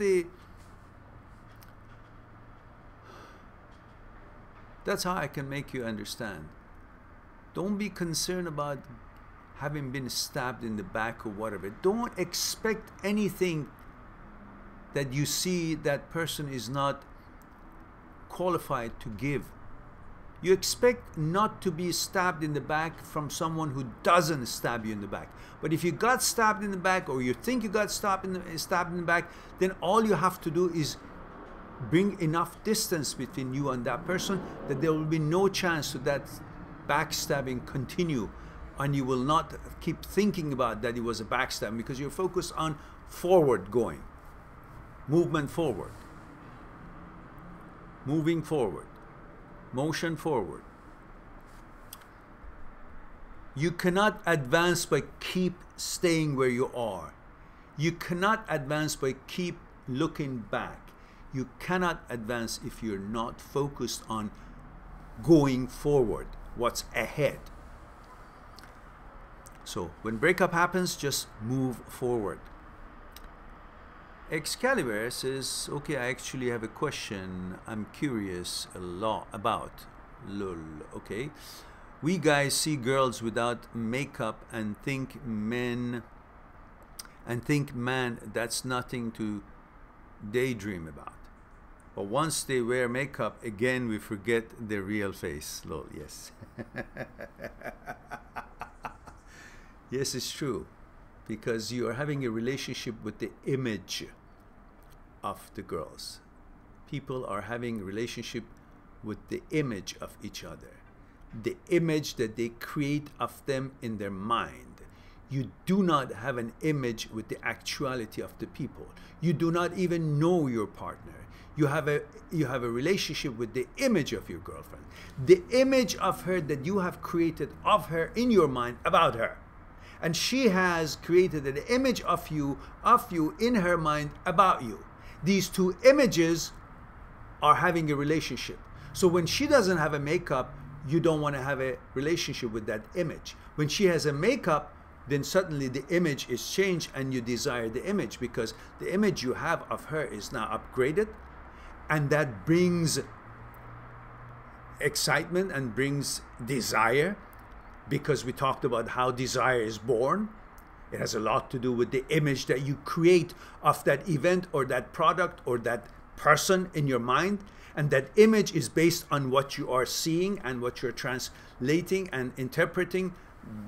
how I can make you understand. Don't be concerned about having been stabbed in the back or whatever. Don't expect anything that you see that person is not qualified to give. You expect not to be stabbed in the back from someone who doesn't stab you in the back. But if you got stabbed in the back, or you think you got stabbed in the back, then all you have to do is bring enough distance between you and that person that there will be no chance to that backstabbing continue, and you will not keep thinking about that it was a backstabbing, because you're focused on forward going, movement forward, moving forward, motion forward. You cannot advance by keep staying where you are. You cannot advance by keep looking back. You cannot advance if you're not focused on going forward, what's ahead. So when breakup happens, just move forward. Excalibur says, okay, I actually have a question I'm curious a lot about. Lol. Okay. We guys see girls without makeup and think men and think, man, that's nothing to daydream about. But once they wear makeup, again, we forget their real face. Lol, yes. Yes, it's true. Because you are having a relationship with the image of the girls. People are having a relationship with the image of each other. The image that they create of them in their mind. You do not have an image with the actuality of the people. You do not even know your partner. You have a relationship with the image of your girlfriend. The image of her that you have created of her in your mind about her. And she has created an image of you in her mind about you. These two images are having a relationship. So when she doesn't have a makeup, you don't want to have a relationship with that image. When she has a makeup, then suddenly the image is changed and you desire the image, because the image you have of her is now upgraded, and that brings excitement and brings desire, because we talked about how desire is born. It has a lot to do with the image that you create of that event or that product or that person in your mind. And that image is based on what you are seeing and what you're translating and interpreting,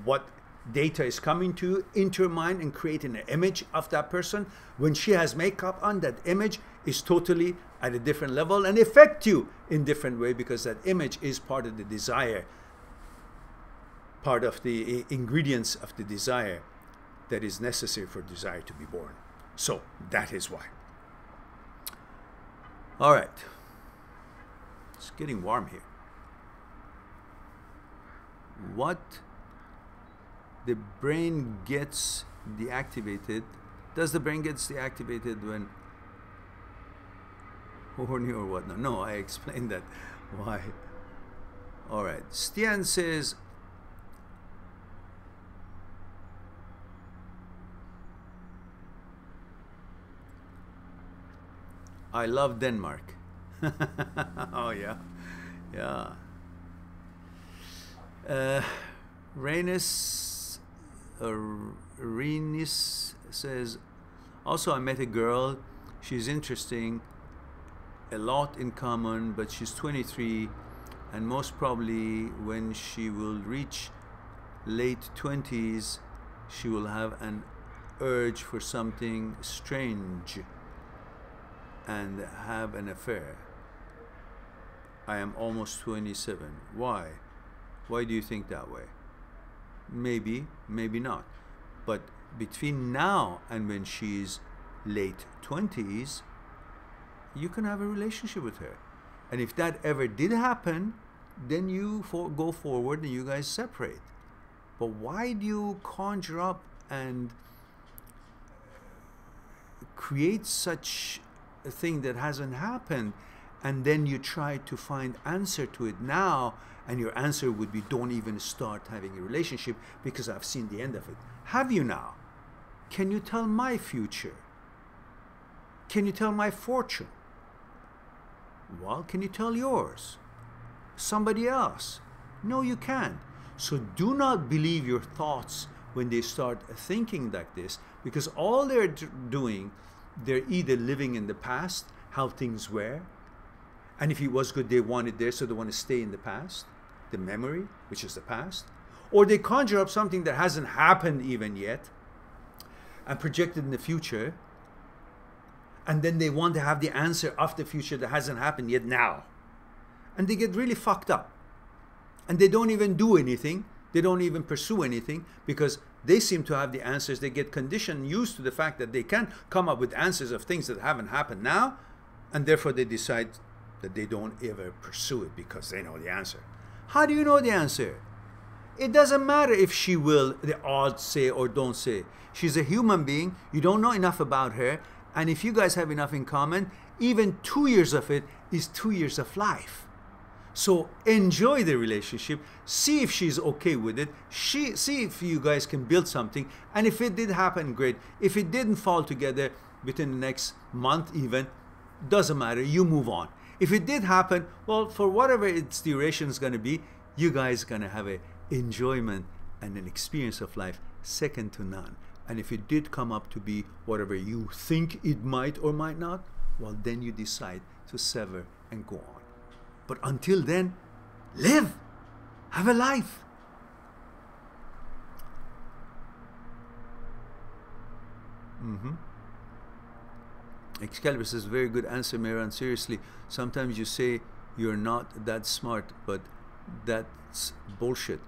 what data is coming to you into your mind and creating an image of that person. When she has makeup on, that image is totally at a different level and affect you in different way, because that image is part of the desire, part of the ingredients of the desire that is necessary for desire to be born. So that is why. All right. It's getting warm here. What the brain gets deactivated? Does the brain get deactivated when horny or whatnot? No, I explained that. Why? All right. Stian says, I love Denmark. Oh yeah, yeah. Renis says, also I met a girl. She's interesting, a lot in common, but she's 23, and most probably when she will reach late 20s, she will have an urge for something strange and have an affair. I am almost 27. Why? Why do you think that way? Maybe, maybe not. But between now and when she's late 20s, you can have a relationship with her. And if that ever did happen, then you go forward and you guys separate. But why do you conjure up and create such a thing that hasn't happened, and then you try to find answer to it now, and your answer would be, don't even start having a relationship because I've seen the end of it. Have you now? Can you tell my future? Can you tell my fortune? Well, can you tell yours? Somebody else? No, you can't. So do not believe your thoughts when they start thinking like this, because all they're doing, they're either living in the past, how things were, and if it was good, they want it there, so they want to stay in the past, the memory, which is the past, or they conjure up something that hasn't happened even yet and project it in the future, and then they want to have the answer of the future that hasn't happened yet now. And they get really fucked up. And they don't even do anything. They don't even pursue anything, because they seem to have the answers. They get conditioned, used to the fact that they can come up with answers of things that haven't happened now, and therefore they decide that they don't ever pursue it because they know the answer. How do you know the answer? It doesn't matter if she will, the odds say or don't say. She's a human being. You don't know enough about her. And if you guys have enough in common, even 2 years of it is 2 years of life. So enjoy the relationship. See if she's okay with it. See if you guys can build something. And if it did happen, great. If it didn't fall together within the next month even, doesn't matter. You move on. If it did happen, well, for whatever its duration is going to be, you guys are going to have an enjoyment and an experience of life second to none. And if it did come up to be whatever you think it might or might not, well, then you decide to sever and go on. But until then, live, have a life. Excalibur says, very good answer, Mehran. Seriously, sometimes you say you're not that smart, but that's bullshit.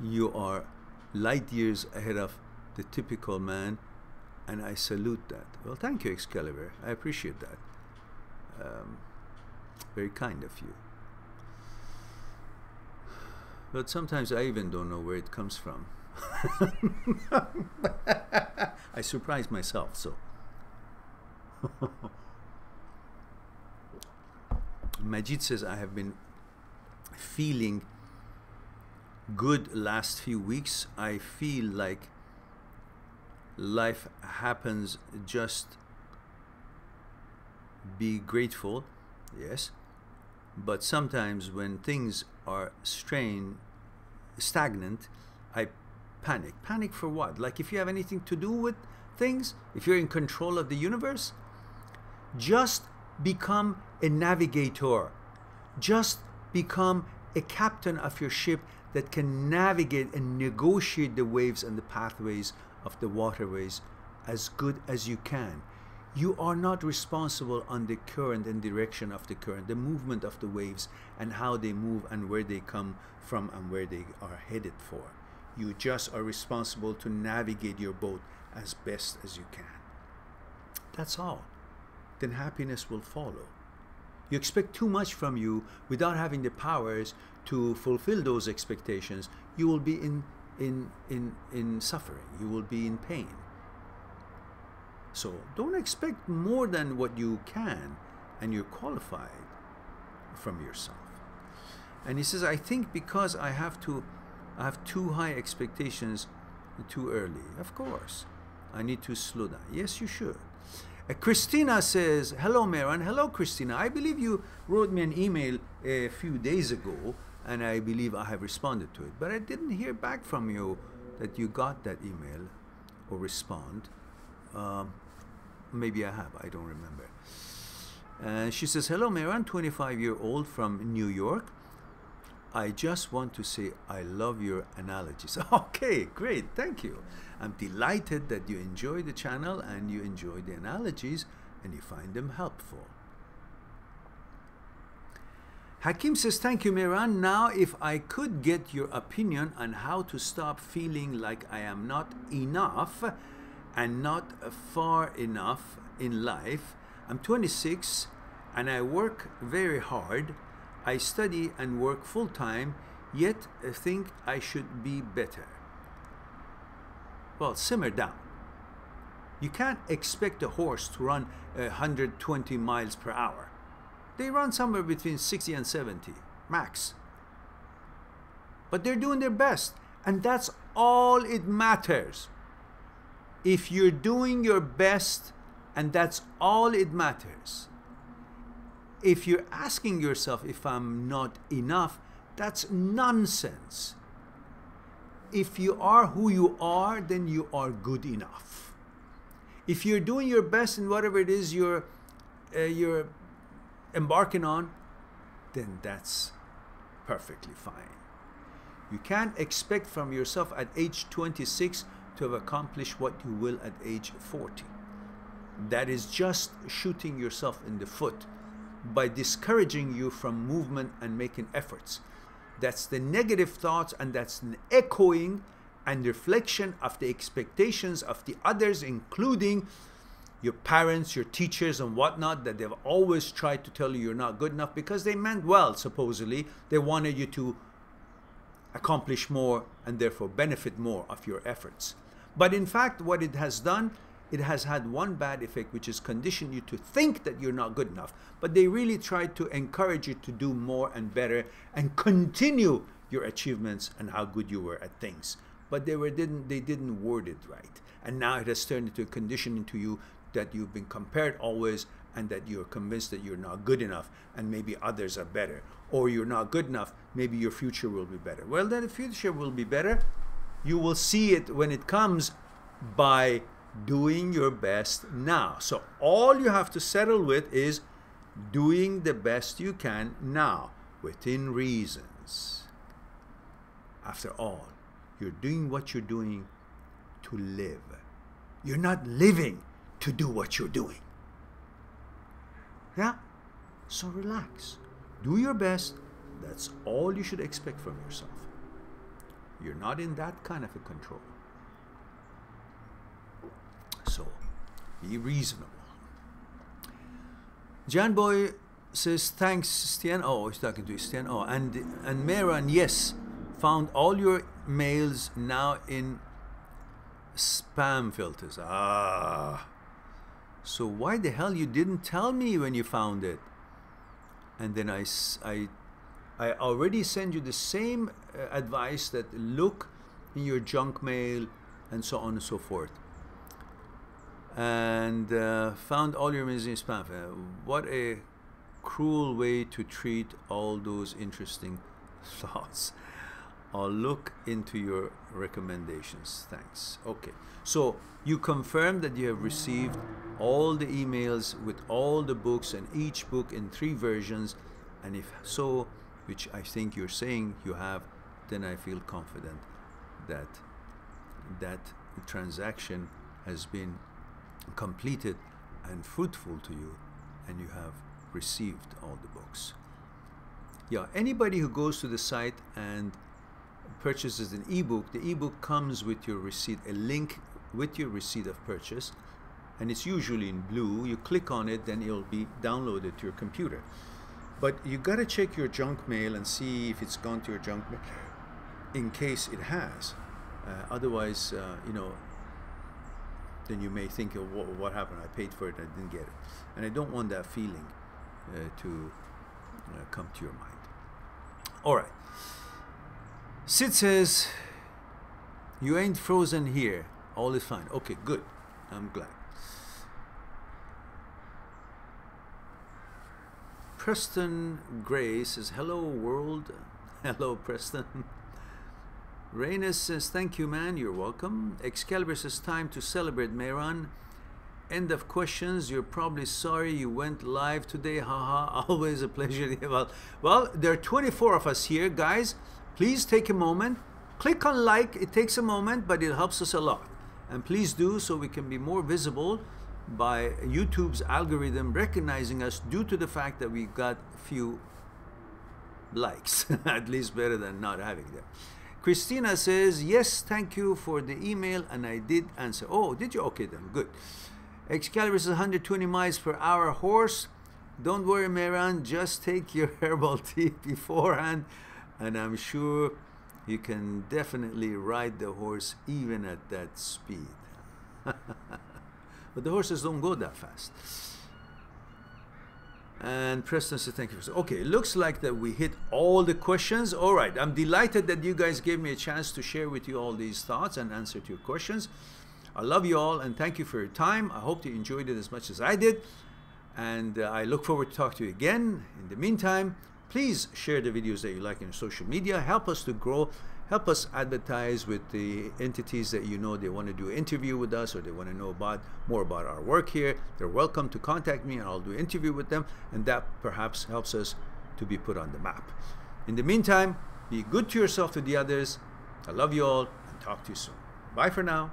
You are light years ahead of the typical man, and I salute that. Well, thank you, Excalibur. I appreciate that. Very kind of you. But sometimes I even don't know where it comes from. I surprise myself, so. Majid says, I have been feeling good last few weeks. I feel like life happens, just be grateful. Yes, but sometimes when things are stagnant, I panic. Panic for what? Like, if you have anything to do with things, if you're in control of the universe, just become a navigator. Just become a captain of your ship that can navigate and negotiate the waves and the pathways of the waterways as good as you can. You are not responsible on the current and direction of the current, the movement of the waves and how they move and where they come from and where they are headed for. You just are responsible to navigate your boat as best as you can. That's all. Then happiness will follow. You expect too much from you without having the powers to fulfill those expectations, you will be in suffering. You will be in pain. So don't expect more than what you can, and you're qualified from yourself. And he says, I think because I have too high expectations too early. Of course, I need to slow down. Yes, you should. Christina says, hello, Mehran. Hello, Christina. I believe you wrote me an email a few days ago, and I believe I have responded to it. But I didn't hear back from you that you got that email or respond. Maybe I have. I don't remember. She says, hello, Mehran, 25-year-old from New York. I just want to say I love your analogies. Okay, great. Thank you. I'm delighted that you enjoy the channel and you enjoy the analogies and you find them helpful. Hakim says, thank you, Mehran. Now, if I could get your opinion on how to stop feeling like I am not enough and not far enough in life. I'm 26 and I work very hard. I study and work full-time, yet think I should be better. Well, simmer down. You can't expect a horse to run 120 miles per hour. They run somewhere between 60 and 70, max. But they're doing their best, and that's all it matters. If you're doing your best, and that's all it matters. If you're asking yourself if I'm not enough, that's nonsense. If you are who you are, then you are good enough. If you're doing your best in whatever it is you're embarking on, then that's perfectly fine. You can't expect from yourself at age 26 to have accomplished what you will at age 40. That is just shooting yourself in the foot by discouraging you from movement and making efforts. That's the negative thoughts, and that's an echoing and reflection of the expectations of the others, including your parents, your teachers, and whatnot, that they've always tried to tell you you're not good enough because they meant well, supposedly. They wanted you to accomplish more and therefore benefit more of your efforts. But in fact, what it has done, it has had one bad effect, which is condition you to think that you're not good enough. But they really tried to encourage you to do more and better and continue your achievements and how good you were at things. But they didn't word it right. And now it has turned into a conditioning to you that you've been compared always, and that you're convinced that you're not good enough and maybe others are better. Or you're not good enough, maybe your future will be better. Well, then the future will be better. You will see it when it comes, by doing your best now. So all you have to settle with is doing the best you can now, within reasons. After all, you're doing what you're doing to live. You're not living to do what you're doing. Yeah? So relax. Do your best. That's all you should expect from yourself. You're not in that kind of a control. So, be reasonable. Jan Boy says, thanks, Stian. Oh, he's talking to Stian. Oh, and Mehran, yes, found all your mails now in spam filters. Ah. So why the hell you didn't tell me when you found it? And then I already sent you the same advice that look in your junk mail and so on and so forth. And found all your mails in spam. What a cruel way to treat all those interesting thoughts. I'll look into your recommendations. Thanks. Okay. So you confirm that you have received all the emails with all the books and each book in 3 versions. And if so, which I think you're saying you have, then I feel confident that that transaction has been completed and fruitful to you, and you have received all the books. Yeah, anybody who goes to the site and purchases an ebook, the ebook comes with your receipt, a link with your receipt of purchase, and it's usually in blue. You click on it, then it'll be downloaded to your computer. But you got to check your junk mail and see if it's gone to your junk mail, in case it has. Otherwise, you know, then you may think, oh, what happened? I paid for it, I didn't get it. And I don't want that feeling to come to your mind. All right. Sid says, you ain't frozen here. All is fine. Okay, good. I'm glad. Preston Gray says, hello world. Hello Preston. Raina says, thank you man, you're welcome. Excalibur says, time to celebrate Mehran. End of questions. You're probably sorry you went live today. Haha, always a pleasure. Well, there are 24 of us here, guys. Please take a moment. Click on like. It takes a moment, but it helps us a lot. And please do, so we can be more visible by YouTube's algorithm recognizing us due to the fact that we got few likes. At least better than not having them. Christina says, yes, thank you for the email, and I did answer. Oh, did you? Okay then, good. Excalibur says 120 miles per hour horse. Don't worry, Mehran, just take your herbal tea beforehand, and I'm sure you can definitely ride the horse even at that speed. But the horses don't go that fast. And Preston says, thank you. Okay, it looks like that we hit all the questions. All right, I'm delighted that you guys gave me a chance to share with you all these thoughts and answer to your questions. I love you all and thank you for your time. I hope you enjoyed it as much as I did. And I look forward to talking to you again. In the meantime, please share the videos that you like in social media. Help us to grow. Help us advertise with the entities that you know they want to do an interview with us or they want to know more about our work here. They're welcome to contact me and I'll do an interview with them, and that perhaps helps us to be put on the map. In the meantime, be good to yourself, to the others. I love you all and talk to you soon. Bye for now.